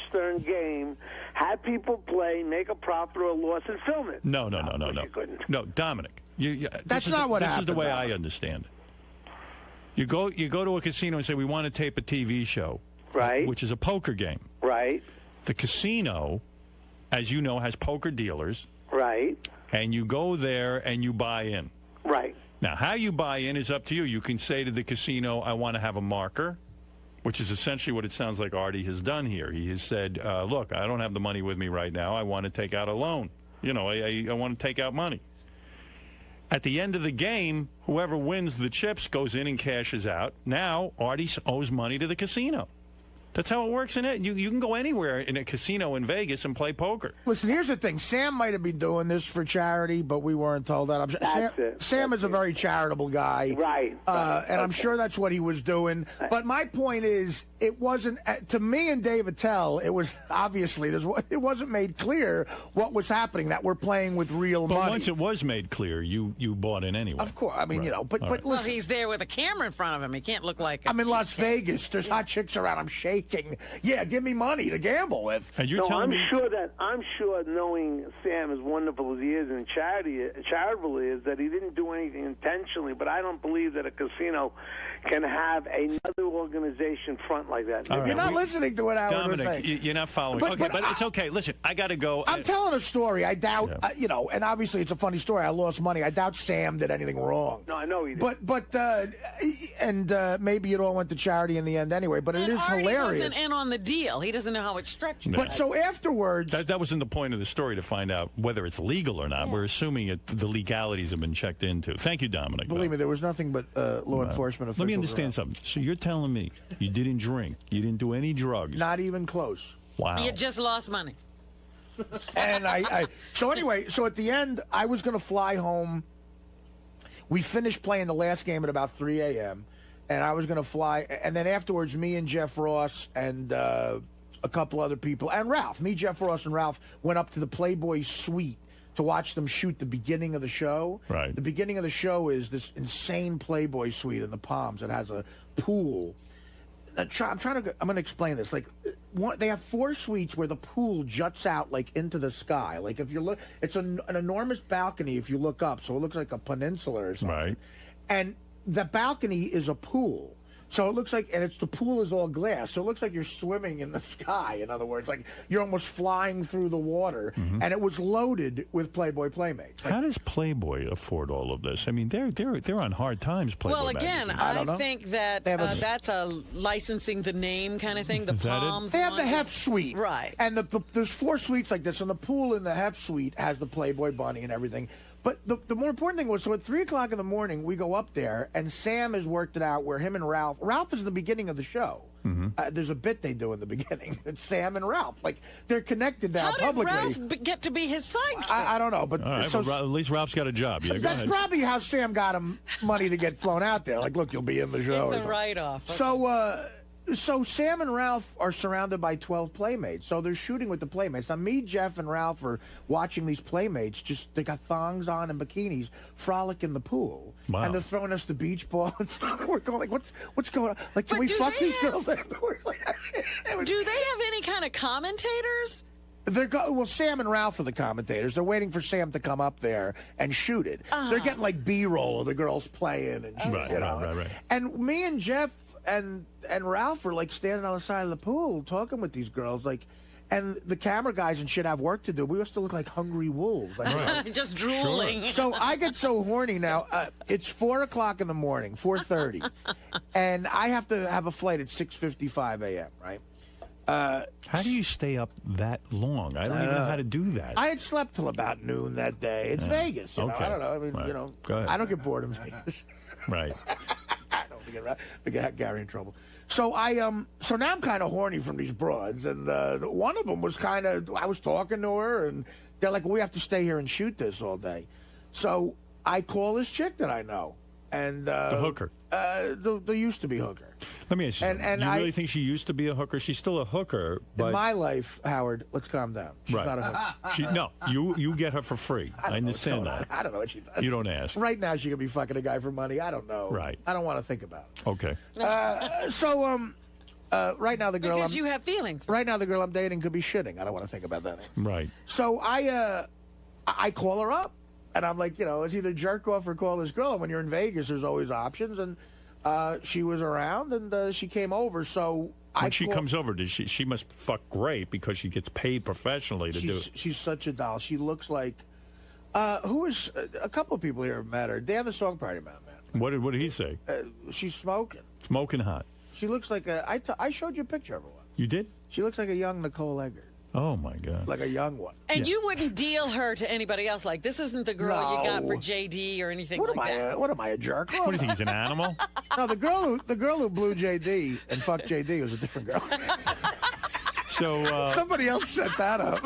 Stern game, have people play, make a profit or a loss, and film it. No. No, Dominic. That's not what happened. This is the way I understand it. You go to a casino and say, we want to tape a TV show. Right. Which is a poker game. Right. The casino, as you know, has poker dealers. Right. And you go there and you buy in. Right. Now, how you buy in is up to you. You can say to the casino, I want to have a marker, which is essentially what it sounds like Artie has done here. He has said, look, I don't have the money with me right now. I want to take out a loan. You know, I want to take out money. At the end of the game, whoever wins the chips goes in and cashes out. Now, Artie owes money to the casino. That's how it works in it. You can go anywhere in a casino in Vegas and play poker. Listen, here's the thing. Sam might have been doing this for charity, but we weren't told that. Sam is a very charitable guy. Right. And I'm sure that's what he was doing. But my point is, it wasn't, to me and Dave Attell, it was obviously, it wasn't made clear what was happening, that we're playing with real money. But once it was made clear, you bought in anyway. Of course. I mean, you know, but listen. Well, he's there with a camera in front of him. He can't look like I'm in Las Vegas. There's hot chicks around. I'm shaking. Yeah, give me money to gamble with. And you're telling me? I'm sure, knowing Sam as wonderful as he is and charitable is, that he didn't do anything intentionally. But I don't believe that a casino can have another organization front like that. Right. You're not listening to what Howard was saying. You're not following. But it's okay. Listen, I got to go. I'm telling a story. I doubt, you know, and obviously it's a funny story. I lost money. I doubt Sam did anything wrong. No, I know he did. But maybe it all went to charity in the end anyway. But it is hilarious. He wasn't in on the deal. He doesn't know how it's structured. No. But so afterwards, that wasn't the point of the story, to find out whether it's legal or not. Yeah. We're assuming the legalities have been checked into. Thank you, Dominic. Believe me, there was nothing but law enforcement officials. Let me understand something. So you're telling me you didn't drink, you didn't do any drugs, not even close. Wow. You just lost money. And so anyway, so at the end, I was going to fly home. We finished playing the last game at about 3 a.m. and I was going to fly. And then afterwards, me and Jeff Ross and a couple other people, and Ralph, Jeff Ross and Ralph went up to the Playboy Suite to watch them shoot the beginning of the show. Right. The beginning of the show is this insane Playboy Suite in the Palms. It has a pool. I'm going to explain this. Like, they have 4 suites where the pool juts out like into the sky. Like, if you look, it's an enormous balcony if you look up, so it looks like a peninsula or something. Right. And the balcony is a pool. So it looks like, and the pool is all glass, so it looks like you're swimming in the sky. In other words, like you're almost flying through the water. Mm-hmm. And it was loaded with Playboy Playmates. How does Playboy afford all of this? I mean, they're on hard times. Playboy. Well, again, I think that that's a licensing the name kind of thing. The Palms. They have the Hef Suite, right? And there's 4 suites like this, and the pool in the Hef Suite has the Playboy bunny and everything. But the more important thing was, so at 3 o'clock in the morning, we go up there, and Sam has worked it out where him and Ralph is in the beginning of the show. Mm-hmm. There's a bit they do in the beginning. It's Sam and Ralph. Like, they're connected now publicly. How did Ralph get to be his sidekick? I don't know. But all right, well, at least Ralph's got a job. Yeah, that's probably how Sam got him money to get flown out there. Like, look, you'll be in the show. It's a write-off. Okay. So Sam and Ralph are surrounded by 12 playmates. So they're shooting with the playmates. Now, me, Jeff, and Ralph are watching these playmates. They got thongs on and bikinis, frolic in the pool. Wow. And they're throwing us the beach ball and stuff. We're going like, what's going on? Like, can we fuck these girls afterwards? Do they have any kind of commentators? Well, Sam and Ralph are the commentators. They're waiting for Sam to come up there and shoot it. They're getting like B-roll of the girls playing and shit, Right. And me and Jeff and Ralph are like standing on the side of the pool talking with these girls, like. And the camera guys and shit have work to do. We used to look like hungry wolves. Just drooling. Sure. So I get so horny now. It's 4 o'clock in the morning, 4:30, and I have to have a flight at 6:55 a.m., right? How do you stay up that long? I don't even know how to do that. I had slept till about noon that day. It's Vegas, you know. Okay. I don't know. I mean, Right. you know, Go ahead. I don't get bored in Vegas. Right. I don't get Gary in trouble. So so now I'm kind of horny from these broads, and one of them was kind of. I was talking to her, and they're like, "We have to stay here and shoot this all day." So I call this chick that I know, and The hooker. There used to be hooker. Let me ask you, And you really think she used to be a hooker? She's still a hooker, but in my life, Howard, let's calm down. She's not a hooker. No, you get her for free. I understand that. I don't know what she does. You don't ask. Right now, she could be fucking a guy for money. I don't know. Right. I don't want to think about it. Okay. Right now the girl Because you have feelings. Right now the girl I'm dating could be shitting. I don't want to think about that. Right. So I call her up, and I'm like, you know, it's either jerk off or call this girl. And when you're in Vegas, there's always options. And she was around, and she came over. So when she comes over, she must fuck great because she gets paid professionally to do it. She's such a doll. She looks like who is a couple of people here have met her. Dan, the Song Party Man. What did he say? She's smoking. Smoking hot. She looks like I showed you a picture of her once. You did? She looks like a young Nicole Eggert. Oh my God. Like a young one. And you wouldn't deal her to anybody else. Like, this isn't the girl you got for JD or anything like that. What am I, a jerk? What do you think, he's an animal? No, the girl who blew JD and fucked JD was a different girl. So somebody else set that up.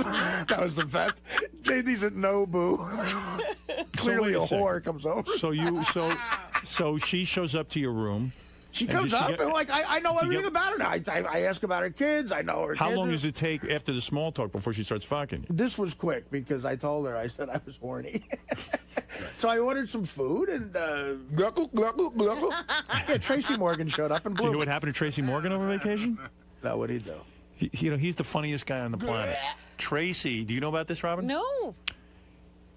That was the best. JD's at Nobu. Clearly a whore comes over. So she shows up to your room. She comes up and like I know everything about her now. I ask about her kids. I know her. How long does it take after the small talk before she starts fucking you? This was quick because I told her I said I was horny. So I ordered some food and yeah, Tracy Morgan showed up and blew. Do you know what happened to Tracy Morgan over vacation? No, what'd he do? He's the funniest guy on the planet. Tracy, do you know about this, Robin? No.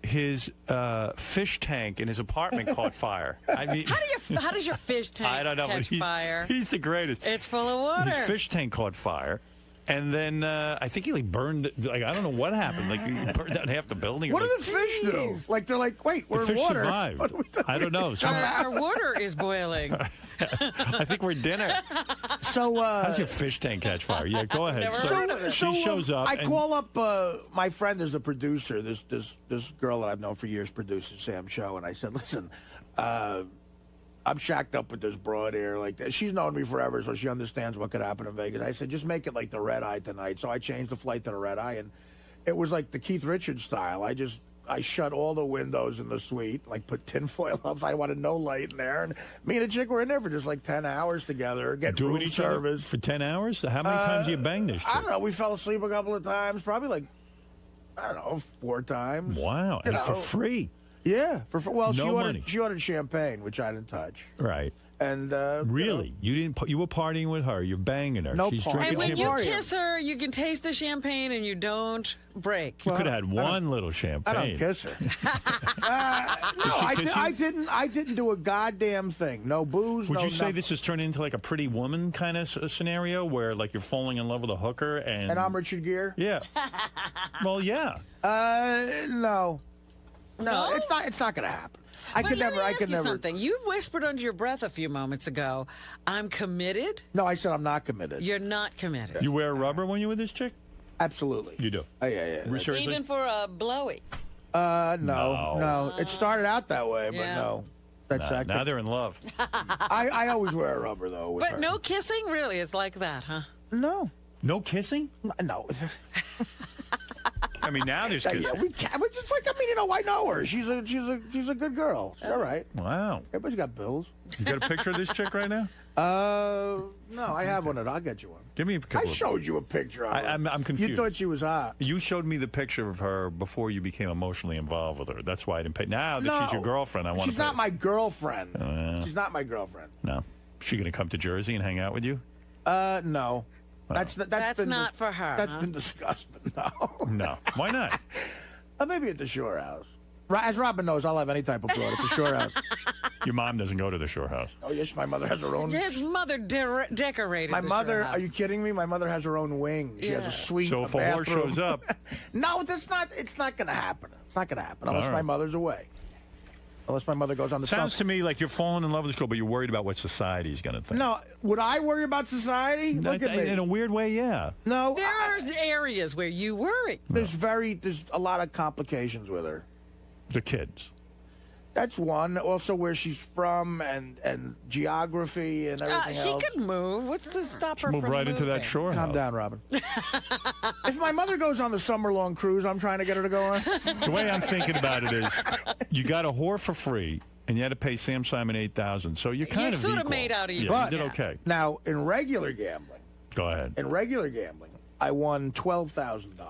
His fish tank in his apartment caught fire. I mean, how does your fish tank I don't know, catch but fire? He's the greatest. It's full of water. His fish tank caught fire, and then I think he burned. I don't know what happened. Like he burned down half the building. What do the fish do? Like they're like, wait, we're the in fish water. Survived. I don't know. Our water is boiling. I think we're dinner. So how's your fish tank catch fire? Yeah, go ahead. She shows up. I call up my friend is the producer. This girl that I've known for years produces Sam's show, and I said, listen, I'm shacked up with this broad here. Like she's known me forever, so she understands what could happen in Vegas. I said, just make it like the Red Eye tonight. So I changed the flight to the Red Eye, and it was like the Keith Richards style. I shut all the windows in the suite, like put tinfoil up. I wanted no light in there. And me and the chick were in there for just like 10 hours together, getting room service. For 10 hours? How many times you banged this chick? I don't know. We fell asleep a couple of times, probably like, I don't know, 4 times. Wow. And for free? Yeah. Well, money. She ordered champagne, which I didn't touch. Right. And really, you were partying with her. You're banging her. No She's party. drinking And when champagne. you kiss her, you can taste the champagne and you don't break. You could have had one little champagne. I don't kiss her. No, I didn't do a goddamn thing. No booze. Would no you say nothing. this is turning into like a Pretty Woman kind of scenario where like you're falling in love with a hooker and I'm Richard Gere? Yeah. Well, yeah. No, it's not going to happen. I could never. Something. You whispered under your breath a few moments ago, I'm committed. No, I said I'm not committed. You're not committed. You wear rubber when you're with this chick? Absolutely. You do? Oh, yeah. Seriously? Even for a blowy. No. It started out that way, but no. Now they're in love. I always wear a rubber, though. With But her. no kissing? Really? It's like that, huh? No. No kissing? No. I mean, now there's kissing. Yeah, we can. But it's like, I know her. She's a good girl. She's all right. Wow. Everybody's got bills. You got a picture of this chick right now? No, I have one. I'll get you one. Give me a couple. I showed you a picture of her. I'm confused. You thought she was hot. You showed me the picture of her before you became emotionally involved with her. That's why I didn't pay. Now that she's your girlfriend, I want to. She's not my girlfriend. She's not my girlfriend. No. She going to come to Jersey and hang out with you? No. That's been not for her. That's been discussed, but no. No. Why not? Maybe at the Shore House. As Robin knows, I'll have any type of broad at the Shore House. Your mom doesn't go to the Shore House. Oh, yes, my mother has her own. His mother decorated My the mother, Shore House. are you kidding me? My mother has her own wing. She has a suite. So a if a horse bathroom. shows up. No, it's not going to happen. It's not going to happen unless All my right. mother's away. Unless my mother goes on the Sounds summer. to me like you're falling in love with this girl, but you're worried about what society's going to think. No, would I worry about society? Look at me. In a weird way, yeah. No, There are areas where you worry. there's a lot of complications with her. The kids. That's one. Also, where she's from and geography and everything She else. could move. What's to stop her Move from right into that moving? Shore Calm House. down, Robin. If my mother goes on the summer-long cruise I'm trying to get her to go on. The way I'm thinking about it is, you got a whore for free, and you had to pay Sam Simon $8,000. So you're kind of sort of equal. made out of you. Yeah, you did okay. Now, in regular gambling, Go ahead. I won $12,000.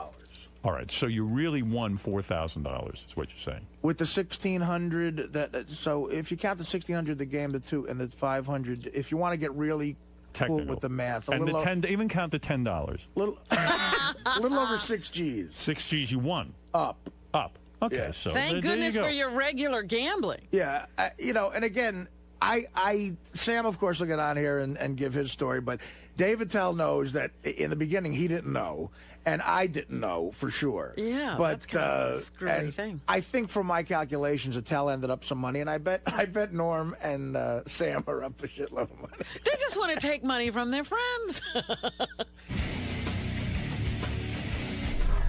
All right, so you really won $4,000 is what you're saying. With the 1,600, so if you count the 1,600, the game, the 2, and the 500, if you want to get really cool Technical. with the math, And the 10, even count the $10. little, a little over 6 G's. 6 G's you won. Up. Okay, Yeah. so Thank there goodness you go. for your regular gambling. Yeah, and again, Sam, of course, will get on here and give his story, but Dave Attell knows that in the beginning he didn't know, and I didn't know for sure. Yeah, but that's kind of a screwy and thing. I think from my calculations, Attell ended up some money, and I bet Norm and Sam are up a shitload of money. They just want to take money from their friends.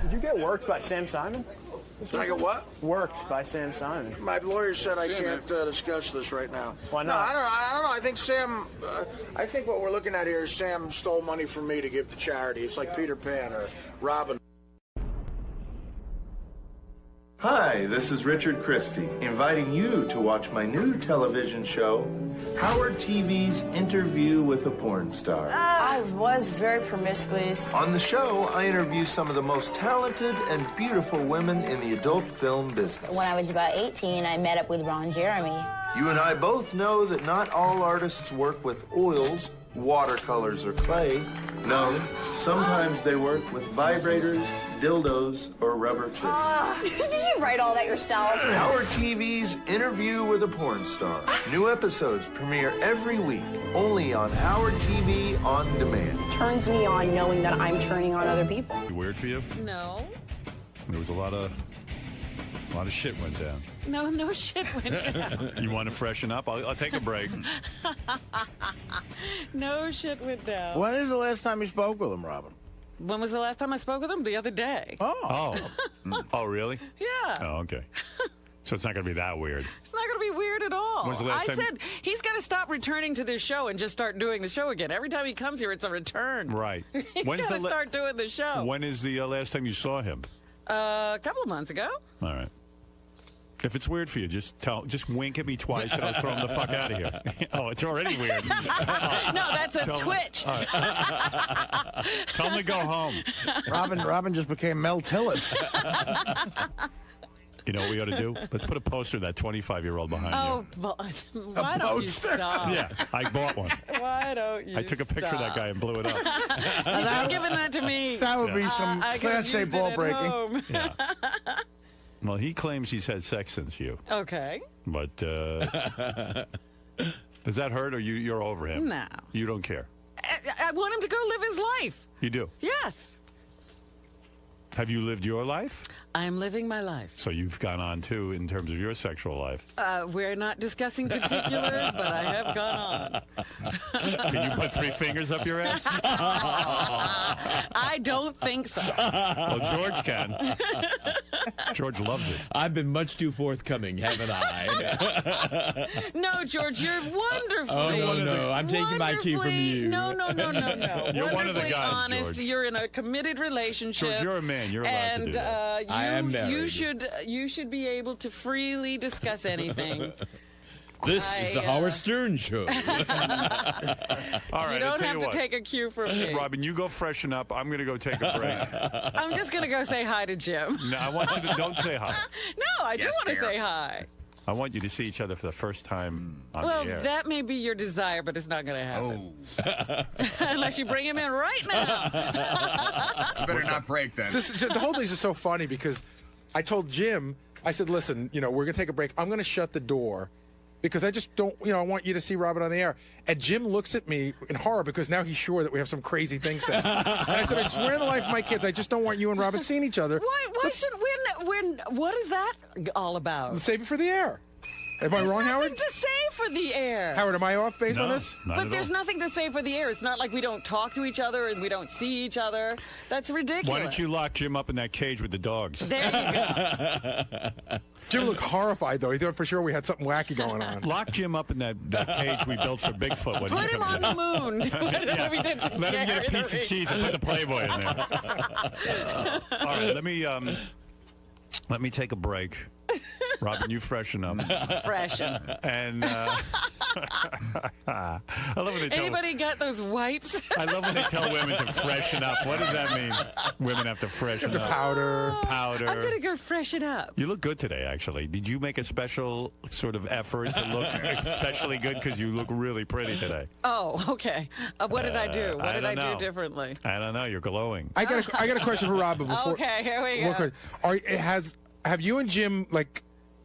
Did you get worked by Sam Simon? Did I get what? Worked by Sam Simon. My lawyer said I can't discuss this right now. Why No, not? I don't know. I think Sam. I think what we're looking at here is Sam stole money from me to give to charity. It's like Peter Pan or Robin. Hi, this is Richard Christie, inviting you to watch my new television show, Howard TV's Interview with a Porn Star. I was very promiscuous. On the show, I interview some of the most talented and beautiful women in the adult film business. When I was about 18, I met up with Ron Jeremy. You and I both know that not all artists work with oils, watercolors, or clay. No, sometimes they work with vibrators, dildos, or rubber fists. Did you write all that yourself? Howard TV's Interview with a Porn Star. New episodes premiere every week, only on Howard TV On Demand. Turns me on knowing that I'm turning on other people. Weird for you? No. There was a lot of shit went down. No shit went down. You want to freshen up? I'll take a break. No shit went down. When is the last time you spoke with him, Robin? When was the last time I spoke with him? The other day. Oh, really? Yeah. Oh, okay. So it's not going to be that weird. It's not going to be weird at all. When's the last I time- said he's got to stop returning to this show and just start doing the show again. Every time he comes here, it's a return. Right. He's got to start doing the show. When is the last time you saw him? A couple of months ago. All right. If it's weird for you, just wink at me twice and I'll throw him the fuck out of here. Oh, it's already weird. No, that's a Tell him- twitch. All right. Tell him to go home. Robin just became Mel Tillis. You know what we ought to do? Let's put a poster of that 25-year-old behind you. Why don't you poster? stop? Yeah, I bought one. Why don't you I took a picture of that stop? guy and blew it up. You should have given that to me. That would be some I could've Class A used it ball at breaking. home. Yeah. Well, he claims he's had sex since you. Okay. But does that hurt, or you're over him? No. You don't care. I want him to go live his life. You do. Yes. Have you lived your life? I'm living my life. So you've gone on, too, in terms of your sexual life. We're not discussing particulars, but I have gone on. Can you put 3 fingers up your ass? I don't think so. Well, George can. George loves it. I've been much too forthcoming, haven't I? No, George, you're wonderful. Oh, no. I'm taking my cue from you. No. You're one of the Wonderfully guys, honest. George. You're in a committed relationship. George, you're a man. You're allowed to do that. I am married. You should be able to freely discuss anything. This is the Howard Stern Show. All right, You don't I'll tell have you to what. take a cue from me. Robin, you go freshen up. I'm going to go take a break. I'm just going to go say hi to Jim. No, I want you to don't say hi. No, I do want to say hi. I want you to see each other for the first time on Well, the air. that may be your desire, but it's not going to happen. Unless you bring him in right now. You better not break then. The whole thing is so funny because I told Jim, I said, listen, we're going to take a break. I'm going to shut the door because I just don't, I want you to see Robin on the air. And Jim looks at me in horror because now he's sure that we have some crazy thing said. And I said, I swear on the life of my kids, I just don't want you and Robin seeing each other. Why should what is that all about? Save it for the air. Am I wrong, Howard? Nothing to say for the air. Howard, am I off base on this? But there's nothing to say for the air. It's not like we don't talk to each other and we don't see each other. That's ridiculous. Why don't you lock Jim up in that cage with the dogs? There you go. Jim looked horrified, though. He thought for sure we had something wacky going on. Lock Jim up in that cage we built for Bigfoot. When Put him on the moon. Let him get a piece of cheese and put the Playboy in there. All right, let me take a break. Robin, you freshen up. Freshen. And I love when they tell Anybody got those wipes? I love when they tell women to freshen up. What does that mean? Women have to freshen up. Powder. I'm going to go freshen up. You look good today, actually. Did you make a special sort of effort to look especially good? Because you look really pretty today. Oh, okay. What did I do? What did I know. do differently? I don't know. You're glowing. I got a question for Robin. Before, Okay, here we go. Have you and Jim,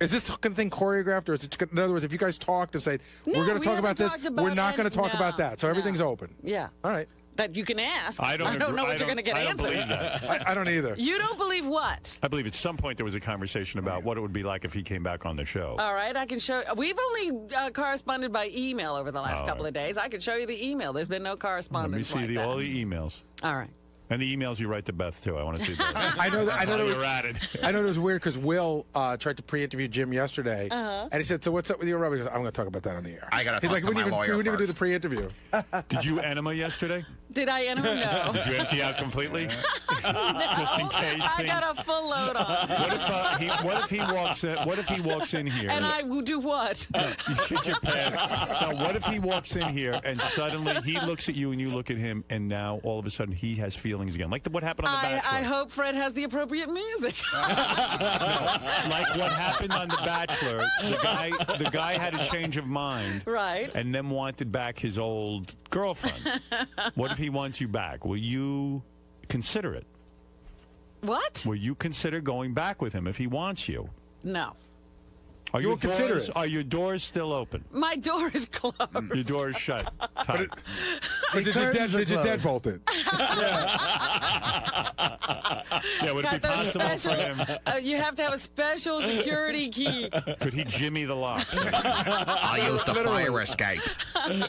is this thing choreographed, or is it, in other words, if you guys talked and said, we're going to talk about this, we're not going to talk about that, so everything's open? Yeah. All right. That you can ask. I don't know what you're going to get answered. I don't believe that. I don't either. You don't believe what? I believe at some point there was a conversation about what it would be like if he came back on the show. All right, I can show. We've only corresponded by email over the last couple of days. I can show you the email. There's been no correspondence. Let me see all the emails. All right. And the emails you write to Beth, too. I want to see that. I know you're at it. I know it was weird because Will tried to pre-interview Jim yesterday, and he said, so what's up with you, Robin? He goes, I'm going to talk about that on the air. I got to He's talk like, to my lawyer we didn't even do first. the pre-interview. Did you enema yesterday? Did I enter? No. Did you empty out completely? No. Just in case. I got a full load on. What if he walks in here? And I will do what? You shit your pants. Now, what if he walks in here and suddenly he looks at you and you look at him, and now all of a sudden he has feelings again, like what happened on The Bachelor? I hope Fred has the appropriate music. Like what happened on The Bachelor. The guy had a change of mind, right? And then wanted back his old girlfriend. What if he wants you back? Will you consider it? What? Will you consider going back with him if he wants you? No. Are your doors still open? My door is closed. Your door is shut. Tight. Did you deadbolt it? Yeah, would it be possible for him? You have to have a special security key. Could he jimmy the lock? I'll use the fire escape. You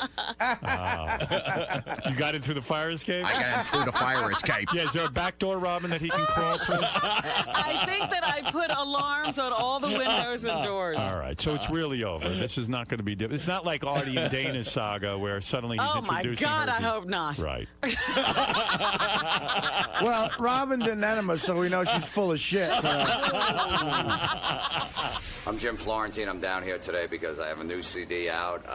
got in through the fire escape? I got in through the fire escape. Yeah, is there a back door, Robin, that he can crawl through? I think that I put alarms on all the windows and doors. All right, so it's really over. This is not going to be different. It's not like Artie and Dana's saga where suddenly he's introducing Oh, my God, her. I hope not. Right. Well, Robin didn't enema, so we know she's full of shit. I'm Jim Florentine. I'm down here today because I have a new CD out,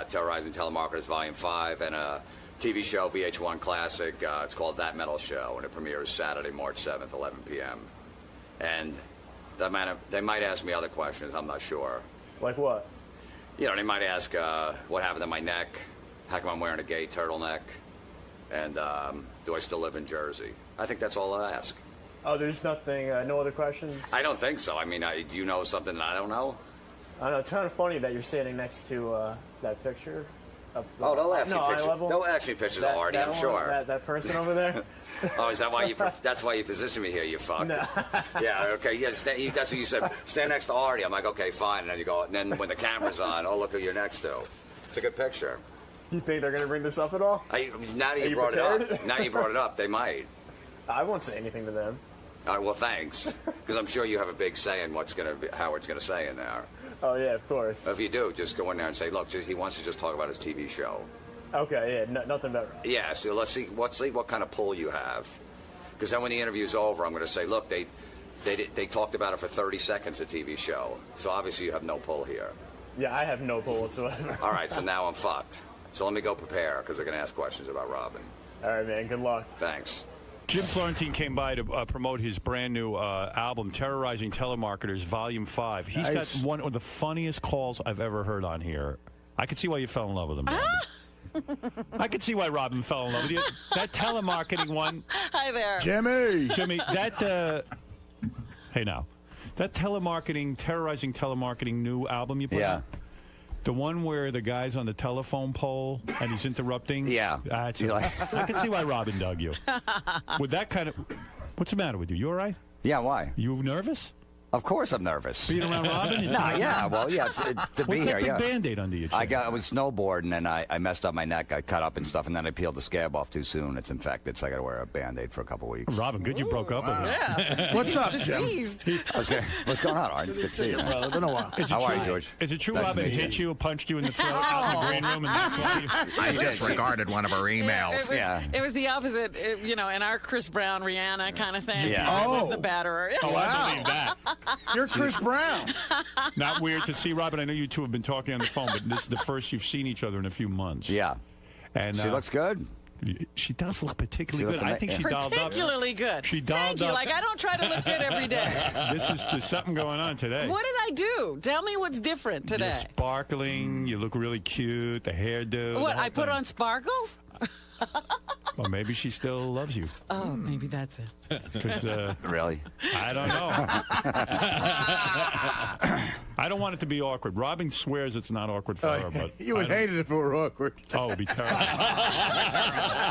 Terrorizing Telemarketers Volume 5, and a TV show, VH1 Classic. It's called That Metal Show, and it premieres Saturday, March 7th, 11 p.m. And they might ask me other questions. I'm not sure. Like what? You know, they might ask what happened to my neck, how come I'm wearing a gay turtleneck, and do I still live in Jersey? I think that's all I'll ask. Oh, there's nothing, no other questions? I don't think so. I mean, do you know something that I don't know? I know, it's kind of funny that you're standing next to that picture. Oh, they'll ask me pictures. They'll ask me pictures of Artie, I'm sure. That person over there? Oh, is that why you? That's why you position me here, you fuck. No. Yeah, okay, yeah. That's what you said. Stand next to Artie. I'm like, okay, fine. And then you go. And then when the camera's on, oh, look who you're next to. It's a good picture. Do you think they're going to bring this up at all? Now that you brought it up, now you brought it up, they might. I won't say anything to them. All right, well, thanks, because I'm sure you have a big say in what's going to be Howard's going to say in there. Oh yeah, of course. If you do, just go in there and say, look, he wants to just talk about his TV show. Okay, yeah, nothing better. Yeah, so let's see what kind of pull you have. Because then when the interview's over, I'm going to say, look, they talked about it for 30 seconds, a TV show. So obviously you have no pull here. Yeah, I have no pull whatsoever. All right, so now I'm fucked. So let me go prepare, because they're going to ask questions about Robin. All right, man, good luck. Thanks. Jim Florentine came by to promote his brand new album, Terrorizing Telemarketers, Volume 5. He's got one of the funniest calls I've ever heard on here. I could see why you fell in love with him, Robin. I could see why Robin fell in love with you. That telemarketing one. Hi there. Jimmy, that, hey now, that Terrorizing Telemarketing new album you put out? The one where the guy's on the telephone pole and he's interrupting? Yeah. I can see why Robin dug you. With that kind of... What's the matter with you? You all right? Yeah, why? You nervous? Of course I'm nervous. Being around Robin? To be What's here, that big Band-Aid under your chin? I was snowboarding and I messed up my neck. I cut up and stuff, and then I peeled the scab off too soon. It's infected, so I got to wear a Band-Aid for a couple weeks. Robin, good you broke up with him. Yeah. What's up, Jim? What's going on, Artie? It's good to see you. Brother, been a while. How are you, George? Is it true Nice Robin to meet hit you, punched you in the throat out in the green room? And that's why you... I disregarded one of her emails. It was the opposite, in our Chris Brown, Rihanna kind of thing. Yeah. I was the batterer. Oh, I believe that. You're Chris Brown. Not weird to see, Robin. I know you two have been talking on the phone, but this is the first you've seen each other in a few months. Yeah. And she looks good. She does look particularly good. I think she dolled up. Particularly good. She dolled Thank you. up. Like, I don't try to look good every day. There's something going on today. What did I do? Tell me what's different today. You're sparkling. You look really cute. The hairdo. What, I put on sparkles? Well, maybe she still loves you. Oh, maybe that's it. Really? I don't know. I don't want it to be awkward. Robin swears it's not awkward for her, but you would hate it if it were awkward. Oh, it'd be terrible.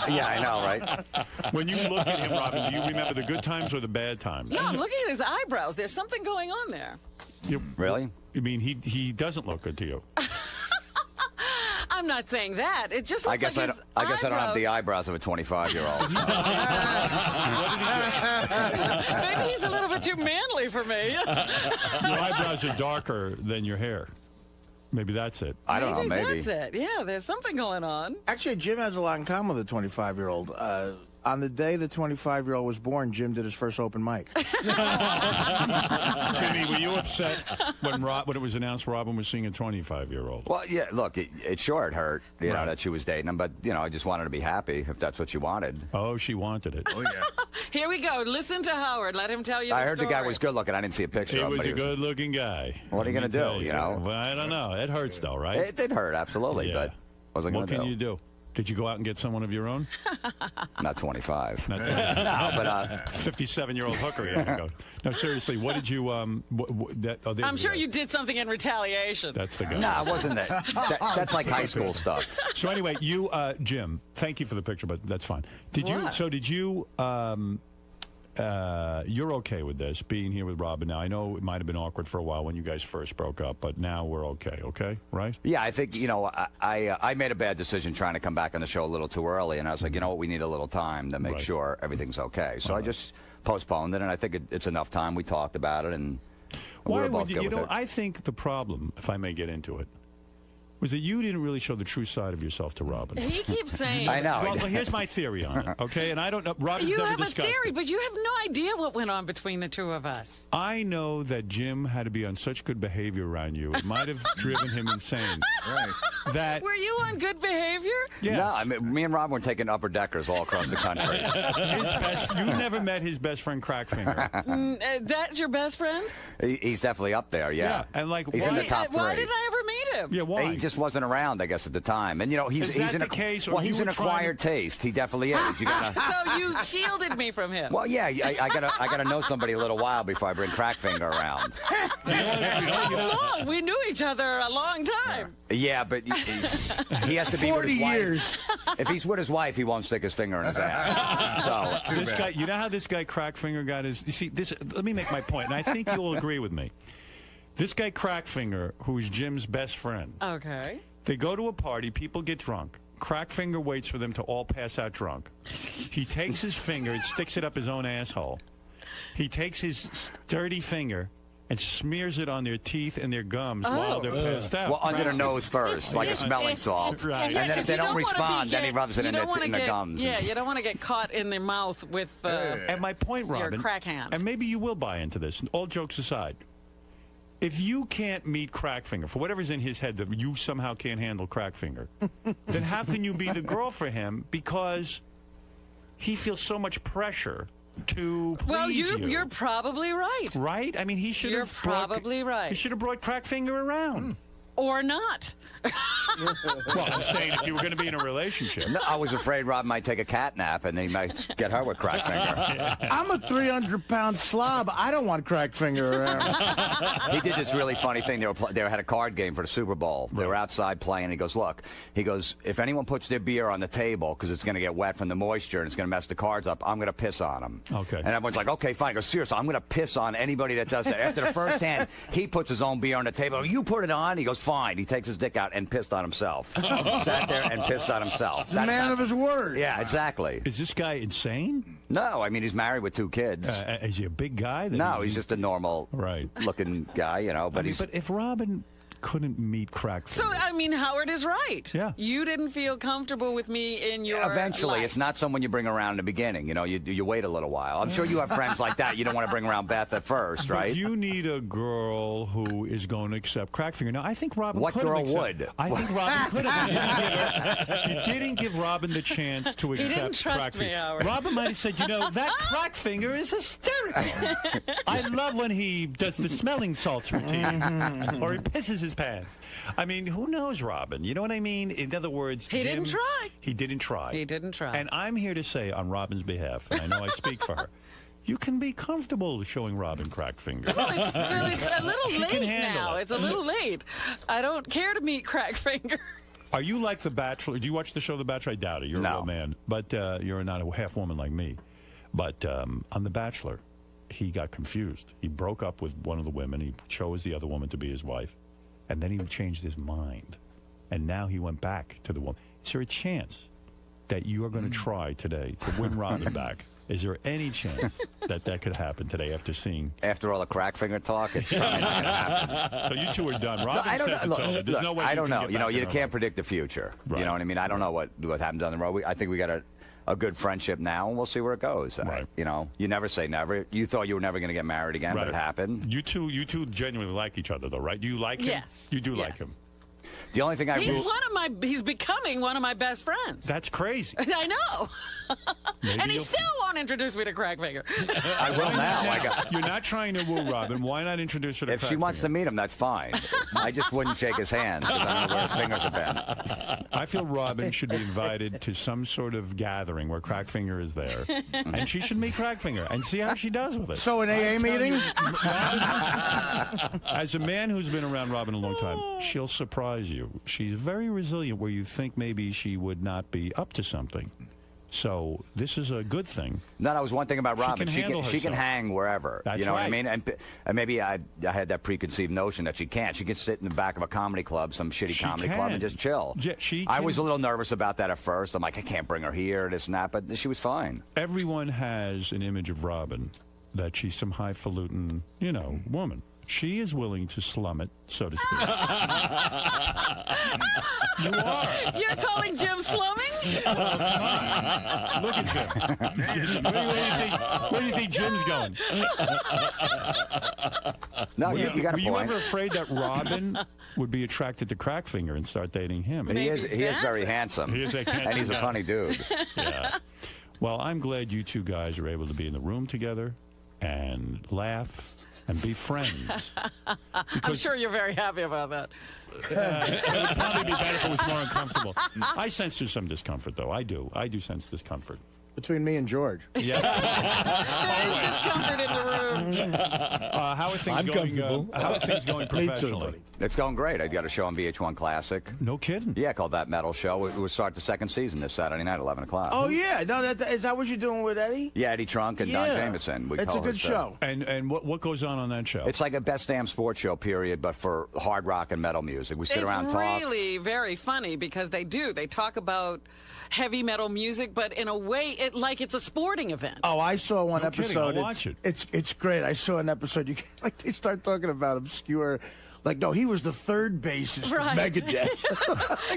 Yeah, I know, right? When you look at him, Robin, do you remember the good times or the bad times? No, I'm looking at his eyebrows. There's something going on there. Really? You mean he doesn't look good to you? I'm not saying that. It just looks I guess like I don't have the eyebrows of a 25-year-old. Maybe he's a little bit too manly for me. Your eyebrows are darker than your hair. Maybe that's it. I don't know. Maybe that's it. Yeah, there's something going on. Actually, Jim has a lot in common with a 25-year-old. On the day the 25-year-old was born, Jim did his first open mic. Jimmy, were you upset when it was announced Robin was seeing a 25-year-old? Well, yeah, look, it sure hurt, you know, that she was dating him, but, I just wanted to be happy if that's what she wanted. Oh, she wanted it. Oh, yeah. Here we go. Listen to Howard. Let him tell you I the heard story. the guy was good looking. I didn't see a picture He of him. was a good-looking guy. What are you going to do, you know? Well, I don't know. It hurts, though, right? It did hurt, absolutely, but what was I going to do? What can you do? Did you go out and get someone of your own? Not 25. Not 25. No, but 57-year-old hooker. You have to go. No, seriously, what did you? I'm sure you did something in retaliation. That's the guy. No, it wasn't that. That's like high school stuff. So anyway, you, Jim, thank you for the picture, but that's fine. Did you? You're okay with this being here with Robin now? I know it might have been awkward for a while when you guys first broke up, but now we're okay, right? Yeah, I think I made a bad decision trying to come back on the show a little too early, and I was like, you know what, we need a little time to make sure everything's okay. So I just postponed it, and I think it's enough time. We talked about it, and we were both good with it. I think the problem, if I may get into it, was that you didn't really show the true side of yourself to Robin. He keeps saying. I know. Well, here's my theory on it, okay? And I don't know. Robin's you never have a discussed theory, it. but you have no idea what went on between the two of us. I know that Jim had to be on such good behavior around you. It might have driven him insane. Right. Were you on good behavior? Yes. No, I mean, me and Rob were taking upper deckers all across the country. You never met his best friend, Crackfinger. That's your best friend? He's definitely up there, yeah. And like, he's in the top 3. Why didn't I ever meet him? Yeah, why? He just wasn't around, I guess, at the time. And he's an acquired taste. He definitely is. You gotta. So you shielded me from him. Well, yeah, I gotta know somebody a little while before I bring Crackfinger around. How long? We knew each other a long time. Yeah, but he has to be 40 with his years. Wife. If he's with his wife, he won't stick his finger in his ass. So this guy, you know how this guy Crackfinger got his. You see, this. Let me make my point, and I think you'll agree with me. This guy Crackfinger, who's Jim's best friend. Okay. They go to a party, people get drunk. Crackfinger waits for them to all pass out drunk. He takes his finger and sticks it up his own asshole. He takes his dirty finger and smears it on their teeth and their gums while they're passed out. Well, under the nose first, like a smelling salt. Right. And then if they don't respond, then he rubs it in the gums. Yeah, you don't want to get caught in their mouth with and my point, Robin, your crack hand. And maybe you will buy into this, all jokes aside. If you can't meet Crackfinger, for whatever's in his head that you somehow can't handle Crackfinger, then how can you be the girl for him? Because he feels so much pressure to please you. You're probably right. Right? I mean, he should have. You're probably right. He should have brought Crackfinger around. Or not. Well, I'm saying if you were going to be in a relationship. No, I was afraid Rob might take a cat nap and he might get her with Crackfinger. I'm a 300-pound slob. I don't want Crackfinger around. He did this really funny thing. They had a card game for the Super Bowl. They were outside playing. He goes, look, if anyone puts their beer on the table because it's going to get wet from the moisture and it's going to mess the cards up, I'm going to piss on them. Okay. And everyone's like, okay, fine. He goes, seriously, I'm going to piss on anybody that does that. After the first hand, he puts his own beer on the table. You put it on? He goes, fine. He takes his dick out and pissed on himself. Sat there and pissed on himself. Man of his word. Yeah, exactly. Is this guy insane? No, I mean, he's married with 2 kids. Is he a big guy? No, he's just a normal looking guy, you know. But But if Robin couldn't meet Crackfinger. So, I mean, Howard is right. Yeah. You didn't feel comfortable with me in your Eventually, life. it's not someone you bring around in the beginning. You know, you wait a little while. I'm sure you have friends like that. You don't want to bring around Beth at first, right? But you need a girl who is going to accept Crackfinger. Now, I think Robin What could girl have accepted. would? I think Robin could have. You didn't give Robin the chance to He accept didn't trust Crackfinger. me, Howard. Robin might have said, you know, that Crackfinger is hysterical. I love when he does the smelling salts routine. Or he pisses his pants. I mean, who knows, Robin? You know what I mean? In other words, He Jim, didn't try. He didn't try. He didn't try. And I'm here to say on Robin's behalf, and I know I speak for her, you can be comfortable showing Robin Crackfinger. Well, it's a little She can late handle now. it. It's a little late. I don't care to meet Crackfinger. Are you like The Bachelor? Do you watch the show The Bachelor? I doubt it. You're a real man. But you're not a half woman like me. But on The Bachelor, he got confused. He broke up with one of the women. He chose the other woman to be his wife. And then he changed his mind. And now he went back to the woman. Is there a chance that you are going to try today to win Robin back? Is there any chance that could happen today after seeing... After all the Crackfinger talk, it's probably not going to happen. So you two are done. Robin I don't says know. it's over. There's no way I you don't can know. get You know, back you in can't on predict the future. Right. You know what I mean? I don't know what happens down the road. I think we got a good friendship now, and we'll see where it goes. Right. You know, you never say never. You thought you were never going to get married again, but it happened. You two genuinely like each other, though, right? Do you like him? Yes. You do like him. The only thing He's becoming one of my best friends. That's crazy. I know. Maybe And he you'll- still won't introduce me to Crackfinger. I will now. You're not trying to woo Robin. Why not introduce her to If she wants Crackfinger? to meet him, that's fine. I just wouldn't shake his hand because I don't know where his fingers have been. I feel Robin should be invited to some sort of gathering where Crackfinger is there. And she should meet Crackfinger and see how she does with it. So an AA meeting? As a man who's been around Robin a long time, she'll surprise you. She's very resilient where you think maybe she would not be up to something. So this is a good thing. No, that was one thing about She Robin. can handle She can herself. hang wherever. That's you know what I right. mean? And maybe I had that preconceived notion that she can't. She can sit in the back of a comedy club, some shitty She comedy can. club, and just chill. Yeah, she I can- was a little nervous about that at first. I'm like, I can't bring her here, this and that, but she was fine. Everyone has an image of Robin that she's some highfalutin, woman. She is willing to slum it, so to speak. You are. You're calling Jim slumming? Look at Jim. Where do you think Jim's going? No, you got a Were you point. ever afraid that Robin would be attracted to Crackfinger and start dating him? He is very handsome. He is a handsome and he's a guy. funny dude. Yeah. Well, I'm glad you two guys are able to be in the room together and laugh and be friends. I'm sure you're very happy about that. It would probably be better if it was more uncomfortable. I sense there's some discomfort, though. I do sense discomfort. Between me and George. Yeah. Discomfort in the room. How are things going? How are things going professionally? It's going great. I got a show on VH1 Classic. No kidding. Yeah, called That Metal Show. It will start the second season this Saturday night, 11 o'clock. Oh, yeah. No, is that what you're doing with Eddie? Yeah, Eddie Trunk and Don Jameson. It's a good show. And what goes on that show? It's like a Best Damn Sports Show, period, but for hard rock and metal music. We sit around and talk. It's really very funny because they talk about heavy metal music, but in a way, it's a sporting event. Oh, I saw one No episode. kidding, I'll watch it. It's great. I saw an episode. They start talking about obscure Like, no, he was the third bassist of Megadeth.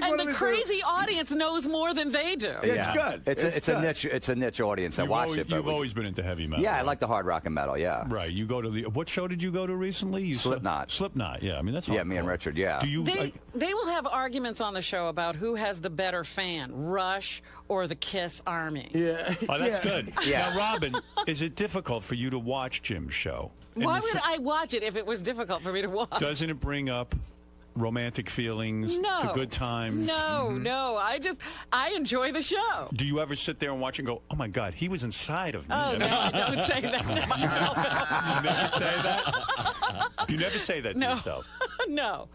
And the crazy audience knows more than they do. It's good. It's a niche. It's a niche audience. I watch it. But You've always been into heavy metal. Yeah, I like the hard rock and metal. Yeah. Right. You go to what show did you go to recently? Slipknot. Slipknot. Yeah. I mean that's me and Richard. Yeah. Do you? They will have arguments on the show about who has the better fan, Rush or the Kiss Army. Yeah. Oh, that's good. Yeah. Now, Robin, is it difficult for you to watch Jim's show? Why would I watch it if it was difficult for me to watch? Doesn't it bring up romantic feelings? No. To good times? No. I enjoy the show. Do you ever sit there and watch and go, oh my God, he was inside of me? Oh, no, I don't say that to myself. You never say that? You never say that to yourself? No.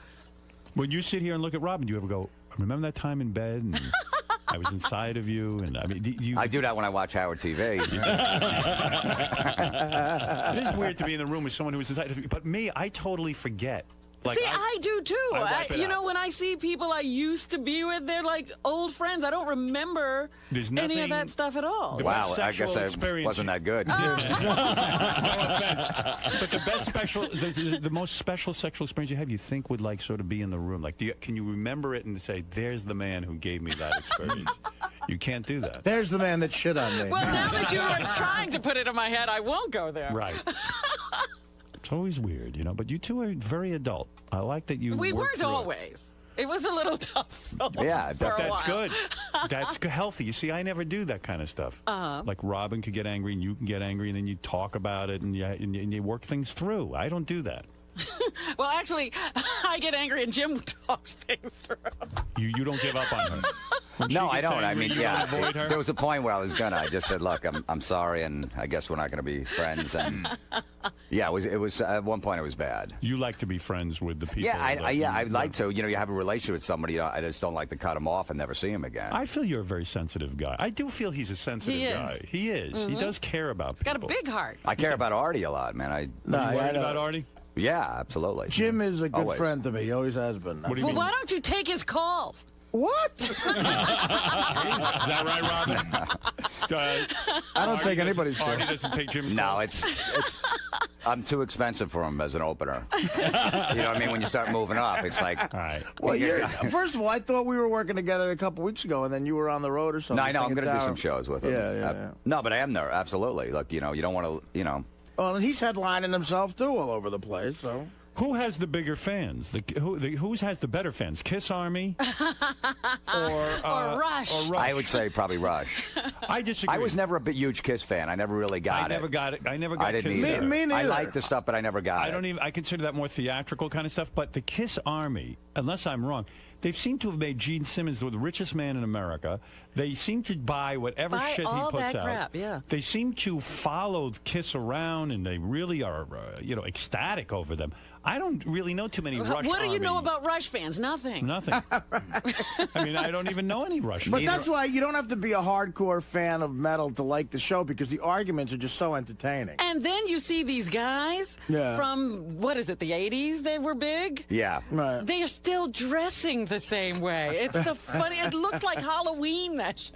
When you sit here and look at Robin, do you ever go, remember that time in bed and I was inside of you? And I mean, I do that when I watch Howard TV. It is weird to be in the room with someone who is inside of you. But me, I totally forget. Like, see, I do too. I when I see people I used to be with, they're like old friends. I don't remember any of that stuff at all. Wow, I guess I wasn't that good. No offense. But the best the most special sexual experience you have, you think would like sort of be in the room. Like, can you remember it and say, there's the man who gave me that experience? You can't do that. There's the man that shit on me. Well, now that you are trying to put it in my head, I won't go there. Right. It's always weird, but you two are very adult. I like that you. We weren't always. It was a little tough. Yeah, that's good. That's healthy. You see, I never do that kind of stuff. Like Robin could get angry and you can get angry, and then you talk about it and you work things through. I don't do that. Well, actually, I get angry and Jim talks things through. You don't give up on her. No, I don't. Angry, avoid her? There was a point where I was gonna. I just said, "Look, I'm sorry, and I guess we're not gonna be friends." And yeah, it was at one point it was bad. You like to be friends with the people. Yeah, I'd like to. You have a relationship with somebody. I just don't like to cut them off and never see him again. I feel you're a very sensitive guy. I do feel he's a sensitive guy. He is. Mm-hmm. He does care about people. Got a big heart. I care about Artie a lot, man. Are you worried about Artie? Yeah, absolutely. Jim is a good friend to me. He always has been. What do you mean? Why don't you take his calls? What? Is that right, Robin? I don't take anybody's calls. Artie doesn't take Jim's calls? No, it's I'm too expensive for him as an opener. You know what I mean? When you start moving up, it's like... All right. Well, first of all, I thought we were working together a couple weeks ago, and then you were on the road or something. No, I know. I'm going to do some shows with him. Yeah. No, but I am there. Absolutely. Look, you don't want to, Well, and he's headlining himself, too, all over the place, so... Who has the bigger fans? Who has the better fans? Kiss Army or Rush? Or Rush? I would say probably Rush. I disagree. I was never a huge Kiss fan. I never really got it. I never got it. I never got I didn't Kiss. either. Me neither. I like the stuff, but I never got it. I consider that more theatrical kind of stuff. But the Kiss Army, unless I'm wrong, they seem to have made Gene Simmons the richest man in America. They seem to buy whatever shit he puts out. Crap, yeah. They seem to follow Kiss around, and they really are, ecstatic over them. I don't really know too many Rush. What do you know about Rush fans? Nothing. Nothing. I mean, I don't even know any Rush fans. But that's why you don't have to be a hardcore fan of metal to like the show, because the arguments are just so entertaining. And then you see these guys from, what is it, the 80s they were big? Yeah. Right. They are still dressing the same way. It's the funny. It looks like Halloween, that show.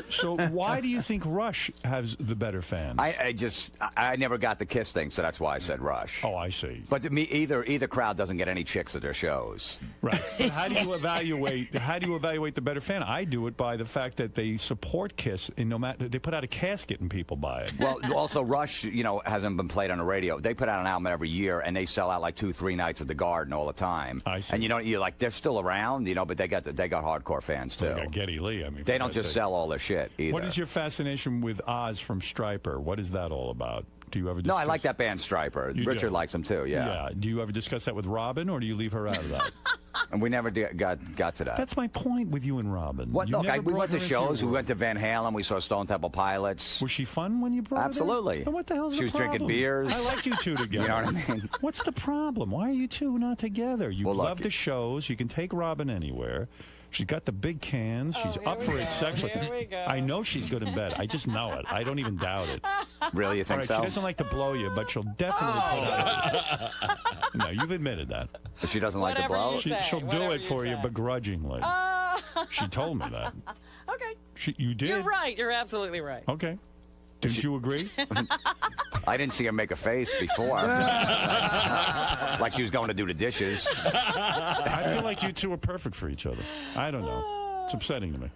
So why do you think Rush has the better fans? I never got the Kiss thing, so that's why I said Rush. Oh, I see. But to me, either crowd doesn't get any chicks at their shows. Right. But how do you evaluate the better fan? I do it by the fact that they support Kiss, and no matter they put out a casket and people buy it. Well, also Rush, hasn't been played on the radio. They put out an album every year, and they sell out like 2-3 nights at the Garden all the time. I see. And you're like, they're still around, but they got hardcore fans too. They got Geddy Lee. I mean, they don't just sell all their shit either. What is your fascination with Oz from Stryper? What is that all about? Do you ever discuss... No, I like that band Stryper. Richard likes them too, yeah. Do you ever discuss that with Robin, or do you leave her out of that? And we never got to that. That's my point with you and Robin. Look, we went to shows. We went to Van Halen. We saw Stone Temple Pilots. Was she fun when you brought her? Absolutely. Then what the hell's She was drinking beers. I like you two together. You know what I mean? What's the problem? Why are you two not together? You love the shows. You can take Robin anywhere. She's got the big cans. She's up for it sexually. Here we go. I know she's good in bed. I just know it. I don't even doubt it. Really, you think so? She doesn't like to blow you, but she'll definitely put out. No, you've admitted that. But she doesn't like to blow? She'll do it for you begrudgingly. She told me that. Okay. You did? You're right. You're absolutely right. Okay. Didn't you agree? I didn't see her make a face before. Like she was going to do the dishes. I feel like you two are perfect for each other. I don't know. It's upsetting to me.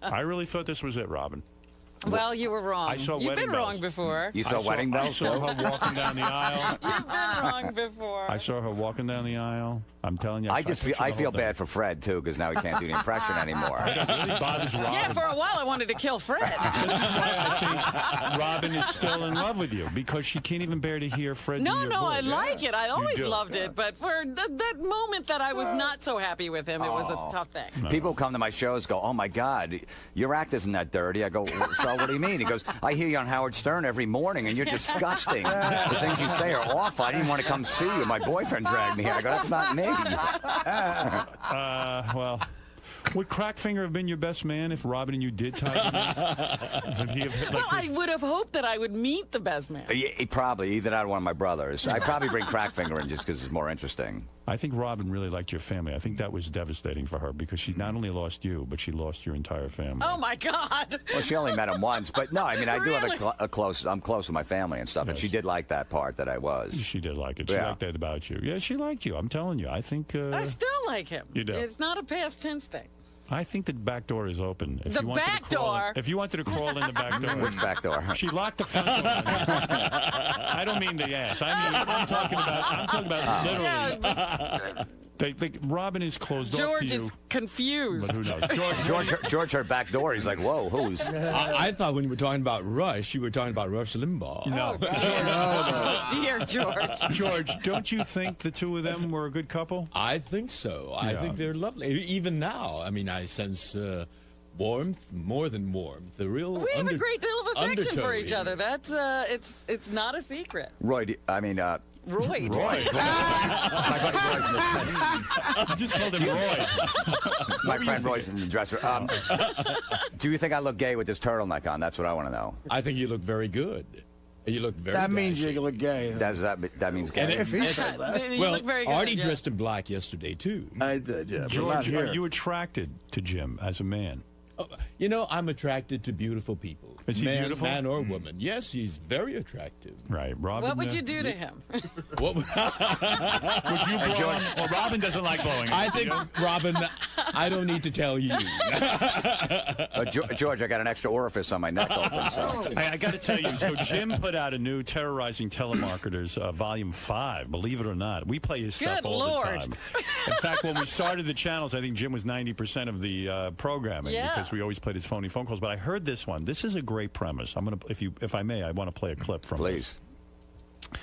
I really thought this was it, Robin. Well, you were wrong. I saw You've wedding been bells. wrong before. You saw wedding bells? I saw her walking down the aisle. You've been wrong before. I saw her walking down the aisle. I'm telling you. I feel bad for Fred too because now he can't do the impression anymore. It really bothers Robin. Yeah, for a while I wanted to kill Fred. This is why I think Robin is still in love with you because she can't even bear to hear Fred. No, do your no, I voice. like it. I always do. loved it, but for that moment that I was not so happy with him, it was a tough thing. People come to my shows, go, "Oh my God, your act isn't that dirty." I go, "So what do you mean?" He goes, "I hear you on Howard Stern every morning, and you're disgusting. The things you say are awful. I didn't want to come see you. My boyfriend dragged me here." I go, "That's not me." Well, would Crackfinger have been your best man if Robin and you did tie together? Would he have, Well, I would have hoped that I would meet the best man. He probably, either that or one of my brothers. I'd probably bring Crackfinger in just because it's more interesting. I think Robin really liked your family. I think that was devastating for her because she not only lost you, but she lost your entire family. Oh, my God. Well, she only met him once, but no, I mean, I do Really? have I'm close with my family and stuff, and she did like that part that I was. She did like it. She Yeah. liked that about you. Yeah, she liked you. I'm telling you. I think. I still like him. You do. It's not a past tense thing. I think the back door is open. If The you wanted back to crawl door? In, if you wanted to crawl in the back door. Which back door? She locked the front door. I don't mean the ass. I'm talking about literally. Robin is closed off to George you. is confused. But who knows? George, her back door. He's like, whoa, who's? I thought when you were talking about Rush, you were talking about Rush Limbaugh. No. Oh, dear George. George, don't you think the two of them were a good couple? I think so. I Yeah. think they're lovely. Even now, I mean, I sense warmth, more than warmth. The real We have a great deal of affection for undertow each here. other. That's it's not a secret. Roy, Roy. I just called him Roy. My friend Roy's in the dresser. Do you think I look gay with this turtleneck on? That's what I want to know. I think you look very good. You look very That means dashing. you look gay. That means gay. If he said that. You Well, look very good, Artie yeah. dressed in black yesterday, too. I did, yeah. but not George, here. are you attracted to Jim as a man? You know, I'm attracted to beautiful people. Is he man, beautiful? Man or woman. Yes, he's very attractive. Right, Robin. What would you do to him? What would Would you blow him? Well, Robin doesn't like blowing. I think, Robin, I don't need to tell you. George, I got an extra orifice on my neck open. So. I got to tell you, so Jim put out a new Terrorizing Telemarketers Volume 5, believe it or not. We play his stuff Good all Lord. the time. In fact, when we started the channels, I think Jim was 90% of the programming because we always played his phony phone calls. But I heard this one. This is a great premise. I'm going to, if I may, I want to play a clip from Please. this.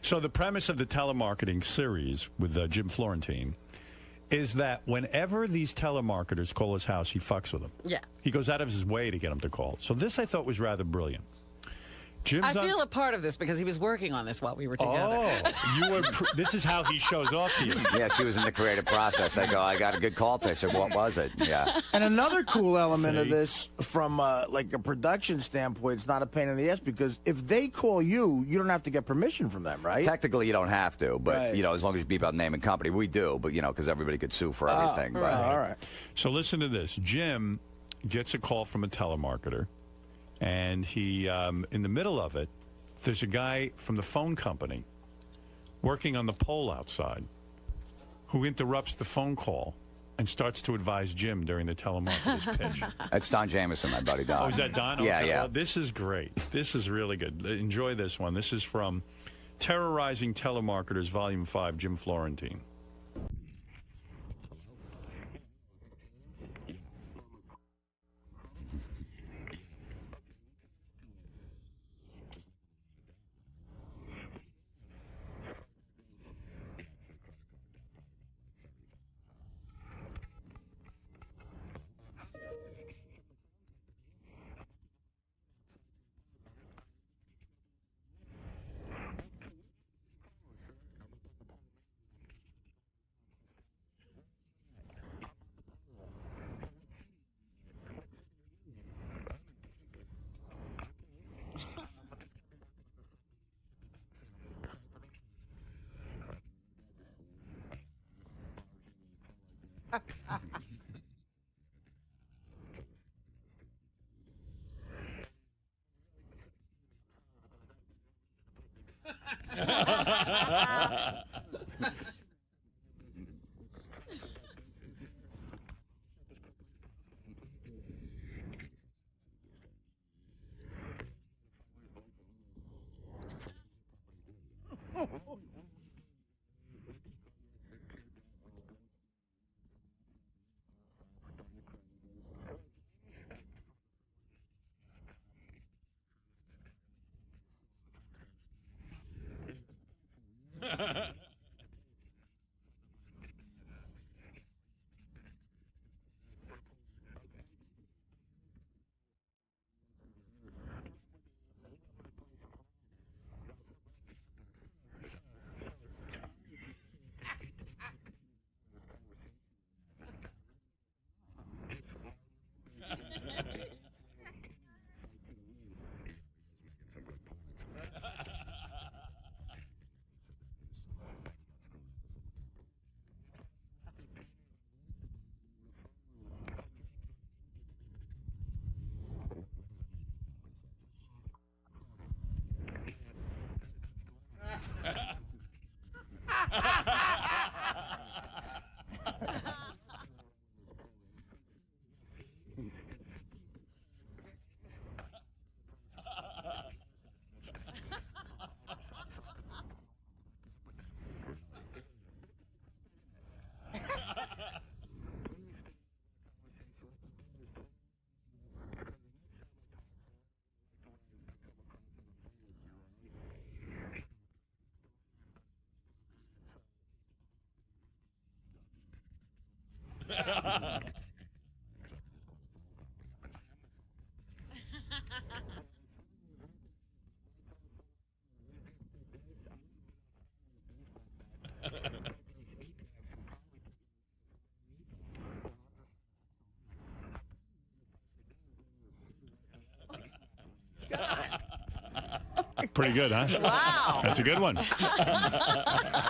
So the premise of the telemarketing series with Jim Florentine is that whenever these telemarketers call his house, he fucks with them. Yeah. He goes out of his way to get them to call. So this I thought was rather brilliant. Jim's I feel a part of this because he was working on this while we were together. Oh, you were. This is how he shows off to you. Yeah, she was in the creative process. I go, I got a good call to her. I said, what was it? Yeah. And another cool element of See? this, from like a production standpoint, it's not a pain in the ass because if they call you, you don't have to get permission from them, right? Technically, you don't have to, but, Right. you know, as long as you beep out name and company, we do, but, you know, because everybody could sue for everything. All but, right, all right. So listen to this. Jim gets a call from a telemarketer, and he, in the middle of it, there's a guy from the phone company working on the pole outside who interrupts the phone call and starts to advise Jim during the telemarketer's pitch. That's Don Jamieson, my buddy Don. Oh, is that Don? Yeah, Okay. yeah. Well, this is great. This is really good. Enjoy this one. This is from Terrorizing Telemarketers, Volume 5, Jim Florentine. Pretty good, huh? Wow. That's a good one.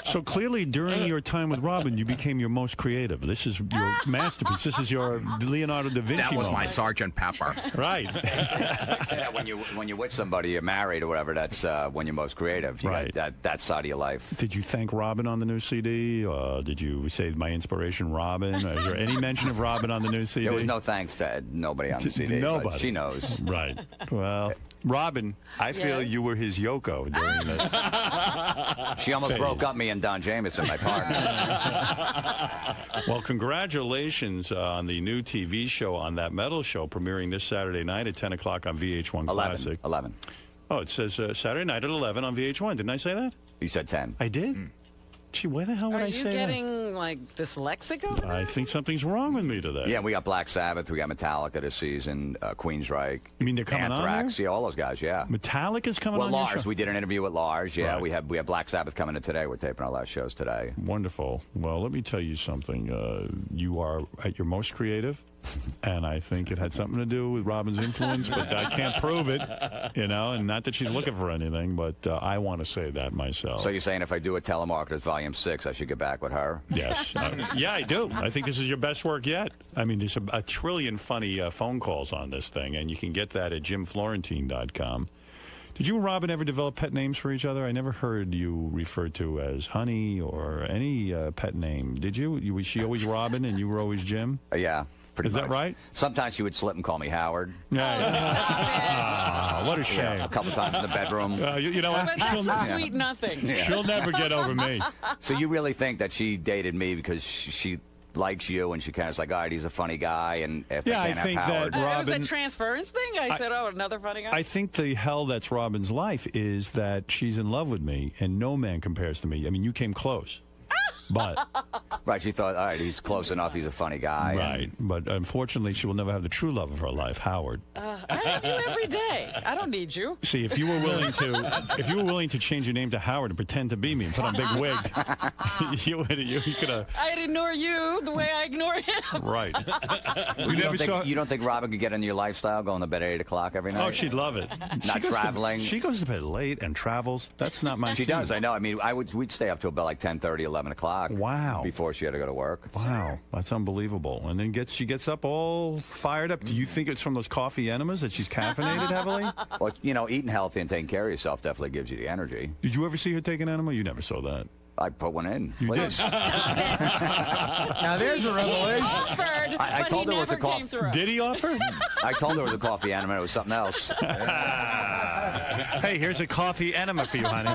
So clearly, during your time with Robin, you became your most creative. This is your masterpiece. This is your Leonardo da Vinci That was moment. my Sergeant Pepper. Right. Yeah, when you're with somebody, you're married or whatever, that's when you're most creative. You Right. got that side of your life. Did you thank Robin on the new CD? Did you say my inspiration, Robin? Is there any mention of Robin on the new CD? There was no thanks to nobody on the CD. Nobody. But she knows. Right. Well, Robin, I feel you were his Yoko during this. She almost broke up me and Don Jameson, my partner. Well, congratulations on the new TV show on That Metal Show, premiering this Saturday night at 10 o'clock on VH1 Classic. 11. Oh, it says Saturday night at 11 on VH1. Didn't I say that? You said 10. I did? Gee, why the hell would Are I you say that? getting, like, dyslexic over there? I think something's wrong with me today. Yeah, we got Black Sabbath, we got Metallica this season, Queensryche. You mean they're coming on Anthrax, there? yeah, all those guys, yeah. Metallica's coming well, on your Lars, show? we did an interview with Lars, yeah. Right. We have Black Sabbath coming in today. We're taping our last shows today. Wonderful. Well, let me tell you something. You are at your most creative, and I think it had something to do with Robin's influence, but I can't prove it, and not that she's looking for anything, but I want to say that myself. So you're saying if I do a Telemarketers Volume 6, I should get back with her? Yes. Yeah, I do. I think this is your best work yet. I mean, there's a trillion funny phone calls on this thing, and you can get that at jimflorentine.com. Did you and Robin ever develop pet names for each other? I never heard you referred to as Honey or any pet name. Did you? Was she always Robin and you were always Jim? Yeah. Is that right? Sometimes she would slip and call me Howard. Yeah. What a shame. Yeah, a couple times in the bedroom. You know what? But that's a sweet nothing. Yeah. She'll never get over me. So you really think that she dated me because she likes you and she kind of like, all right, he's a funny guy, and if Yeah, I I can't think have Howard, that It was Robin. a transference thing. I said, oh, another funny guy. I think the hell that's Robin's life is that she's in love with me, and no man compares to me. I mean, you came close. But right, she thought, all right, he's close enough. He's a funny guy. Right, but unfortunately, she will never have the true love of her life, Howard. I have you every day. I don't need you. See, if you were willing to change your name to Howard and pretend to be me and put on a big wig, you could have. I'd ignore you the way I ignore him. Right. You don't think Robin could get into your lifestyle, going to bed at 8 o'clock every night? Oh, she'd love it. Not traveling. She goes to bed late and travels. That's not my. She does. I know. I mean, we'd stay up till about like 10:30, 11 o'clock. o'clock. Wow. Before she had to go to work. Wow, that's unbelievable. And then she gets up all fired up. Do you think it's from those coffee enemas that she's caffeinated heavily? Well, eating healthy and taking care of yourself definitely gives you the energy. Did you ever see her take an enema? You never saw that. I put one in. You did. Now there's a revelation. Offered, I told her it was a coffee. Did he offer? I told her it was a coffee enema. It was something else. Hey, here's a coffee enema for you, honey.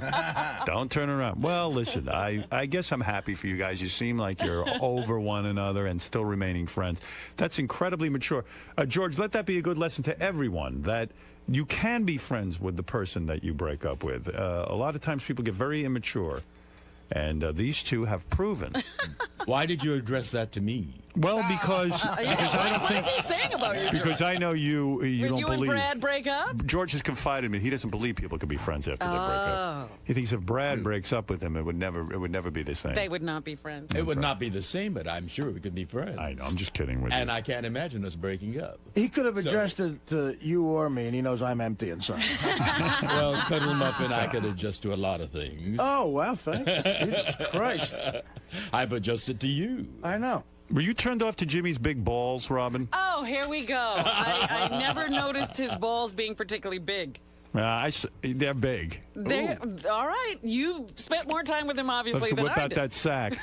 Don't turn around. Well, listen, I guess I'm happy for you guys. You seem like you're over one another and still remaining friends. That's incredibly mature. George, let that be a good lesson to everyone that you can be friends with the person that you break up with. A lot of times people get very immature. And these two have proven. Why did you address that to me? Well, because I don't think. What is he saying about you? Because I know you When don't you believe. and Brad break up? George has confided in me. He doesn't believe people can be friends after they break up. He thinks if Brad breaks up with him, it would never be the same. They would not be friends. It would not be the same, but I'm sure we could be friends. I know. I'm just kidding with you. And I can't imagine us breaking up. He could have addressed it to you or me, and he knows I'm empty inside. Well, cuddle him up, and I could adjust to a lot of things. Oh, well, thank you. Jesus Christ. I've adjusted to you. I know. Were you turned off to Jimmy's big balls, Robin? Oh, here we go. I never noticed his balls being particularly big. They're big. All right. You spent more time with him, obviously, Let's than whip I out did. that sack.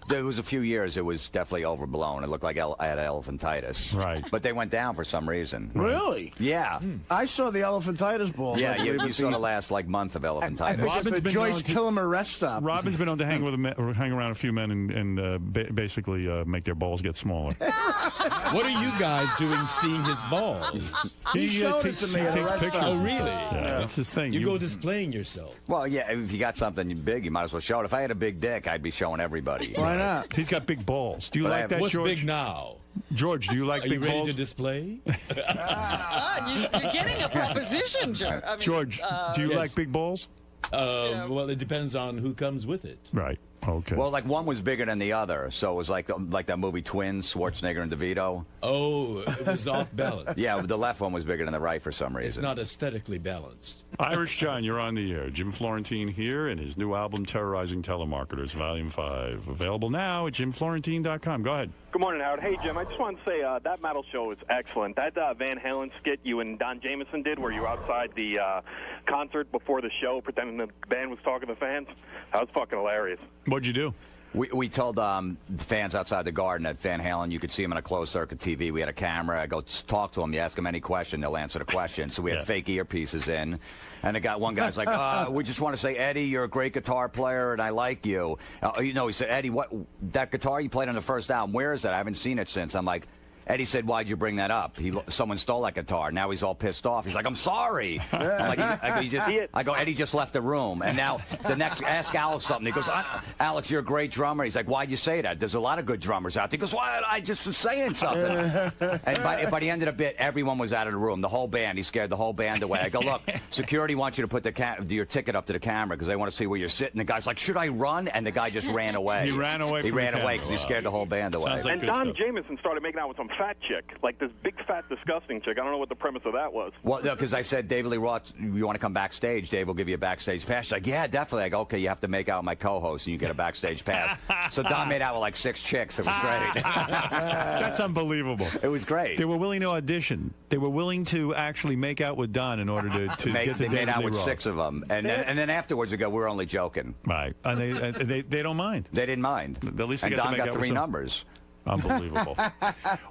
There was a few years it was definitely overblown. It looked like I had elephantitis. Right. But they went down for some reason. Really? Yeah. I saw the elephantitis ball. Yeah, you saw the last month of elephantitis. I think it's the Joyce Kilmer rest stop. Robin's been known to hang around a few men and basically make their balls get smaller. What are you guys doing seeing his balls? He showed it to me at a takes rest pictures. stop. Oh, really? Yeah, that's his thing. You go displaying yourself. Well, yeah, if you got something big, you might as well show it. If I had a big dick, I'd be showing everybody. Why not? He's got big balls. Do you like that, What's George? big now? George, do you like Are big you ready balls? to display? You're getting a proposition, George. I mean, George, do you Yes. like big balls? Well, it depends on who comes with it. Right. Okay. Well, like one was bigger than the other, so it was like that movie Twins, Schwarzenegger and DeVito. Oh, it was off balance. Yeah, the left one was bigger than the right for some It's reason. not aesthetically balanced. Irish John, you're on the air. Jim Florentine here and his new album, Terrorizing Telemarketers, Volume 5. Available now at jimflorentine.com. Go ahead. Good morning, Howard. Hey, Jim, I just want to say that metal show is excellent. That Van Halen skit you and Don Jameson did where you were outside the concert before the show pretending the band was talking to the fans, that was fucking hilarious. What'd you do? We told the fans outside the Garden at Van Halen you could see him on a closed-circuit TV. We had a camera. I go talk to him. You ask him any question, they'll answer the question. So we had fake earpieces in. And one guy's like, we just want to say, Eddie, you're a great guitar player, and I like you. He said, Eddie, that guitar you played on the first album, where is that? I haven't seen it since. I'm like, Eddie said, why'd you bring that up? Someone stole that guitar. Now he's all pissed off. He's like, I'm sorry. I'm like, I go, Eddie just left the room. And now the next, ask Alex something. He goes, Alex, you're a great drummer. He's like, why'd you say that? There's a lot of good drummers out there. He goes, well, I just was saying something. And by the end of the bit, everyone was out of the room. The whole band. He scared the whole band away. I go, look, security wants you to put your ticket up to the camera because they want to see where you're sitting. The guy's like, should I run? And the guy just ran away. He ran away He from ran the away camera. because he scared the whole band away. And Don Jameson started making out with some fat chick, like this big, fat, disgusting chick. I don't know what the premise of that was. Well, no, because I said, David Lee Roth, you want to come backstage? Dave will give you a backstage pass. She's like, yeah, definitely. I go, okay, you have to make out with my co-host, and you get a backstage pass. So Don made out with like 6 chicks. It was great. That's unbelievable. It was great. They were willing to audition. They were willing to actually make out with Don in order to get to They made David out Lee with Roth. 6 of them. And then afterwards, they go, we're only joking. Right. And they don't mind. They didn't mind. At least they and got to Don make got out 3 with some- numbers. Unbelievable.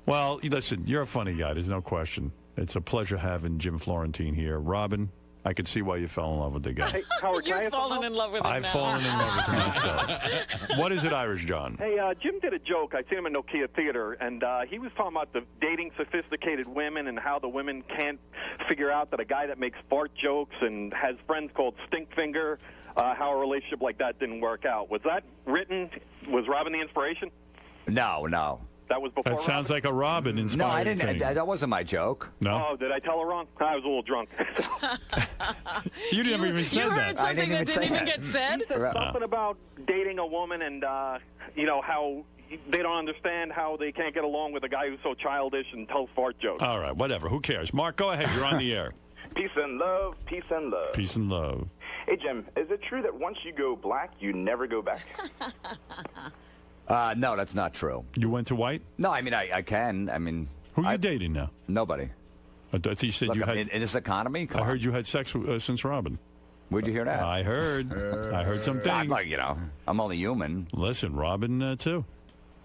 Well, listen, you're a funny guy. There's no question. It's a pleasure having Jim Florentine here. Robin, I could see why you fell in love with the guy. Hey, Howard, You're falling in love with him I've now. fallen in love with him myself. What is it, Irish John? Hey, Jim did a joke. I seen him in Nokia Theater, and he was talking about the dating sophisticated women and how the women can't figure out that a guy that makes fart jokes and has friends called Stinkfinger, how a relationship like that didn't work out. Was that written? Was Robin the inspiration? No. That was before That sounds like a Robin inspired No, I didn't. thing. That wasn't my joke. No? Oh, did I tell her wrong? I was a little drunk. You never even said You heard that. something that didn't even get said? He said something about dating a woman and, how they don't understand how they can't get along with a guy who's so childish and tells fart jokes. All right, whatever. Who cares? Mark, go ahead. You're on the air. Peace and love, peace and love. Peace and love. Hey, Jim, is it true that once you go black, you never go back? No, that's not true. You went to white? No, I mean, I can. I mean... Who are you dating now? Nobody. I thought you said Look, you had... in this economy? I heard you had sex since Robin. Where'd you hear that? I heard some things. I'm like, I'm only human. Listen, Robin, too.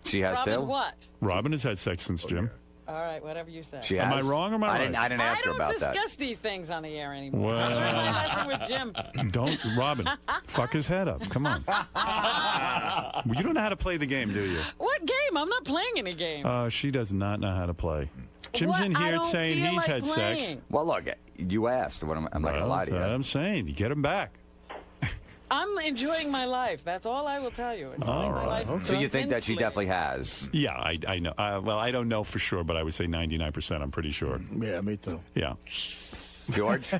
She has Robin too? what? Robin has had sex since Jim. All right, whatever you say. She Am has? I wrong or am I right? I didn't ask her about I don't discuss these things on the air anymore. Well, I'm messing with Jim. Don't, Robin, fuck his head up. Come on. You don't know how to play the game, do you? What game? I'm not playing any game. She does not know how to play. Jim's What? in I here don't saying feel he's like had playing. sex. Well, look, you asked. I'm not going to lie to you. I'm saying, you get him back. I'm enjoying my life. That's all I will tell you. Enjoying All my right. life So you think that she immensely. definitely has? Yeah, I know. Well, I don't know for sure, but I would say 99%. I'm pretty sure. Yeah, me too. Yeah. George?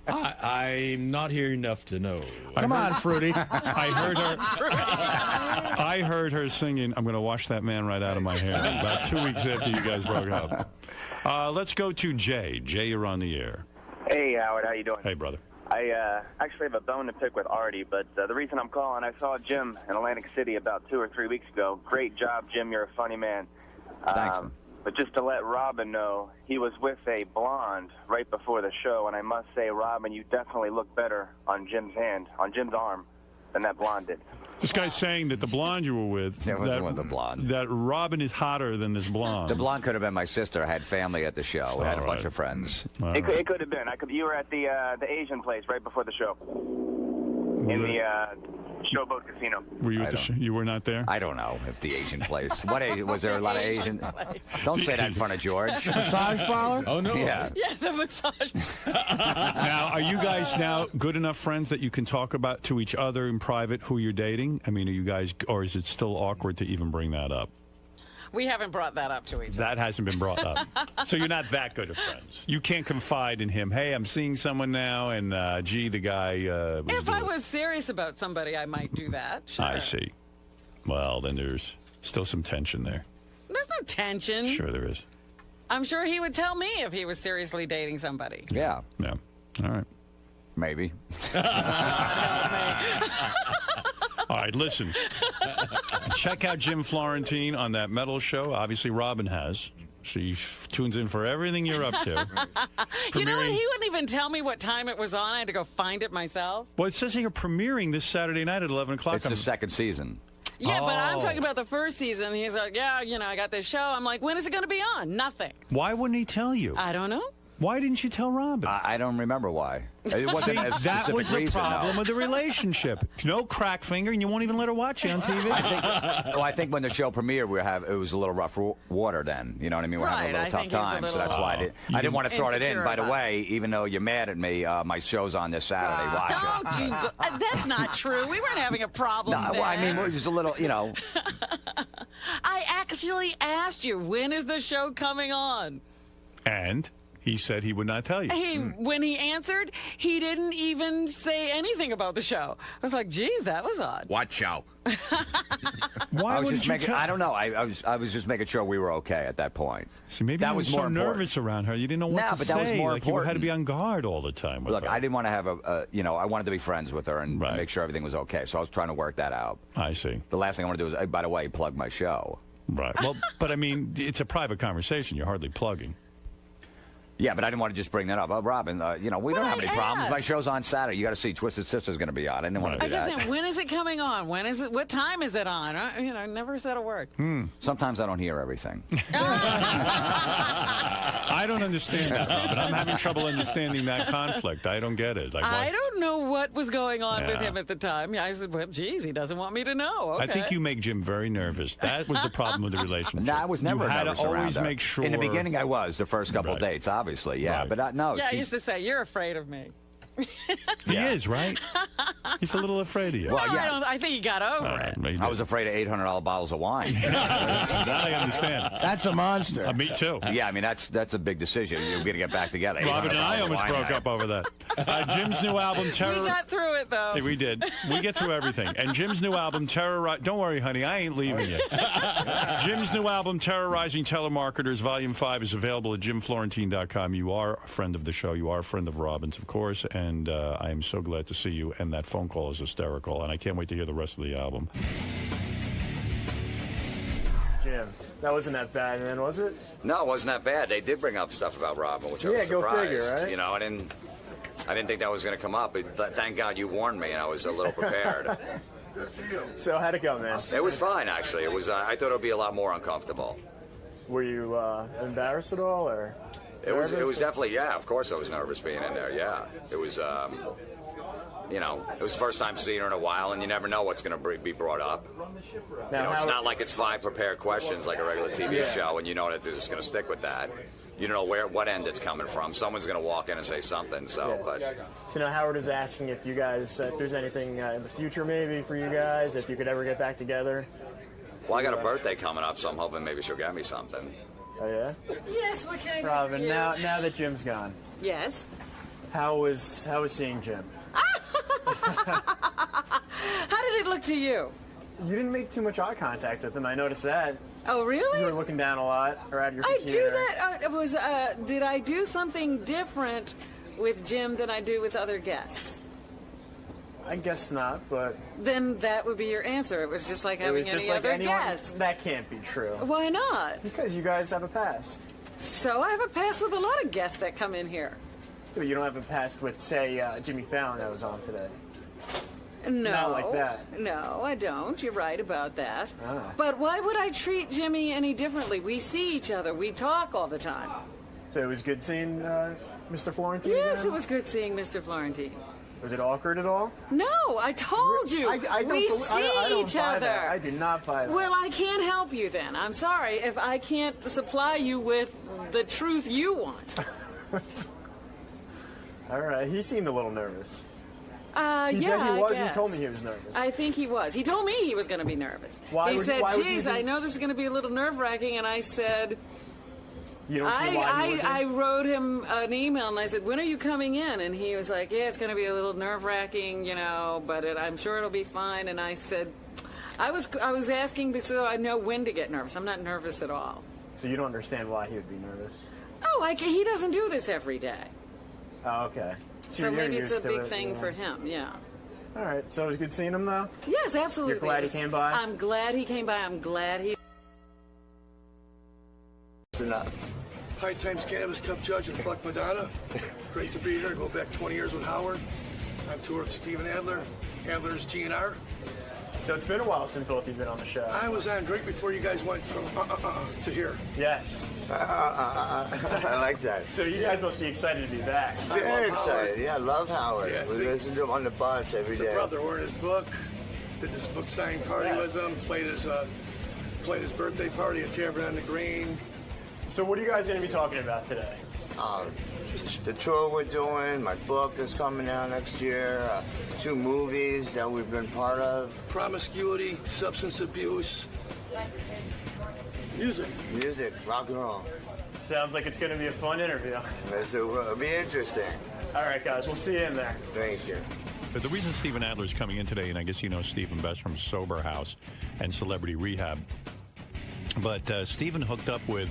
I'm not here enough to know. Come on, Fruity. I heard her singing, I'm going to wash that man right out of my hair, about 2 weeks after you guys broke up. Let's go to Jay. Jay, you're on the air. Hey, Howard, how you doing? Hey, brother. I actually have a bone to pick with Artie, but the reason I'm calling, I saw Jim in Atlantic City about 2 or 3 weeks ago. Great job, Jim. You're a funny man. Thanks. But just to let Robin know, he was with a blonde right before the show, and I must say, Robin, you definitely look better on Jim's arm, than that blonde did. This guy's saying that the blonde you were with, Yeah, it wasn't with the blonde. that Robin is hotter than this blonde. The blonde could have been my sister. I had family at the show. We had a All bunch right. of friends. It could have been. You were at the Asian place right before the show. In the Showboat Casino. Were you at the you were not there? I don't know if the Asian place. What was there a lot of Asian? Don't say that in front of George. Massage parlor? Oh, no. Yeah. Yeah, the massage. Now, are you guys now good enough friends that you can talk about to each other in private who you're dating? I mean, are you guys, or is it still awkward to even bring that up? We haven't brought that up to each other. That hasn't been brought up. So you're not that good of friends. You can't confide in him. Hey, I'm seeing someone now, and gee, the guy. If I was serious about somebody, I might do that. Sure. I see. Well, then there's still some tension there. There's no tension. Sure, there is. I'm sure he would tell me if he was seriously dating somebody. Yeah. Yeah. All right. Maybe. All right, listen. Check out Jim Florentine on that metal show. Obviously, Robin has. She tunes in for everything you're up to. You know what? He wouldn't even tell me what time it was on. I had to go find it myself. Well, it says here premiering this Saturday night at 11 o'clock. It's the second season. Yeah, but I'm Oh. talking about the first season. He's like, yeah, I got this show. I'm like, when is it going to be on? Nothing. Why wouldn't he tell you? I don't know. Why didn't you tell Robin? I don't remember why. It wasn't See, a that specific was the reason, problem no. with the relationship. No crack finger, and you won't even let her watch you on TV. I think when the show premiered, it was a little rough water then. You know what I mean? We're having a Right, little I tough think he's a time, so little- that's why I didn't want to throw it in. insecure By the about way, even though you're mad at me, my show's on this Saturday. Watch it. Don't you go- that's not true. We weren't having a problem No, there. well, I mean, we're just a little, I actually asked you, when is the show coming on? And he said he would not tell you. When he answered, he didn't even say anything about the show. I was like, geez, that was odd. Watch out. Why I was wouldn't just you making. tell- I don't know. I was just making sure we were okay at that point. See, maybe that you were was so more important. nervous around her. You didn't know what No, to but say. that was more like you had to important. be on guard all the time. With Look, her. I didn't want to have I wanted to be friends with her and make sure everything was okay. So I was trying to work that out. I see. The last thing I want to do is, by the way, plug my show. Right. Well, but I mean, it's a private conversation. You're hardly plugging. Yeah, but I didn't want to just bring that up. Oh, Robin, we don't have any problems. My show's on Saturday. You got to see Twisted Sister's going to be on. I didn't want to I do guess that. when is it coming on? When is it? What time is it on? I never said a word. Sometimes I don't hear everything. I don't understand that, Robin. I'm having trouble understanding that conflict. I don't get it. Like, I why- don't know what was going on with Yeah. him at the time. I said, well, geez, he doesn't want me to know. Okay. I think you make Jim very nervous. That was the problem with the relationship. No, I was never You had nervous to around always her. make sure. In the beginning, I was the first couple of Right. dates, obviously. Yeah, Right. but no. Yeah, I she's- used to say, you're afraid of me. He is, right? He's a little afraid of you. Well, yeah. I think he got over it. I was afraid of $800 bottles of wine. That I understand. That's a monster. Me too. Yeah, I mean, that's a big decision. You're going to get back together. Robin and I almost broke up over that. Jim's new album, Terror. We got through it, though. We did. We get through everything. And Jim's new album, Don't worry, honey, I ain't leaving you. Jim's new album, Terrorizing Telemarketers, Volume 5, is available at jimflorentine.com. You are a friend of the show. You are a friend of Robin's, of course. And I am so glad to see you. And that phone call is hysterical. And I can't wait to hear the rest of the album. Jim, that wasn't that bad, man, was it? No, it wasn't that bad. They did bring up stuff about Robin, which I was go surprised. figure, right? You know, I didn't think that was going to come up. But thank God you warned me, and I was a little prepared. So how'd it go, man? It was fine, actually. It was. I thought it would be a lot more uncomfortable. Were you embarrassed at all, or? It was definitely, yeah. Of course, I was nervous being in there. Yeah, it was. You know, it was the first time seeing her in a while, and you never know what's going to be brought up. Now, you know, it's not like it's 5 prepared questions like a regular TV show, and you know that they're just going to stick with that. You don't know what end it's coming from. Someone's going to walk in and say something. So now Howard is asking if you guys, if there's anything in the future maybe for you guys, if you could ever get back together. Well, I got a birthday coming up, so I'm hoping maybe she'll get me something. Oh yeah. Yes. What can I do Robin, for you? now that Jim's gone. Yes. How was seeing Jim? How did it look to you? You didn't make too much eye contact with him. I noticed that. Oh, really? You were looking down a lot, or at your computer. I do that. Did I do something different with Jim than I do with other guests? I guess not, but... Then that would be your answer. It was just like having any other guest. That can't be true. Why not? Because you guys have a past. So I have a past with a lot of guests that come in here. But you don't have a past with, say, Jimmy Fallon that was on today. No. Not like that. No, I don't. You're right about that. Ah. But why would I treat Jimmy any differently? We see each other. We talk all the time. So it was good seeing Mr. Florentine? Yes, again? it was good seeing Mr. Florentine. Was it awkward at all? No, I told you. We see each other. I do not buy that. Well, I can't help you then. I'm sorry if I can't supply you with the truth you want. All right. He seemed a little nervous. Yeah, he was. I guess. He told me he was nervous. I think he was. He told me he was going to be nervous. He said, geez, I know this is going to be a little nerve-wracking, and I said... You don't see why I wrote him an email, and I said, when are you coming in? And he was like, yeah, it's going to be a little nerve-wracking, you know, but I'm sure it'll be fine. And I said, I was asking so I know when to get nervous. I'm not nervous at all. So you don't understand why he would be nervous? Oh, he doesn't do this every day. Oh, okay. So maybe it's a big thing for him, yeah. All right, so it was good seeing him, though? Yes, absolutely. You're glad he came by? I'm glad he came by. I'm glad he... Enough. High Times Cannabis Cup judge and Fuck Madonna. Great to be here. Go back 20 years with Howard. On tour with Steven Adler. Adler's GNR. So it's been a while since both of you been on the show. I was on right before you guys went from to here. Yes. I like that. So you guys must be excited to be back. Very excited. Yeah, I love Howard. Yeah, we listen to him on the bus every day. Brother, we're in his book. Did this book signing party with him. Played his birthday party at Tavern on the Green. So what are you guys going to be talking about today? The tour we're doing, my book that's coming out next year, 2 movies that we've been part of. Promiscuity, substance abuse, music, rock and roll. Sounds like it's going to be a fun interview. It'll be interesting. All right, guys, we'll see you in there. Thank you. But the reason Steven Adler's coming in today, and I guess you know Stephen Best from Sober House and Celebrity Rehab, but Stephen hooked up with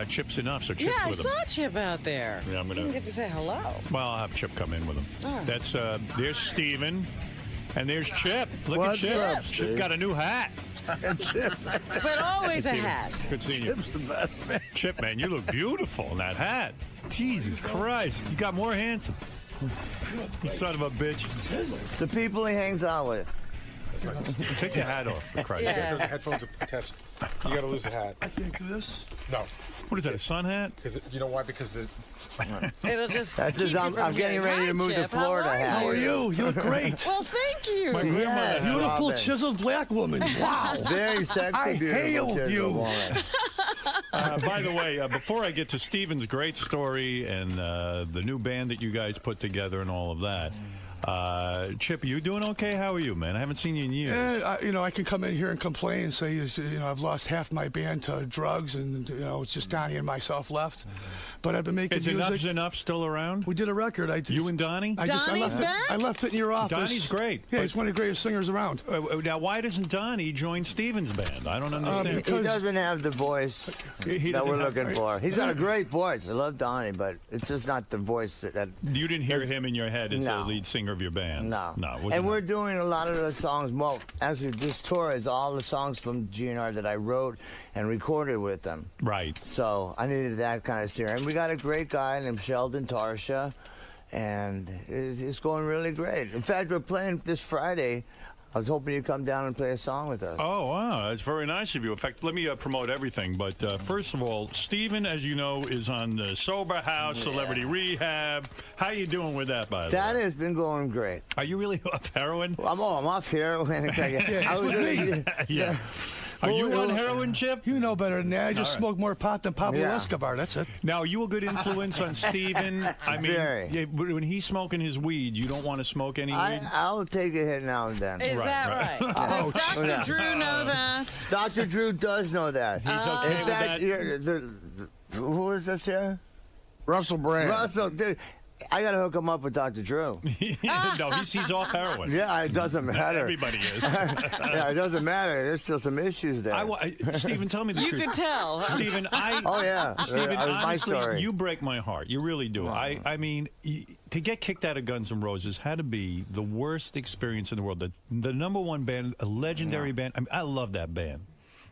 Chip's Enough, so Chip's with him. Yeah, I saw Chip out there. Yeah, I'm gonna. You didn't get to say hello. Well, I'll have Chip come in with him. Oh. That's there's Steven, and there's Chip. Look What's at Chip. up, Chip Steve? got a new hat. Chip. But always a Steven, hat. Good seeing you. Chip's the best, man. Chip, man, you look beautiful in that hat. Jesus Christ, you got more handsome. You son of a bitch. The people he hangs out with. Take the hat off, for Christ's Yeah. sake. The headphones are attached. You got to lose the hat. I can't do this. No. What is that, a sun hat? Because you know why? Because the. It'll just. That's keep his, you I'm from getting getting ready to Hi, move to Chip. Florida How hat. are You look great. Well, thank you. My grandmother had Beautiful, Robin. chiseled black woman. Wow. Very sexy, I beautiful hail chiseled you. woman. By the way, before I get to Steven's great story and the new band that you guys put together and all of that, Chip, you doing okay? How are you, man? I haven't seen you in years. Yeah, I can come in here and complain and say, I've lost half my band to drugs, and it's just Donnie and myself left. But I've been making music. Enough's Enough still around? We did a record. You and Donnie? I left it in your office. Donnie's great. Yeah, he's one of the greatest singers around. Now, why doesn't Donnie join Steven's band? I don't understand. He doesn't have the voice that we're looking for. He's got a great voice. I love Donnie, but it's just not the voice that you didn't hear him in your head as the lead singer of your band. No. And we're doing a lot of the songs. Well, actually, this tour is all the songs from GNR that I wrote and recorded with them. Right. So I needed that kind of steering. And we got a great guy named Sheldon Tarsha, and it's going really great. In fact, we're playing this Friday. I was hoping you'd come down and play a song with us. Oh, wow. That's very nice of you. In fact, let me promote everything. But first of all, Steven, as you know, is on the Sober House, Celebrity Rehab. How you doing with that, by the way? That has been going great. Are you really off heroin? I'm off heroin. Yeah. Are you on heroin, Chip? You know better than that. I just smoke more pot than Pablo Escobar. That's it. Now, are you a good influence on Steven? I mean, when he's smoking his weed, you don't want to smoke any weed? I'll take a hit now and then. Is that right? Does Dr. Drew know that? Dr. Drew does know that. He's okay in with fact, who is this here? Russell Brand. Russell, dude. I got to hook him up with Dr. Drew. No, he's off heroin. Yeah, it doesn't matter. Everybody is. Yeah, it doesn't matter. There's still some issues there. Steven, tell me the truth. You can tell. Huh? Steven, Steven, honestly, you break my heart. You really do. I mean, to get kicked out of Guns N' Roses had to be the worst experience in the world. The number one band, a legendary band. I mean, I love that band.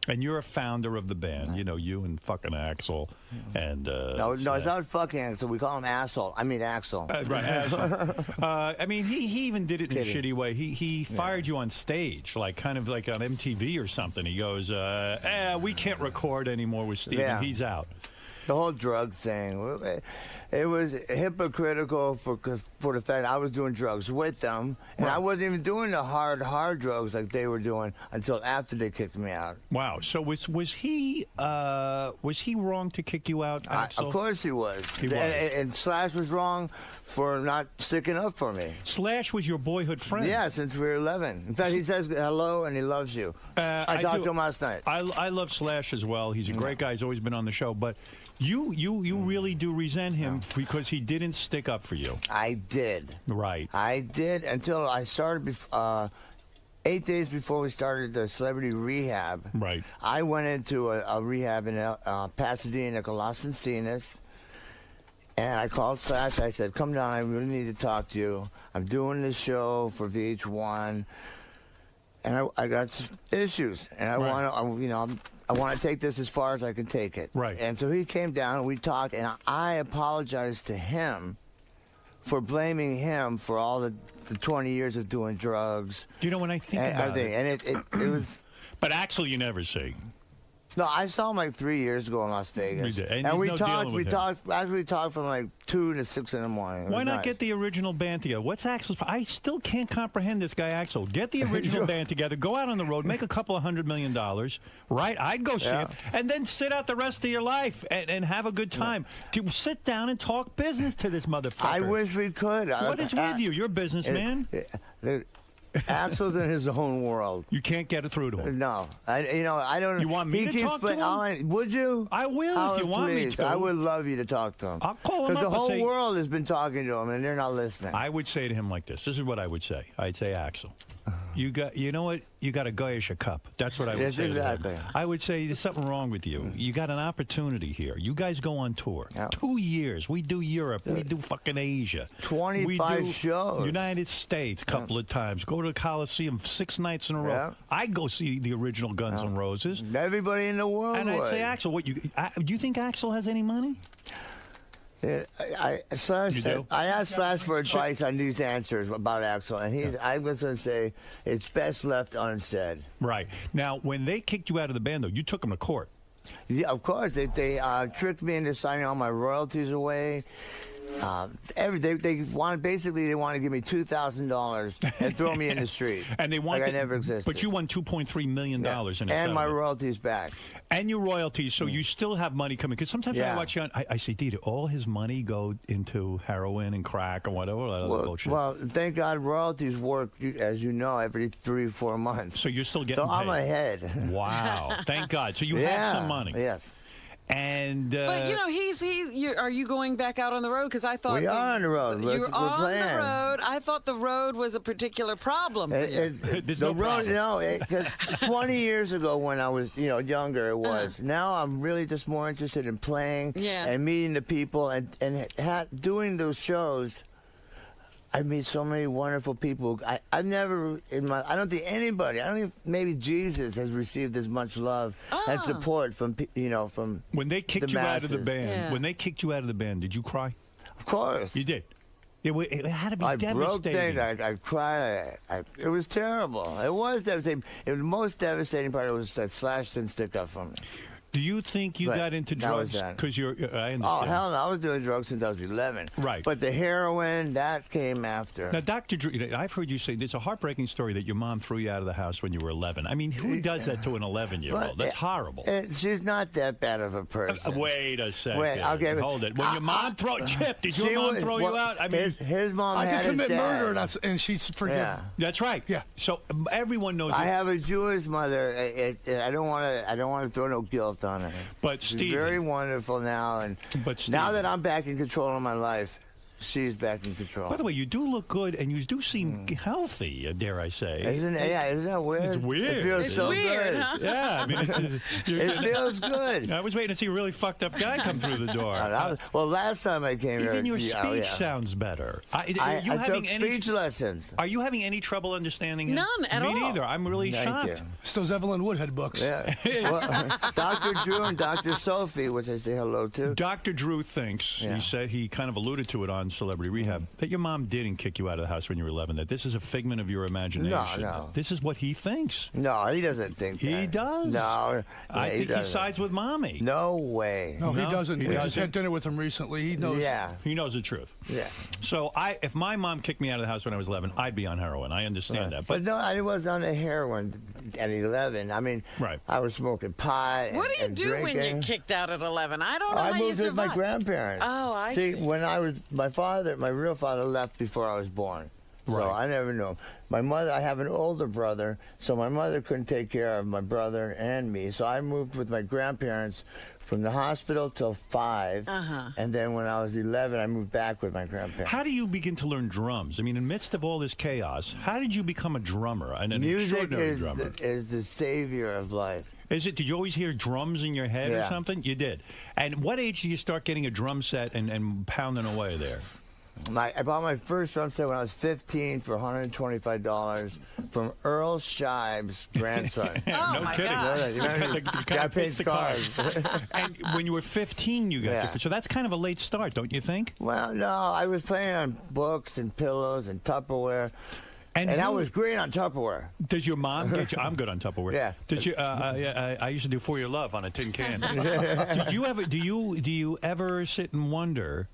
And you're a founder of the band, you and fucking Axl, and no, it's not fucking Axl. We call him Asshole. I mean Axl. Right, Axl. I mean, he even did it in a shitty way. He fired you on stage, kind of like on MTV or something. He goes, "We can't record anymore with Steven. Yeah. He's out." The whole drug thing, it was hypocritical for the fact I was doing drugs with them, and I wasn't even doing the hard drugs like they were doing until after they kicked me out. Wow. So was he wrong to kick you out, Axl? Of course he was. And Slash was wrong for not sticking up for me. Slash was your boyhood friend. Yeah, since we were 11. In fact, he says hello and he loves you. I talked to him last night. I love Slash as well. He's a great guy. He's always been on the show, but you really do resent him because he didn't stick up for you. I did. Right. I did until I started 8 days before we started the Celebrity Rehab. Right. I went into a rehab in Pasadena called Los Encinas, and I called Slash. I said, "Come down. I really need to talk to you. I'm doing this show for VH1, and I got some issues, and I want to take this as far as I can take it." Right. And so he came down and we talked, and I apologized to him for blaming him for all the 20 years of doing drugs. When I think about it. And it was... But Axl you never see. No, I saw him like 3 years ago in Las Vegas. You did. And we no talked. We talked from like 2 to 6 in the morning. Why not get the original band together? What's Axl's? I still can't comprehend this guy Axl. Get the original band together. Go out on the road. Make a couple of $100 million. Right? I'd go see him, and then sit out the rest of your life and have a good time. To sit down and talk business to this motherfucker. I wish we could. What is with you? You're a businessman. Axl's in his own world. You can't get it through to him. No, I don't. You want me to talk to him? Would you? I will if you want me to. I would love you to talk to him. I'll call him up. Because the whole world has been talking to him, and they're not listening. I would say to him like this. This is what I would say. I'd say, Axl, you know what? You got a goyish a cup. That's what I would say. Exactly. To him. I would say there's something wrong with you. You got an opportunity here. You guys go on tour. 2 years. We do Europe. We do fucking Asia. 25 shows. United States a couple of times. Go to the Coliseum 6 nights in a row. I'd go see the original Guns N' Roses. Everybody in the world And I'd would. say, Axl, do you think Axl has any money? I asked Slash for advice on these answers about Axl, and I was going to say it's best left unsaid. Right. Now, when they kicked you out of the band, though, you took them to court. Yeah, of course. They tricked me into signing all my royalties away. They want to give me $2,000 and throw me in the street. And they want I never existed. But you won $2.3 million in it. And my royalties back. And your royalties, so you still have money coming. Because sometimes when I watch you on, I say, did all his money go into heroin and crack or whatever? Bullshit. Well, thank God royalties work, as you know, every 3-4 months. So you're still getting paid. So I'm ahead. Wow. Thank God. So you have some money. Yes. And but you know, are you going back out on the road? Because I thought we are on the road. You're on the road. I thought the road was a particular problem. For you. There's no problem. Because 20 years ago when I was younger, it was. Now I'm really just more interested in playing and meeting the people and doing those shows. I meet so many wonderful people. I never I don't think anybody. I don't even maybe Jesus has received as much love and support from from when they kicked you out of the band. Yeah. When they kicked you out of the band, did you cry? Of course, you did. It had to be devastating. Broke things. I cried. It was terrible. It was devastating. The most devastating part was that Slash didn't stick up for me. Do you think you got into drugs because I understand? Oh, hell no. I was doing drugs since I was 11. Right. But the heroin, that came after. Now, Dr. Drew, I've heard you say there's a heartbreaking story that your mom threw you out of the house when you were 11. I mean, who does that to an 11-year-old? That's horrible. She's not that bad of a person. Wait a second. Wait, okay. Hold it. When your mom Chip, did your mom throw you out? I mean, his mom I had could commit his dad. murder and she's forgiven. Yeah. That's right. Yeah. So everyone knows. I have a Jewish mother. I don't want to throw no guilt on her. But she's Steve, very wonderful now, and now that I'm back in control of my life, she's back in control. By the way, you do look good, and you do seem healthy. Dare I say? Isn't that weird? It's weird. It feels so weird, good. huh? Yeah, I mean, it feels good. I was waiting to see a really fucked up guy come through the door. Well, last time I came here, even your speech sounds better. I took speech lessons. Are you having any trouble understanding him? None at all. Me neither. I'm really shocked. You. It's those Evelyn Woodhead books. Yeah. Well, Dr. Drew and Dr. Sophie, which I say hello to. Dr. Drew thinks, he said, he kind of alluded to it on Celebrity Rehab, that your mom didn't kick you out of the house when you were 11, that this is a figment of your imagination. No. This is what he thinks. No, he doesn't think that. He does. No. I think he sides with Mommy. No way. No, he doesn't. We just had dinner with him recently. He knows. Yeah. He knows the truth. Yeah. So if my mom kicked me out of the house when I was 11, I'd be on heroin. I understand that. But no, I was on the heroin at 11. I mean, I was smoking pot. What do you do drinking. when you're kicked out at 11? I don't know how I you moved with survive. my grandparents. Oh, I see. When I was my real father left before I was born. So I never knew him. My mother, I have an older brother, so my mother couldn't take care of my brother and me. So I moved with my grandparents from the hospital till 5. And then when I was 11, I moved back with my grandparents. How do you begin to learn drums? I mean, in the midst of all this chaos, how did you become a drummer, an extraordinary drummer? Is the savior of life. Is it? Did you always hear drums in your head or something? You did. And what age did you start getting a drum set and pounding away there? I bought my first drum set when I was 15 for $125 from Earl Scheib's grandson. No kidding. The guy paints cars. And when you were 15, you got your, so that's kind of a late start, don't you think? Well, no, I was playing on books and pillows and Tupperware. And I was great on Tupperware. Does your mom get you? I'm good on Tupperware. Yeah. Did you? I used to do For Your Love on a tin can. Did you ever? Do you ever sit and wonder?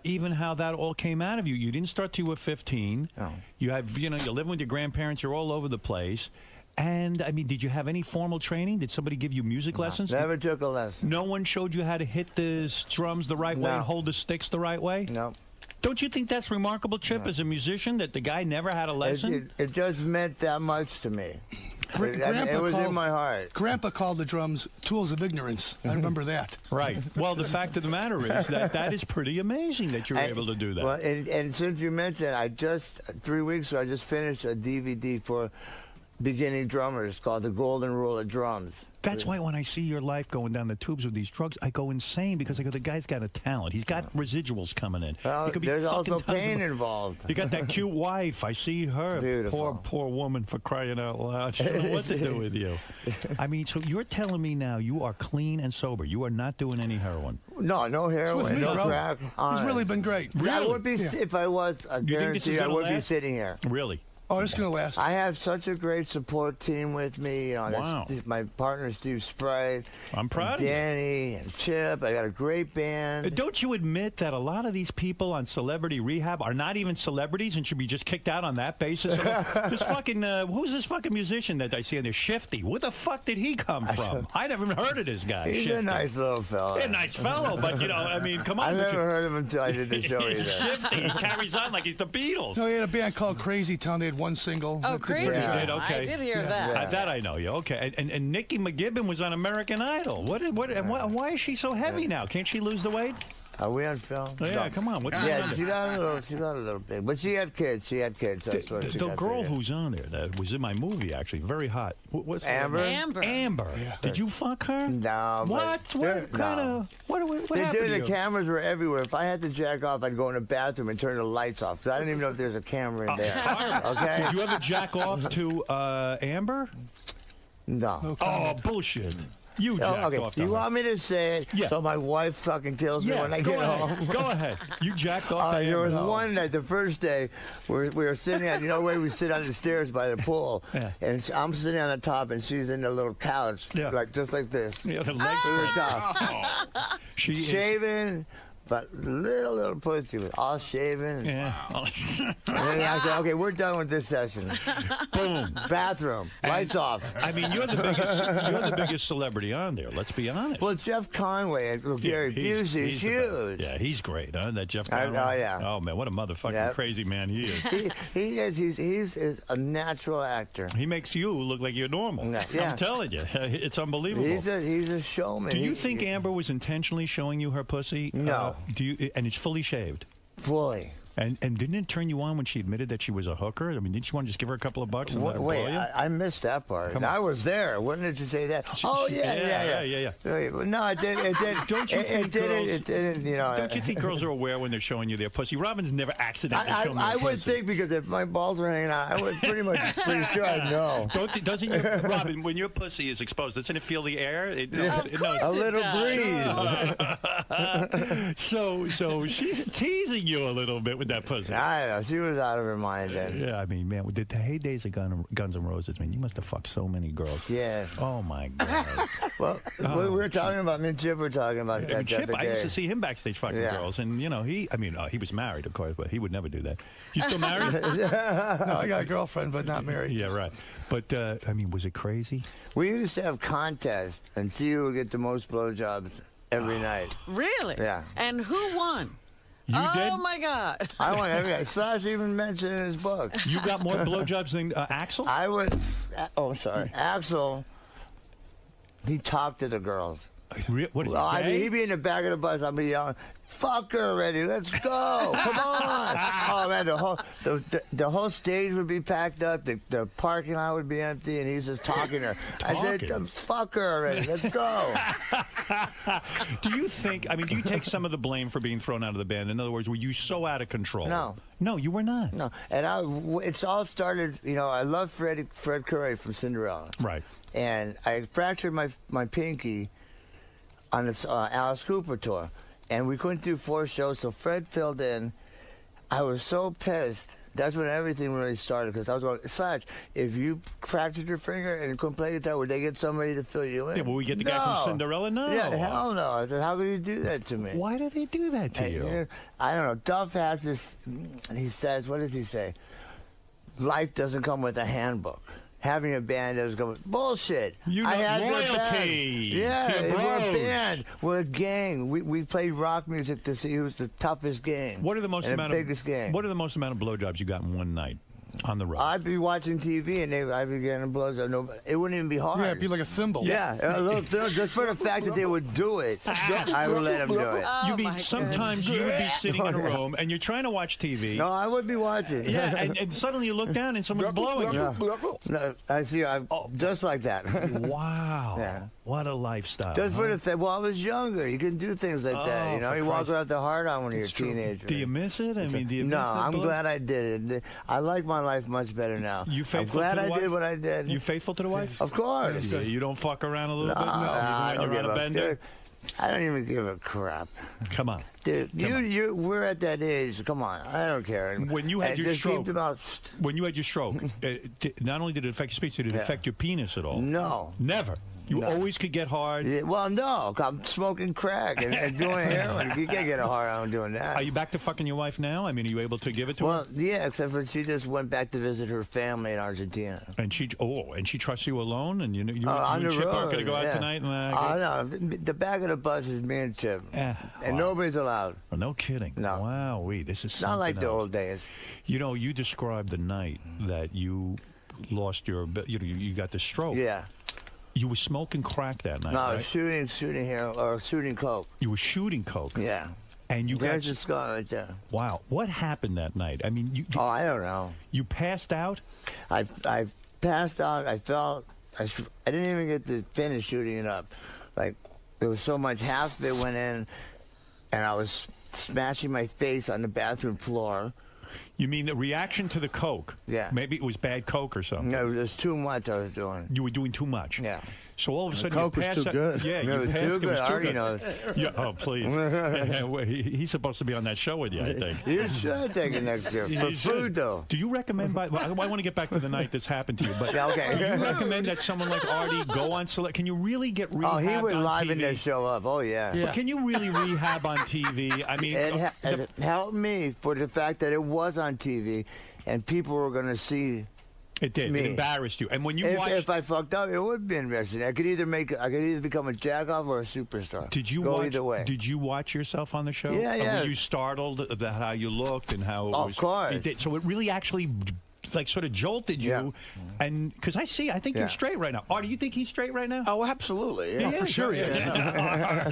Even how that all came out of you. You didn't start till you were 15. No. You have, you're living with your grandparents. You're all over the place. And, I mean, did you have any formal training? Did somebody give you music lessons? Never took a lesson. No one showed you how to hit the drums the right way and hold the sticks the right way? No. Don't you think that's remarkable, Chip, as a musician, that the guy never had a lesson? It just meant that much to me. It was in my heart. Grandpa called the drums tools of ignorance. I remember that. Right. Well, the fact of the matter is that is pretty amazing that you're able to do that. Well, and since you mentioned, 3 weeks ago, I just finished a DVD for beginning drummers called The Golden Rule of Drums. That's why when I see your life going down the tubes with these drugs, I go insane because I go, the guy's got a talent. He's got residuals coming in. Well, there's also pain involved. You got that cute wife. I see her. Beautiful. Poor woman, for crying out loud. She don't know what to do with you. I mean, so you're telling me now you are clean and sober. You are not doing any heroin. No heroin, no crack. It's really been great. Really? I would be, if I was, I guarantee I would be sitting here. Really? Oh, it's going to last. I have such a great support team with me. You know, Wow. My partner, Steve Sprite. I'm proud of you. Danny and Chip. I got a great band. Don't you admit that a lot of these people on Celebrity Rehab are not even celebrities and should be just kicked out on that basis? This fucking, who's this fucking musician that I see in there? Shifty. Where the fuck did he come from? I never even heard of this guy. He's Shifty. a nice little fella. Yeah, nice fellow, but, you know, I mean, come on. I never heard of him until I did the show either. Shifty. He carries on like he's the Beatles. No, he had a band called Crazy Town. They had one single. Oh, Crazy Yeah. Town. Did, okay. I did hear that. That I know. Yeah, okay. And Nikki McGibbon was on American Idol. Why is she so heavy now? Can't she lose the weight? Are we on film? Oh, yeah, come on. What's going yeah, on? she got a little big, but she had kids. That's what she The got girl bigger. who's on there that was in my movie, actually, very hot. What's her Amber? name? Amber. Yeah. Did you fuck her? No. What? What kind of? What They happened did. to The you? cameras were everywhere. If I had to jack off, I'd go in the bathroom and turn the lights off because I didn't even know if there's a camera in there. It's horrible. Okay. Did you ever jack off to Amber? No. Oh, bullshit. You jacked okay. off to You her. want me to say it Yeah. so my wife fucking kills me Yeah, when I go get ahead. home? Go ahead. You jacked off to There was Amber. one night, the first day, we were sitting on, you know where we sit on the stairs by the pool, and I'm sitting on the top, and she's in the little couch, like just like this. Yeah, the legs to the spread. top. She is- Shaving, but little pussy was all shaven. Yeah. And then I said, okay, we're done with this session. Boom. Bathroom, lights off. I mean, you're the biggest celebrity on there. Let's be honest. Well, Jeff Conway and Gary Busey's the best. huge. Yeah, he's great, huh? That Jeff I- Conway. oh, yeah. Oh man, what a motherfucking crazy man he is. He is. He's a natural actor. He makes you look like you're normal. Yeah. I'm telling you, it's unbelievable. He's a showman. Do you think Amber was intentionally showing you her pussy? No. Do you? And it's fully shaved. Fully. And didn't it turn you on when she admitted that she was a hooker? I mean, didn't you want to just give her a couple of bucks and let her Wait, blow you? I missed that part. Come on. I was there. When did you say that? Yeah. No, it didn't. Don't you think it didn't. You know. Don't you think girls are aware when they're showing you their pussy? Robin's never accidentally shown me I her would pussy. think because if my balls were hanging out, I was pretty sure I'd know. Doesn't your, Robin, when your pussy is exposed, doesn't it feel the air? It knows, Of course a little breeze. So she's teasing you a little bit with that pussy. I know. She was out of her mind then. Yeah, I mean, man, with the heydays of Guns N' Roses, man, you must have fucked so many girls. Yeah. Oh my God. Well, we were talking about me and Chip were talking about that the Chip, other I used day. to see him backstage fucking girls, and you know, he was married, of course, but he would never do that. You still married? No, I got a girlfriend, but not married. Yeah, right. But I mean, was it crazy? We used to have contests and see who would get the most blowjobs every night. Really? Yeah. And who won? You did? Oh my God! I won every night. Slash even mentioned in his book. You got more blowjobs than Axel? I would. Oh, sorry. Axel. He talked to the girls. What is I mean, gay? he'd be in the back of the bus. I'd be yelling, "Fuck her already! Let's go! Come on!" Oh man, the whole stage would be packed up. The parking lot would be empty, and he's just talking to her. I said, "Fuck her already! Let's go!" Do you think? I mean, do you take some of the blame for being thrown out of the band? In other words, were you so out of control? No, you were not. No, and it's all started. You know, I love Fred Curry from Cinderella. Right. And I fractured my pinky on this Alice Cooper tour, and we couldn't do 4 shows, so Fred filled in. I was so pissed. That's when everything really started, because I was going, Slash, if you fractured your finger and couldn't play guitar, would they get somebody to fill you in? Yeah, will we get the guy from Cinderella? No. Yeah, hell no. I said, how could you do that to me? Why do they do that to you? I don't know. Duff has this, he says, what does he say? Life doesn't come with a handbook. Having a band doesn't come with bullshit. You I know, had loyalty. Yeah, to your we're a bros. band. We're a gang. We played rock music to see who's the toughest gang. What are the most and amount the biggest gang? What are the most amount of blowjobs you got in one night on the road? I'd be watching TV and I'd be getting blows. It wouldn't even be hard. Yeah, it'd be like a thimble. Yeah, a little thimble, just for the fact that they would do it. I would let them do it. You mean sometimes you would be sitting in a room and you're trying to watch TV. No, I would be watching. Yeah, and suddenly you look down and someone's blowing you. No, I see. Just like that. Wow. Yeah. What a lifestyle. Just for the fact, well, I was younger. You couldn't do things like that. Oh, You know, for you walk Christ's- around the heart on when you're a It's true. teenager. Do you miss it? I mean, do you No, miss the I'm blow? glad I did it. I like my life much better now. You I'm faithful glad to the I wife? did what I did. You faithful to the wife? Of course. Yeah, you don't fuck around a little bit? I Even don't when you're on give a bender? I don't even give a crap. Come on. Dude, we're at that age. Come on, I don't care. When you had And your just stroke, keep about- when you had your stroke, not only did it affect your speech, did it affect your penis at all? No. Never. You always could get hard. Yeah, well, no, I'm smoking crack and doing heroin. You can't get a hard on doing that. Are you back to fucking your wife now? I mean, are you able to give it to her? Well, yeah, except for she just went back to visit her family in Argentina. And she trusts you alone, and you On and the Chip road, aren't going to go out yeah. tonight. No, the back of the bus is me and Chip, and nobody's allowed. Well, no kidding. No. Wow, this is Not like something the else. old days. You know, you described the night that you lost your, you got the stroke. Yeah. You were smoking crack that night, No, right? shooting here or shooting coke. You were shooting coke. Yeah. And you There's got a scar right there. Wow, what happened that night? I mean, I don't know. You passed out? I passed out. I felt I didn't even get to finish shooting it up. Like there was so much. Half of it went in, and I was smashing my face on the bathroom floor. You mean the reaction to the coke? Yeah. Maybe it was bad coke or something. No, it was too much I was doing. You were doing too much. Yeah. So all of a sudden, Coke you was pass too out- good. Yeah, No, you it was passed. too It was good. too Artie good. knows. Yeah. Oh, please. Well, he's supposed to be on that show with you, I think. You should take it next year. For You should. food, though. Do you recommend? I want to get back to the night that's happened to you, but Yeah, okay. do you recommend that someone like Artie go on select? Can you really get rehabbed Oh, he would on liven TV? that show up. Oh, yeah. But can you really rehab on TV? I mean, It helped me for the fact that it was on TV, and people were going to see. It did. Me. It embarrassed you. And when you if, watched, if I fucked up, it would be embarrassing. I could either become a jackoff or a superstar. did you Go watch? either way? Did you watch yourself on the show? Yeah, And yeah. were you startled at how you looked and how? It Of was, course. It did. So it really actually. Like sort of jolted you, Yeah. and because I think you're Yeah. straight right now. Artie, you think he's straight right now? Oh, absolutely. Yeah, for sure. Yeah,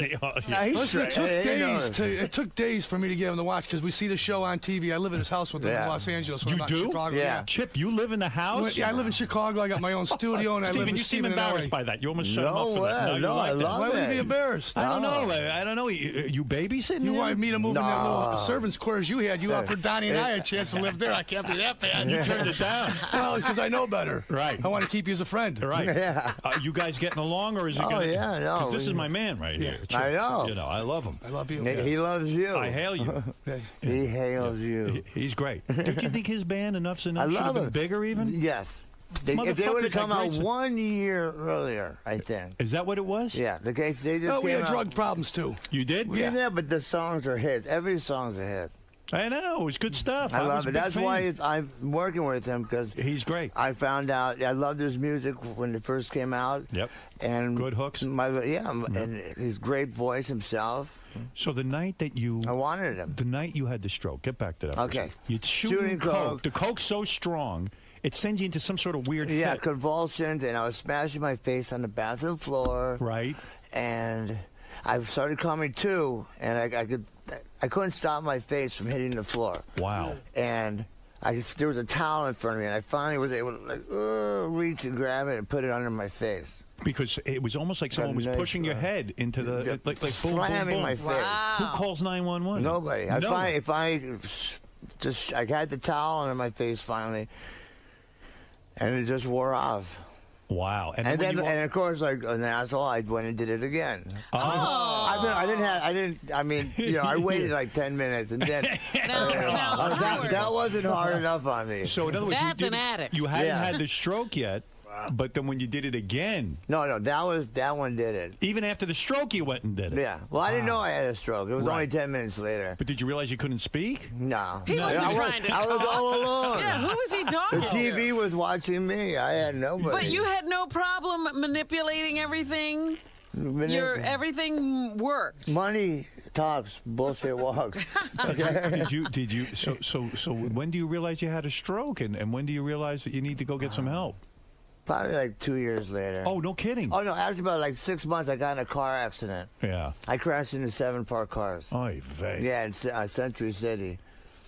he's Listen, straight. it took days for me to get him to watch because we see the show on TV. I live in his house with him in Los Angeles. When You I'm not in do? Chicago. Yeah. Chip, you live in the house? Yeah, I live in Chicago. I got my own studio, and I live Steven, with you seem Steven and embarrassed Artie. by that. You almost shut him No up for that. way. you No, like I that. love Why would it. you be embarrassed? I don't know. I don't know. You babysitting? You him? wanted me to move in that little No. servants' quarters you had. You offered Donnie and I a chance to live there. I can't be that bad. You turned it down. Well, because I know better. Right. I want to keep you as a friend. Right. Yeah. You guys getting along, or is it Oh, gonna? yeah, no, 'cause this we- is my man right here. Chip. I know. You know, I love him. I love you. He loves you. I hail you. He hails you. He's great. Don't you think his band Enough's Enough I should have love been it. bigger even? Yes. If they would have Motherfuckers come had out great- 1 year earlier, I think. Is that what it was? Yeah, they just Oh, we came had out. drug problems too. You did? Yeah, but the songs are hits. Every song's a hit. I know. It was good stuff. I was love a it. big That's fan. why I'm working with him, because He's great. I found out I loved his music when it first came out. Yep. And Good hooks. And his great voice himself. So the night that you, I wanted him. the night you had the stroke, get back to that. for a Okay. second. You're shooting Shooting coke. coke. The coke's so strong, it sends you into some sort of weird Yeah, fit. convulsions, and I was smashing my face on the bathroom floor. Right. And I started coming to, and I couldn't stop my face from hitting the floor. Wow. And there was a towel in front of me, and I finally was able to reach and grab it and put it under my face. Because it was almost like someone was nice, pushing your head into the like boom, slamming boom, boom. my face. Wow. Who calls 911? Nobody. No. I had the towel under my face finally, and it just wore off. Wow. And then, of course, like an asshole, I went and did it again. Oh. I waited like 10 minutes, and then that wasn't hard enough on me. So in other words, That's an addict. You hadn't Yeah. had the stroke yet, but then when you did it again, No, that one did it. even after the stroke, you went and did it. Yeah. Well, I didn't know I had a stroke. It was Right. only 10 minutes later. But did you realize you couldn't speak? No. He wasn't I trying to I was talk. all alone. Yeah, who was he talking The TV was watching me. I had nobody. But you had no problem manipulating everything. Everything worked. Money talks, bullshit walks. Did you? So when do you realize you had a stroke, and when do you realize that you need to go get some help? Probably like 2 years later. Oh, no kidding. Oh, no, after about like 6 months, I got in a car accident. Yeah. I crashed into 7 parked cars. Oy vey. Yeah, in Century City.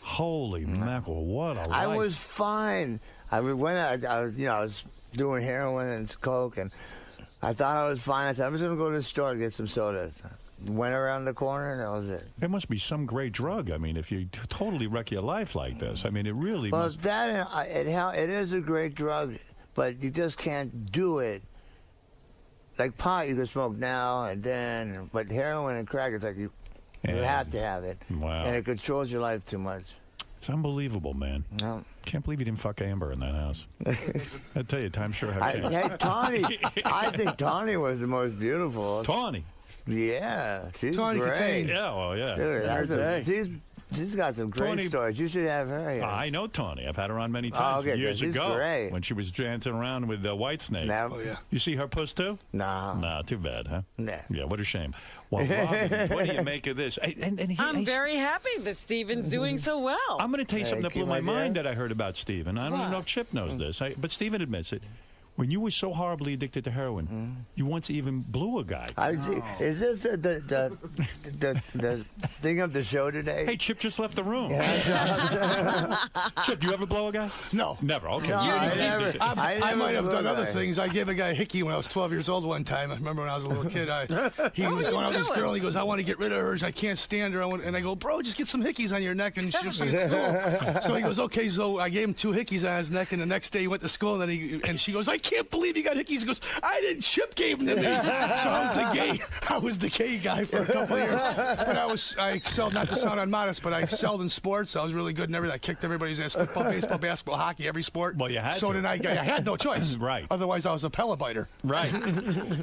Holy mackerel! What a life. I was fine. I mean, when I was doing heroin and coke, and I thought I was fine. I said, I'm just going to go to the store and get some sodas. Went around the corner, and that was it. It must be some great drug. I mean, if you totally wreck your life like this, I mean, it really Well, must. it is a great drug, but you just can't do it. Like pot, you can smoke now and then, but heroin and crack, it's like you You have to have it. Wow. And it controls your life too much. It's unbelievable, man. No. Can't believe you didn't fuck Amber in that house. I tell you, time sure has changed. Hey, Tawny. I think Tawny was the most beautiful. Tawny. Yeah, she's Tawny great. Katane. Yeah, well, yeah. Dude, she's got some great Tawny- stories. You should have her here. I know Tawny. I've had her on many Oh, times okay, years she's ago great. when she was dancing around with Whitesnake. Oh, yeah. You see her puss too? No. No, too bad, huh? Nah. Yeah, what a shame. Well, Robin, what do you make of this? I'm very happy that Steven's doing so well. I'm going to tell you something that Thank you, blew my my dear. mind that I heard about Steven. I don't even know if Chip knows this, but Steven admits it. When you were so horribly addicted to heroin, you once even blew a guy. Is this the thing of the show today? Hey, Chip just left the room. Chip, do you ever blow a guy? No. Never. Okay. No, I never. I might have done other guy. things. I gave a guy a hickey when I was 12 years old one time. I remember when I was a little kid. He was going out with this girl, and he goes, I want to get rid of her. I can't stand her. And I go, bro, just get some hickeys on your neck, and she'll see at school. So he goes, okay. So I gave him 2 hickeys on his neck, and the next day he went to school, and she goes, I can't believe you got hickeys. He goes, I didn't. Chip gave them to me. So I was the gay guy for a couple of years. But I excelled, not to sound unmodest, but I excelled in sports. I was really good in everything. I kicked everybody's ass, football, baseball, basketball, hockey, every sport. Well, you had so to. then I had no choice. Right. Otherwise, I was a pellabiter. Right.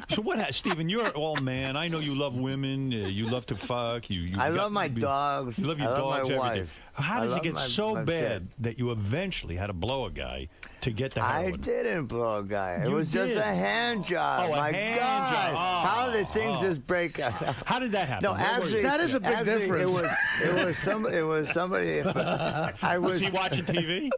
So what, Steven, you're all man. I know you love women. You love to fuck. I love my dogs. You love your I love dogs, my everything. wife. How I did it love get my so bad kid. that you eventually had to blow a guy to get the heroin? I didn't blow a guy. It You was just did. a hand job. Oh, a My hand God. job. Oh, How did things just break out? How did that happen? No, What was actually, it? That is a big difference. It was somebody. Was he watching TV?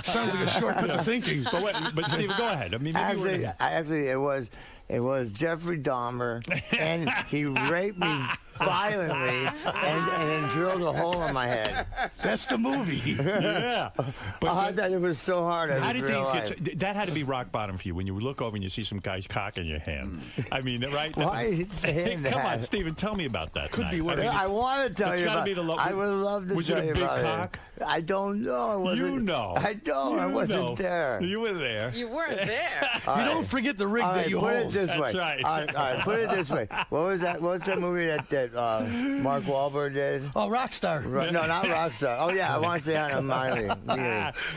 Sounds like a shortcut to thinking. But Steven, go ahead. I mean, maybe you were- Actually, it was Jeffrey Dahmer, and he raped me violently and then drilled a hole in my head. That's the movie. Yeah. But It was so hard. how did things get? That had to be rock bottom for you when you look over and you see some guy's cock in your hand. I mean, right? Why are you saying Come on, that? Steven, tell me about that. Could be night. worse. I mean, I want to tell it's you gotta about be the I would love to Was tell it a you big about cock? it. I don't know. I wasn't, You know. I don't. I You wasn't know. there. You were there. You weren't there. You don't forget the rig All that right, you put hold. it this That's way. right. All right, put it this way. What was that? What's that movie that Mark Wahlberg did? Oh, Rockstar. No, not Rockstar. Oh yeah, I want to say Hannah Miley.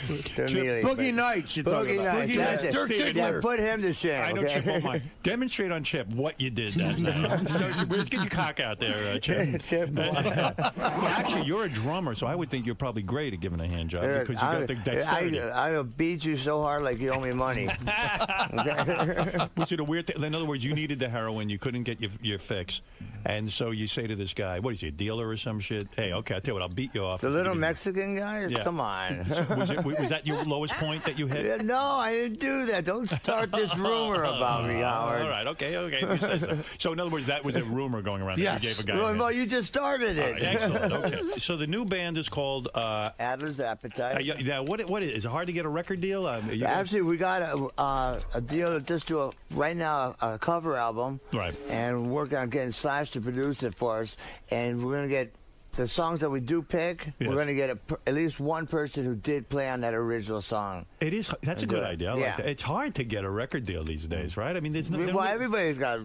Boogie Nights, you're talking Boogie about. Nights. Boogie that's Nights, it. Dirk Yeah, Diggler. put him to shame. I know, okay? Chip. Oh my. Demonstrate on Chip what you did that night. So, let's get your cock out there, Chip. Chip. Well, actually, you're a drummer, so I would think you're probably great at giving a hand job because you got the dexterity. I'll beat you so hard like you owe me money. Was it a weird thing? In other words, you needed the heroin, you couldn't get your fix, and so you say to this guy, "What is he, a dealer or some shit?" Hey, okay, I tell you what, I'll beat you off. The little Mexican guy? Yeah. Come on. Was that your lowest point that you hit? No, I didn't do that. Don't start this rumor about me, Howard. All right, okay. You say so. So in other words, that was a rumor going around that you gave a guy. Well, you just started it. All right, excellent. Okay. So the new band is called Adler's Appetite. What is it hard to get a record deal? Actually, we got a deal to just do right now a cover album. Right. And work on getting Slash to produce it for us. And we're going to get the songs that we do pick. Yes. We're going to get at least one person who did play on that original song. It is. That's a good idea. I like Yeah. that. It's hard to get a record deal these days, right? I mean, there's no. Well, everybody's got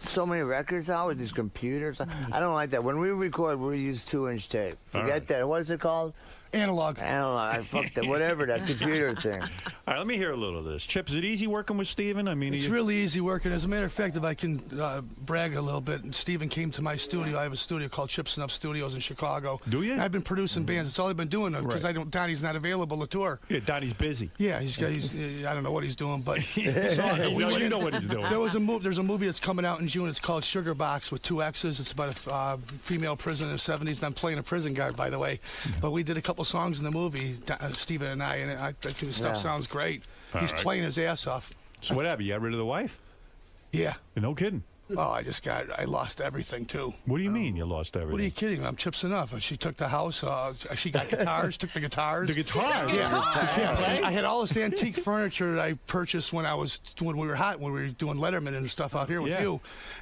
so many records out with these computers. I don't like that. When we record, we use 2-inch tape. Forget that. What is it called? Analog. I fucked it. Whatever, that computer thing. All right, let me hear a little of this. Chip, is it easy working with Steven? I mean, It's really easy working. As a matter of fact, if I can brag a little bit, Steven came to my studio. I have a studio called Chips Enough Studios in Chicago. Do you? And I've been producing bands. It's all I've been doing because Right. Donnie's not available to tour. Yeah, Donnie's busy. Yeah, he's I don't know what he's doing, but You know what he's doing. There's a movie that's coming out in June. It's called Sugar Box with 2 X's. It's about a female prison in the 70s. And I'm playing a prison guard, by the way. But we did a couple songs in the movie, Steven and I think the stuff sounds great. He's playing his ass off. So what happened? You got rid of the wife? Yeah. No kidding. Oh, I lost everything too. What do you mean you lost everything? What are you kidding? I'm Chips Enough. She took the house. She got guitars. Took the guitars. The guitars? Yeah. I had all this antique furniture that I purchased when we were hot, when we were doing Letterman and stuff out here with you.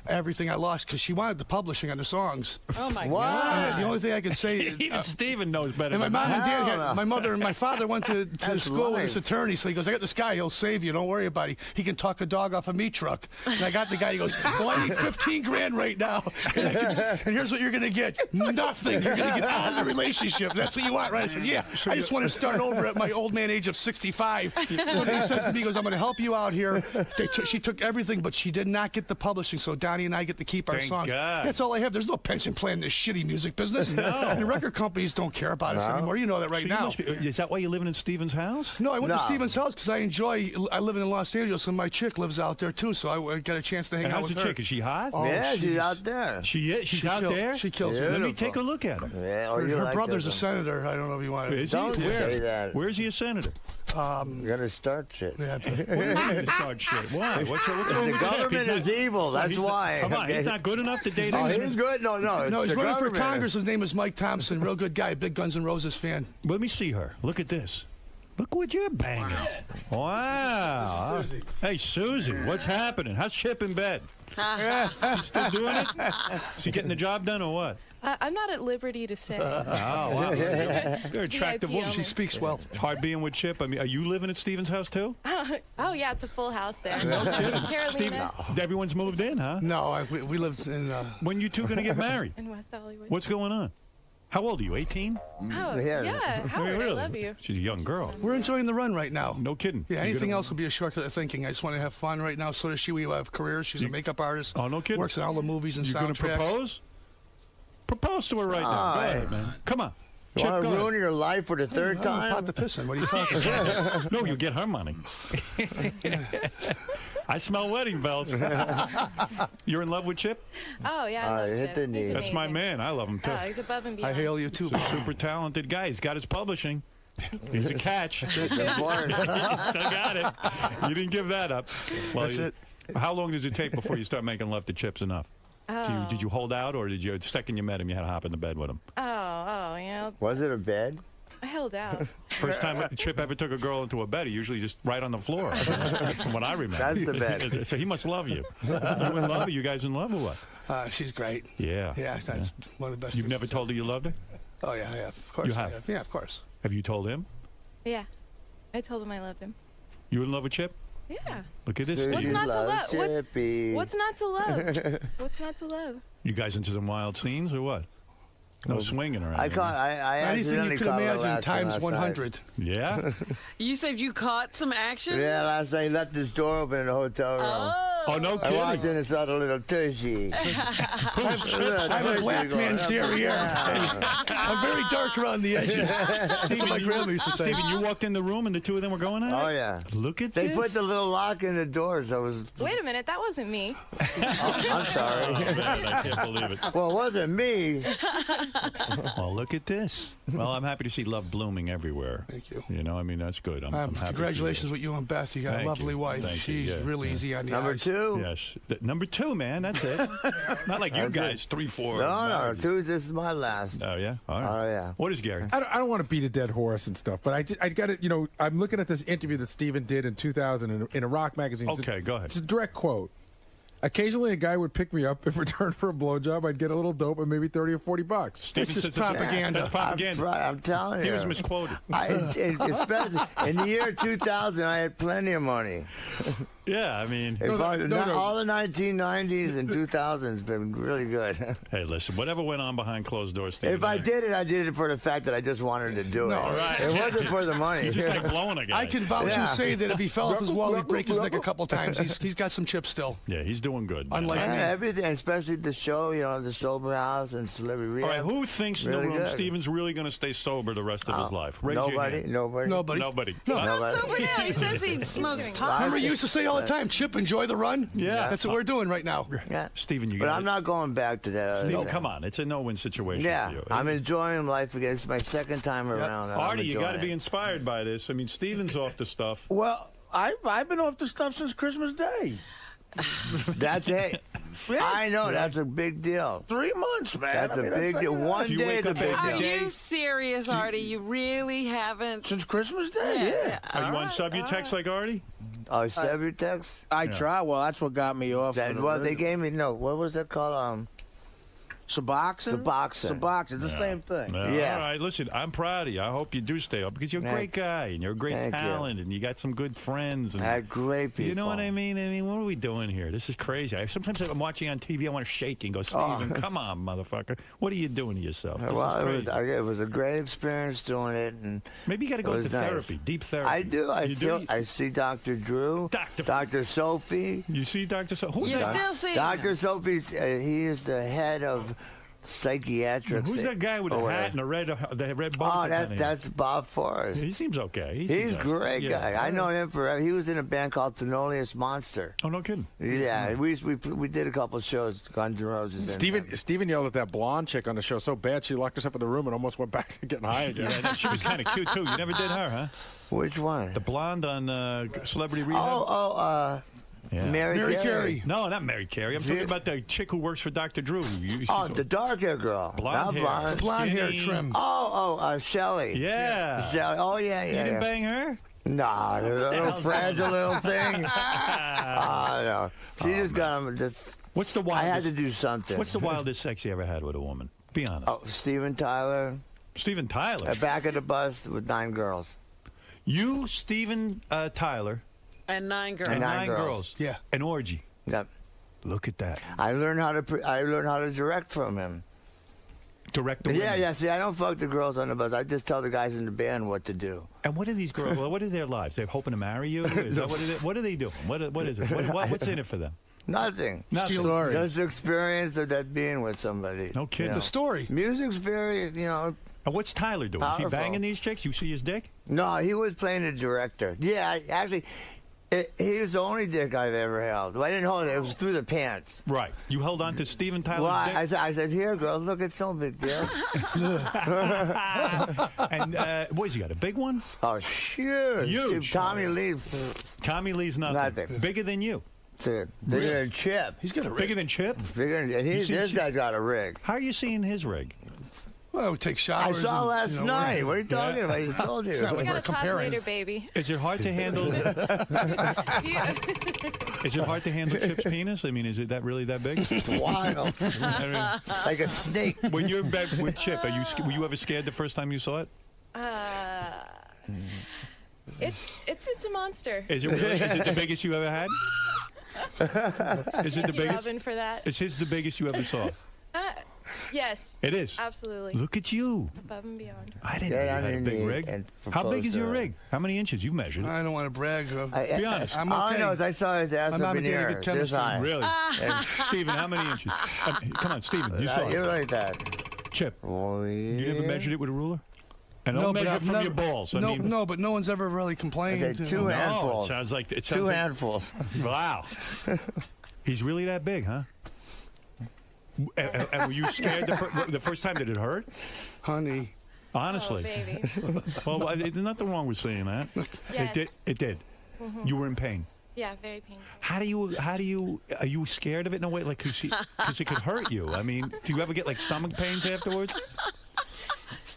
Everything I lost because she wanted the publishing on the songs. Oh my God! The only thing I could say, even Steven knows better. And my than mom that. and dad, my mother and my father went to school with this attorney. So he goes, "I got this guy. He'll save you. Don't worry about it. He can talk a dog off a meat truck." And I got the guy. He goes, "Well, I need 15 grand right now. And here's what you're going to get. Nothing. You're going to get out of the relationship. That's what you want, right? I said, yeah. I just want to start over at my old man age of 65. So then he says to me, he goes, I'm going to help you out here. She took everything, but she did not get the publishing. So Donnie and I get to keep our songs. God. That's all I have. There's no pension plan in this shitty music business. No. And record companies don't care about us anymore. You know that right now. Is that why you're living in Steven's house? No, I went to Steven's house because I live in Los Angeles, and my chick lives out there too, so I got a chance to hang out with her. How's the chick? Is she hot? Oh, yeah, she's out there. She's out there? She kills me. Let me take a look at her. Yeah, her brother's a senator. I don't know if you want to. Don't say that. Where's he a senator? You gotta start shit. Yeah. What do you mean to start shit? Why? What's wrong The with government is evil. That's why. Come on, he's not good enough to date Oh, anyone? he's good. No, he's running for government. Congress. His name is Mike Thompson. Real good guy. Big Guns N' Roses fan. Let me see her. Look at this. Look what you're banging. Wow. Hey, Susie, what's happening? How's Chip in bed? She's still doing it? Is he getting the job done or what? I'm not at liberty to say. Oh, wow. You're an attractive VIP woman. only. She speaks well. It's hard being with Chip. I mean, are you living at Steven's house too? Oh, yeah, it's a full house there. No kidding. Carolina. Everyone's moved in, huh? No, we lived in... When you two going to get married? In West Hollywood. What's going on? How old are you, 18? Oh, yeah. Howard, I love you. She's a young girl. We're enjoying the run right now. No kidding. Yeah, anything else will be a shortcut of thinking. I just want to have fun right now. So does she. We have careers. She's a makeup artist. Oh, no kidding. Works in all the movies and You soundtracks. going to propose? Propose to her right now. Go ahead, man. Come on. You want to ruin your life for the third time? Pot the pissin'. What are you talking about? No, you get her money. I smell wedding bells. You're in love with Chip? Oh, yeah. I love hit Chip. the knee. He's That's my amazing. man. I love him too. Oh, he's above and beyond. I hail you too. He's a super talented guy. He's got his publishing. He's a catch. Still got it. You didn't give that up. Well, That's it. How long does it take before you start making love to Chips enough? Oh. Did you hold out, or did you, the second you met him, you had to hop in the bed with him? Was it a bed? I held out. First time Chip ever took a girl into a bed, he usually just right on the floor, from what I remember. That's the bed. So he must love you. You in love? Are you guys in love or what? She's great. Yeah. Yeah, that's one of the best. You've never told her you loved her? Oh, yeah, I have. Of course You I have? Yeah, of course. Have you told him? Yeah. I told him I loved him. You in love with Chip? Yeah. Look at this. What's Steve. not to love? Chippy. What's not to love? What's not to love? You guys into some wild scenes or what? No swinging or anything. I Anything you accidentally could caught her imagine last times night. 100. Yeah? You said you caught some action? Yeah, last night he left his door open in the hotel room. Oh, no I walked kidding. in and saw the little tushy. I have a black man's derriere. I'm very dark around the edges. That's what my grandma used to say. Steven, you walked in the room and the two of them were going at it? Oh, yeah. Look at They this. put the little lock in the doors. I was... Wait a minute, that wasn't me. I'm sorry. Oh, man, I can't believe it. Well, it wasn't me. Well, look at this. Well, I'm happy to see love blooming everywhere. Thank you. You know, I mean, that's good. I'm happy. Congratulations with you and Beth. You got Thank a lovely you. wife. Thank you. She's Yeah, really yeah. easy on the Number eyes. two? Yes. Number 2, man. That's it. Not like you That's guys, it. 3, 4. No, two. This is my last. Oh, yeah? All right. Oh, yeah. What is Gary? I don't want to beat a dead horse and stuff, but I got it. You know, I'm looking at this interview that Steven did in 2000 in a rock magazine. Okay, go ahead. It's a direct quote. Occasionally, a guy would pick me up in return for a blowjob. I'd get a little dope and maybe $30 or $40. Steven This is says it's- propaganda. That's propaganda. I'm telling you. He was misquoted. Especially in the year 2000, I had plenty of money. Yeah, I mean. All the 1990s and 2000s been really good. Hey, listen, whatever went on behind closed doors, Steven. If I did it for the fact that I just wanted to do it. No, right. It wasn't for the money. You just like blowing a guy. I can vouch and say that if he fell off his wall, he'd break his neck a couple times. He's got some chips still. Yeah, he's doing good. man. Unlike me. Everything, especially the show, the Sober House and Celebrity All Rehab. right, who thinks in Really the room good. Steven's really going to stay sober the rest of his life? Raise your Nobody. hand. Nobody. Nobody. Nobody. Sober now. He says he smokes pot. Remember you used to say all the time, Chip, enjoy the run? Yeah. That's what we're doing right now. Yeah. Steven, you But got I'm not going back to that. Steven, come on. It's a no-win situation Yeah, for you. I'm enjoying life again. It's my second time around. and I'm Artie, you got to enjoying be it. inspired by this. I mean, Steven's off the stuff. Well, I've been off the stuff since Christmas Day. That's it. I know, that's a big deal. 3 months, man. That's a big deal. One Do you day wake is a up big every Are deal. day? you serious, Artie? You really haven't? Since Christmas Day, yeah. Are you on Subutex like Artie? Oh, Subutex? I try. Well, that's what got me off. That, well, they gave me, what was that called? Suboxone? Suboxone. Suboxone. It's the same thing. Yeah. All right, listen, I'm proud of you. I hope you do stay up because you're a great Thank- guy and you're a great Thank you. talent and you got some good friends. And I had great people. You know what I mean? I mean, what are we doing here? This is crazy. Sometimes I'm watching on TV, I want to shake and go, Steven, come on, motherfucker. What are you doing to yourself? This is Well, crazy. it was a great experience doing it, and maybe you got to it go was into nice. therapy, deep therapy. I do. I see Dr. Drew, Dr. Sophie. You see Dr. Sophie? You're still seeing Dr. Sophie's. He is the head of psychiatric. Who's that guy with a hat and the red Oh, that's Bob Forrest. He seems okay. He's seems a great yeah. guy. I know him forever. He was in a band called Thelonious Monster. Oh, no kidding. Yeah, we did a couple shows, Guns N' Roses. Steven yelled at that blonde chick on the show so bad she locked us up in the room and almost went back to getting high again. Yeah, she was kind of cute, too. You never did her, huh? Which one? The blonde on Celebrity Rehab? Yeah. Mary Carey. No, not Mary Carey. I'm talking about the chick who works for Dr. Drew. The dark hair girl. Blonde hair. Blonde. Blonde hair Skinny. trim. Yeah. Shelley. Shelley. Oh, yeah. You didn't bang her? No, the little fragile little thing. No. She just got him. What's the wildest? I had to do something. What's the wildest sex you ever had with a woman? Be honest. Oh, Steven Tyler. Steven Tyler? Back of the bus with 9 girls. You, Steven Tyler. And 9 girls. And 9 girls. Yeah. An orgy. Yep. Look at that. I learned how to direct from him. Direct the women. Yeah. See, I don't fuck the girls on the bus. I just tell the guys in the band what to do. And what are these girls? What are their lives? They're hoping to marry you? Is that what are they doing? What is it? What's in it for them? Nothing. Story. Just the experience of that being with somebody. No kidding. You know. The story. Music's very, And what's Tyler doing? Is he powerful. banging these chicks? You see his dick? No, he was playing the director. Yeah, actually, he was the only dick I've ever held. I didn't hold it. It was through the pants. Right. You held on to Steven Tyler's Well, dick? I said, here, girls, look, it's no big deal. And boys, you got a big one? Oh, sure. Huge. Tommy Lee. Tommy Lee's nothing. Bigger than you. Bigger than Chip. He's got a rig. Bigger than Chip? Bigger than, this guy's got a rig. How are you seeing his rig? Well, we take showers. I saw last night. What are you talking Yeah. about? I just told you. It's not We like got we're to talk comparing. later, baby. Is it hard to handle? Is it hard to handle Chip's penis? I mean, is it really that big? Wild. Like a snake. When you're in bed with Chip, were you ever scared the first time you saw it? It's a monster. Is it really? Is it the biggest you ever had? Is it the Thank you, biggest? Robin, for that. Is his the biggest you ever saw? Yes. It is. Absolutely. Look at you. Above and beyond. I didn't know you had a big rig. How big is your rig? How many inches? You've measured it. I don't want to brag. Be honest. I'm All okay. I know is I saw his ass My up mama in did a here. good This chemistry. high. Really? Steven, how many inches? Come on, Steven. You saw You're it. like that. Chip. Oh, yeah. You ever measured it with a ruler? And don't but measure I've from never- your balls. I mean, no, but no one's ever really complained. Okay, two no, handfuls. it sounds like Two handfuls. Wow. He's really that big, huh? And were you scared the first time? Did it hurt? Honey. Honestly. Oh, baby. Well, there's nothing wrong with saying that. Yes. It did. Mhm. You were in pain. Yeah, very painful. How do you are you scared of it in a way, like because it could hurt you? I mean, do you ever get like stomach pains afterwards?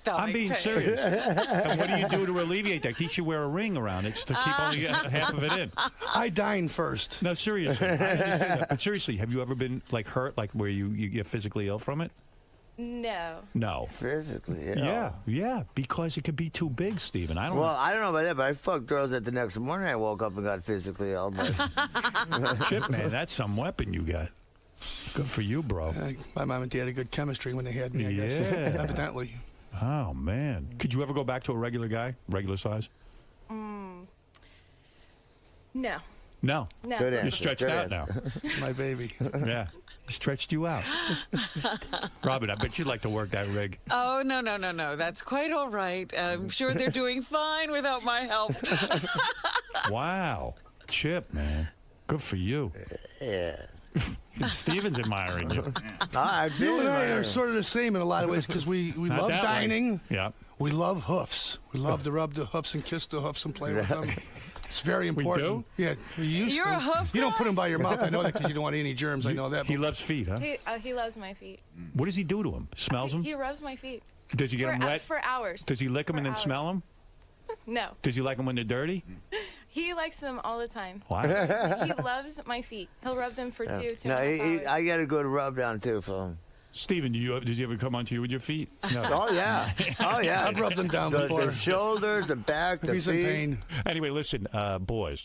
I'm being serious. And what do you do to alleviate that? He should wear a ring around it to keep only half of it in. I dine first. No, seriously. I understand that. But seriously, have you ever been like hurt, like where you get physically ill from it? No. No. Physically ill? Yeah, because it could be too big, Steven. I don't Well, know. I don't know about that, but I fucked girls that the next morning I woke up and got physically ill. But Shit, man, that's some weapon you got. Good for you, bro. My mom and dad had good chemistry when they had me, I guess. Yeah. Evidently. Oh, man. Could you ever go back to a regular guy, regular size? No. No. No. Good You're answer. stretched Good out answer. now. It's my baby. Yeah. Stretched you out. Robin, I bet you'd like to work that rig. Oh, no. That's quite all right. I'm sure they're doing fine without my help. Wow. Chip, man. Good for you. Yeah. Steven's admiring you. I've been You and I there. are sort of the same in a lot of ways because we Not love that way. dining. Yeah. We love hoofs. We love to rub the hoofs and kiss the hoofs and play with them. It's very important. Yeah, we used You're to. a hoof You don't guy? put them by your mouth. I know that because you don't want any germs. I know that. He loves feet, huh? He loves my feet. What does he do to him? Smells them? He rubs my feet. Does he get them wet? For hours. Does he lick them and then hours. smell them? No. Does he like them when they're dirty? He likes them all the time. Wow. He loves my feet. He'll rub them for 2.5 No, hours. I got a good rub down too for him. Steven, did you ever come onto you with your feet? No. Oh, yeah. Oh, yeah. I've rubbed them down before. The shoulders, the back, the He's in feet. pain. Anyway, listen, boys.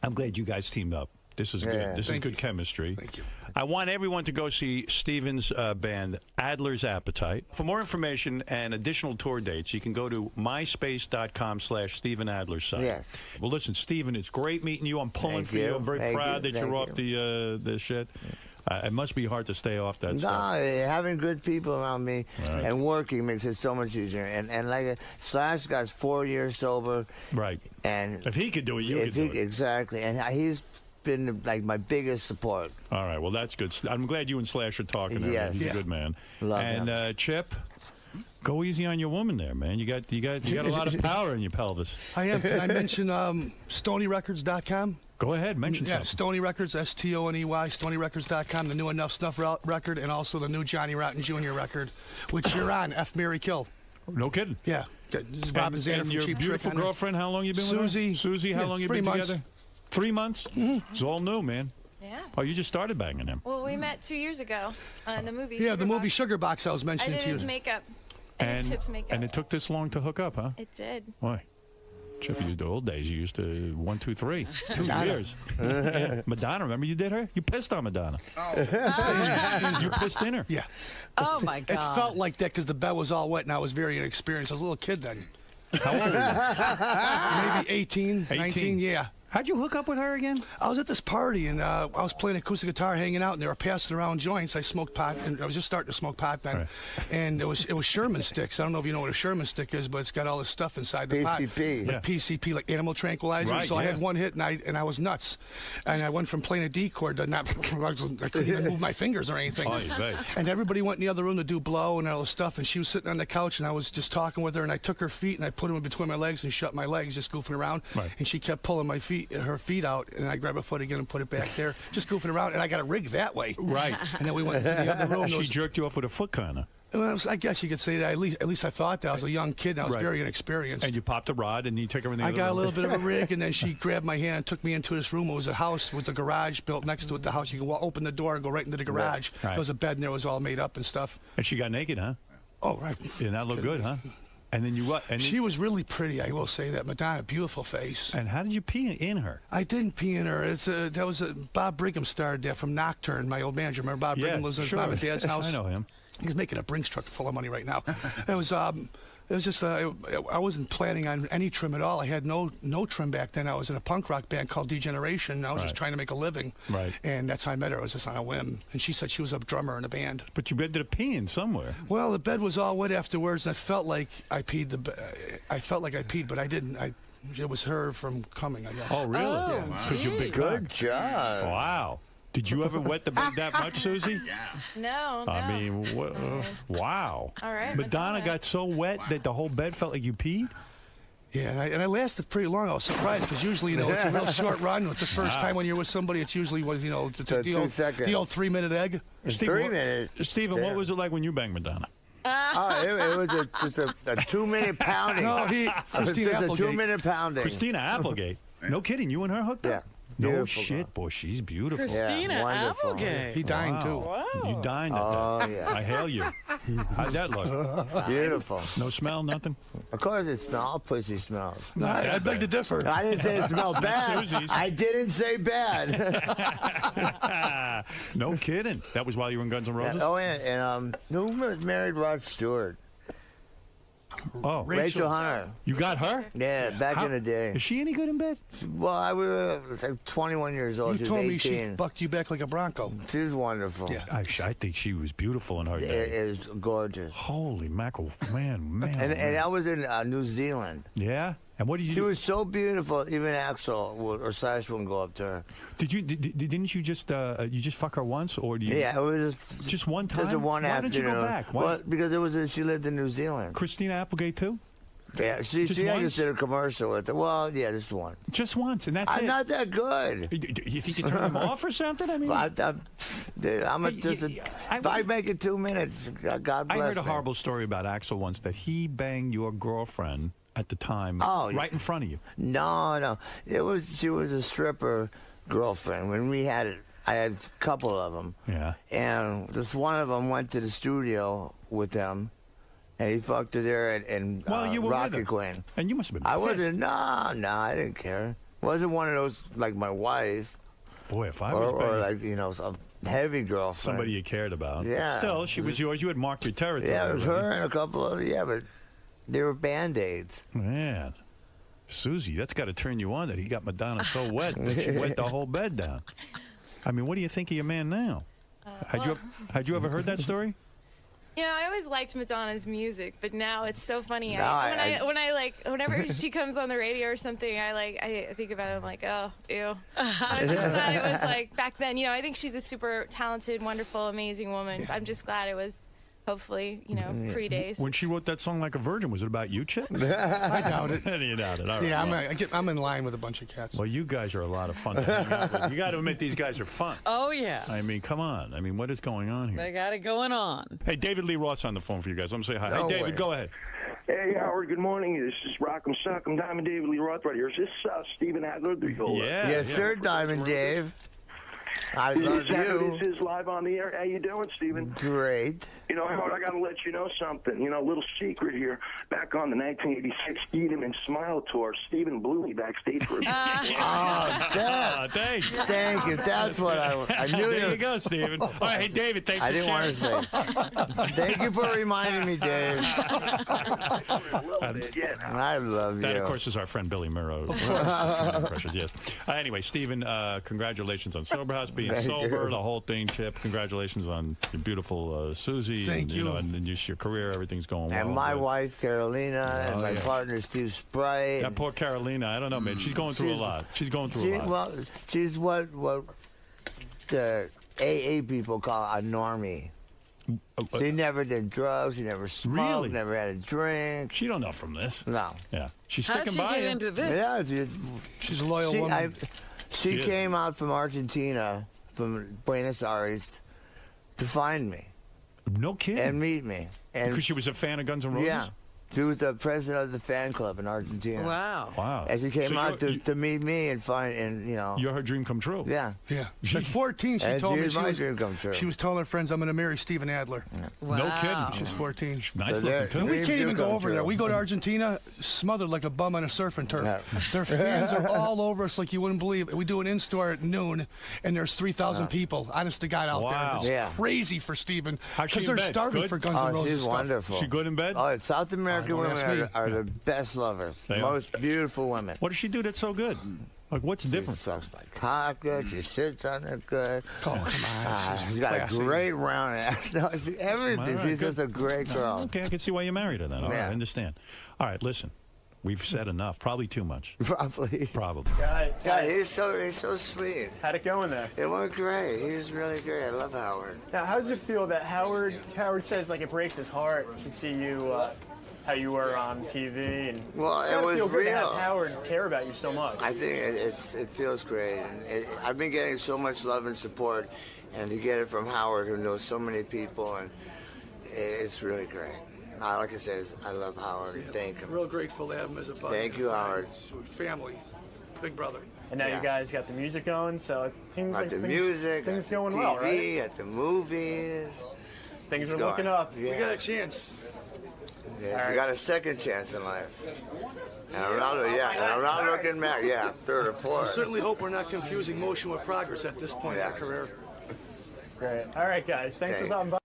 I'm glad you guys teamed up. This is good. This is good chemistry. Thank you. I want everyone to go see Steven's band, Adler's Appetite. For more information and additional tour dates, you can go to myspace.com/Steven Adler's site. Yes. Well, listen, Steven, it's great meeting you. I'm pulling for you. I'm very proud that you're off the shit. It must be hard to stay off that stuff. No, having good people around me Right. and working makes it so much easier. And like Slash got 4 years sober. Right. And if he could do it, you could do it. Exactly. And he's been like my biggest support. All right. Well, that's good. I'm glad you and Slash are talking. Yes. He's a good man. Love and Chip, go easy on your woman there, man. You got a lot of power in your pelvis. I am. Can I mention StoneyRecords.com? Go ahead, mention Yeah, something. Stoney Records, STONEY, StoneyRecords.com, the new Enough Snuff record, and also the new Johnny Rotten Jr. record, which you're on, F. Mary Kill. No kidding. Yeah. This is Bob and Xander and from your Cheap beautiful Trick. girlfriend, how long you been with her? Susie, how long you 3 been months. together? 3 months? Mm-hmm. It's all new, man. Yeah. Oh, you just started banging him. Well, we met 2 years ago in the movie. Yeah, the Sugar movie Box. Sugar Box I was I mentioning did to you. his makeup. I did Chip's makeup. And it took this long to hook up, huh? It did. Why? Chip, you the old days. You used to 1, 2, 3, 2 Madonna. years. Yeah. Madonna, remember you did her? You pissed on Madonna. You pissed in her. Yeah. Oh, my It God. felt like that because the bed was all wet and I was very inexperienced. I was a little kid then. How old were Maybe 18, 19, yeah. How'd you hook up with her again? I was at this party and I was playing acoustic guitar, hanging out, and they were passing around joints. I smoked pot, and I was just starting to smoke pot then. And it was Sherman sticks. I don't know if you know what a Sherman stick is, but it's got all this stuff inside the pot. PCP. Like PCP, like animal tranquilizer. Right, so I yeah. had one hit and I was nuts. And I went from playing a D chord to not. I couldn't even move my fingers or anything. Oh, you bet. And everybody went in the other room to do blow and all this stuff. And she was sitting on the couch, and I was just talking with her. And I took her feet and I put them in between my legs and shut my legs, just goofing around. Right. And she kept pulling her feet out, and I grabbed a foot again and put it back there, just goofing around. And I got a rig that way. Right. And then we went into the other room. She jerked you off with a foot, kind of. Well, I guess you could say that. At least I thought that. I was a young kid, and I was Right. very inexperienced. And you popped a rod, and you took everything. I got a little bit of a rig, and then she grabbed my hand and took me into this room. It was a house with a garage built next to it. The house, you can open the door and go right into the garage. Right. There was a bed, and there was all made up and stuff. And she got naked, huh? Oh, right. And that looked good, huh? And then you what? And She was really pretty, I will say that. Madonna, beautiful face. And how did you pee in her? I didn't pee in her. That was Bob Brigham started that from Nocturne, my old manager. Remember Bob Brigham lives in his mom and dad's house? I know him. He's making a Brinks truck full of money right now. It was just I wasn't planning on any trim at all. I had no trim back then. I was in a punk rock band called Degeneration. I was just trying to make a living. Right. And that's how I met her. I was just on a whim. And she said she was a drummer in a band. But you ended up peeing somewhere. Well, the bed was all wet afterwards, and I felt like I peed. I felt like I peed, but I didn't. It was her from coming, I guess. Oh, really? Yeah. Because you're big. Good cock. job. Wow. Did you ever wet the bed that much, Susie? No, no. I mean, wow. All right, Madonna got so wet that the whole bed felt like you peed? Yeah, and I lasted pretty long. I was surprised because usually, it's a real short run. With the first Wow. time when you're with somebody, it's usually the 2 seconds. the old 3-minute egg. Steven, what was it like when you banged Madonna? It was just a 2-minute pounding. No, it was Christina just a Applegate. 2-minute pounding. Christina Applegate. No kidding. You and her hooked up? Yeah. No Beautiful shit, boy. She's beautiful. Christina wonderful. Applegate. He dined too. Wow. You dined at Oh, that. yeah. I hail you. How'd that look? Beautiful. No smell, nothing? Of course it smells. All pussy smells. No, I beg to differ. I didn't say it smelled bad. Susie's. I didn't say bad. No kidding. That was while you were in Guns N' Roses? Oh, yeah. And who married Rod Stewart? Oh, Rachel Hunter. You got her? Yeah, back in the day. Is she any good in bed? Well, we were like 21 years old. You She told was me 18. she bucked you back like a bronco. She was wonderful. Yeah. I think she was beautiful in her It day. is gorgeous. Holy mackerel. Man. And I was in New Zealand. Yeah? And what did you She do? was so beautiful, even Axel or Sash wouldn't go up to her. Didn't you just fuck her once, or do you? Yeah, it was just one time. Just a one Why afternoon. did you go back? Why? Well, because she lived in New Zealand. Christina Applegate too? Yeah, she Just I once? just did a commercial with her. Well, yeah, just one. Just once, and that's it. I'm not that good. If you could turn them off or something, I mean. If I make it 2 minutes, God bless I heard a me. horrible story about Axel once that he banged your girlfriend at the time, right in front of you. No. She was a stripper girlfriend when we had it. I had a couple of them. Yeah. And this one of them went to the studio with them, and he fucked her there in You were with Rocket her. Queen. And you must have been I pissed. wasn't. No, I didn't care. Wasn't one of those like my wife. Boy, if I was or banging like a heavy girlfriend. somebody you cared about. Yeah. Still, she was yours. You had marked your territory. Yeah, it was already. her and a couple of but they were Band-Aids. Man, Susie, that's got to turn you on that he got Madonna so wet that she wet the whole bed down. I mean, what do you think of your man now? Had you ever heard that story? You know, I always liked Madonna's music, but now it's so funny. No, Whenever she comes on the radio or something, I think about it. I'm like, oh, ew. I'm just glad it was like back then. You know, I think she's a super talented, wonderful, amazing woman. I'm just glad it was, hopefully, pre-days. When she wrote that song like a virgin, was it about you, Chip? I doubt it. You doubt it. All right. Yeah, I'm in line with a bunch of cats. Well, you guys are a lot of fun to hang out with. You got to admit these guys are fun. Oh, yeah. I mean, come on. I mean, what is going on here? They got it going on. Hey, David Lee Roth's on the phone for you guys. I'm going to say hi. No Hey, David, way. go ahead. Hey, Howard, good morning. This is Rock'em Sock'em Diamond David Lee Roth right here. Is this Stephen Adler? Yes, sir, Diamond Dave. I love you. This is live on the air. How you doing, Stephen? Great. You know, Howard, I got to let you know something. You know, a little secret here. Back on the 1986 Eat 'em and Smile tour, Stephen blew me backstage for a Thank you. That's what I knew. There you go, Stephen. All right, hey, David, thanks I for didn't want sharing. to say. Thank you for reminding me, Dave. I love you. That, of course, is our friend Billy Murrow. Precious, yes. Anyway, Stephen, congratulations on Sober House, being Thank sober, you. the whole thing, Chip. Congratulations on your beautiful Susie. Thank and, you. Know, and just your career, everything's going well. And my Good. wife, Carolina, and my partner, Steve Sprite. That poor Carolina, I don't know, man. She's going through a lot. She's going through a lot. Well, she's what the AA people call a normie. She never did drugs. She never smoked. Really? Never had a drink. She don't know from this. No. Yeah. She's How'd sticking she by get you. into this? Yeah, she's a loyal woman. She She is. came out from Argentina, from Buenos Aires, to find me. No kidding. And meet me. And Because she was a fan of Guns N' Roses? yeah. She was the president of the fan club in Argentina. Wow. Wow. And she came So out to meet me and You're her dream come true. Yeah. Yeah. At 14, she And told me she's my dream come true. she was telling her friends, I'm going to marry Stephen Adler. No kidding. She's 14. Nice So looking, too. And we dreams can't do even go come over there. true. We go to Argentina, smothered like a bum on a surfing turf. Yeah. Their fans are all over us like you wouldn't believe. We do an in-store at noon, and there's 3,000 people, honest to God, out Wow. there. Yeah. It's crazy for Stephen. How's she Because in they're bed? starving Good? for Guns N' Oh, Roses she's stuff. wonderful. She good in bed? Oh, South American don't women ask me. are the best lovers. They are. Most beautiful women. What does she do that's so good? Like, what's She different? sucks my cock good. She sits on it good. Oh, come on. She's got classy. a great round ass. No, everything. All right, She's good. just a great girl. Okay, I can see why you married her then. All right, Yeah. I understand. All right, listen. We've said enough. Probably too much. Probably. Probably. Yeah, he's so sweet. How'd it go in there? It went great. He's really great. I love Howard. Now, how does it feel that Howard says like it breaks his heart to see you, how you were on TV, and Well, it's it gotta was feel good to real. have Howard care about you so much. I think it feels great. And I've been getting so much love and support, and to get it from Howard, who knows so many people, and it's really great. Like I said, I love Howard. And thank him. Real grateful to have him as a buddy. Thank you, Howard. Family. Big brother. And now Yeah. you guys got the music going, so it seems At like the things, music, things at going the well, TV, right? at the movies. Things It's are going. looking up. Yeah. We got a chance. Yeah, you got a second chance in life. And I'm not looking back. Yeah, third or I fourth. certainly hope we're not confusing motion with progress at this point in our career. Great. All right, guys. Thanks for stopping by.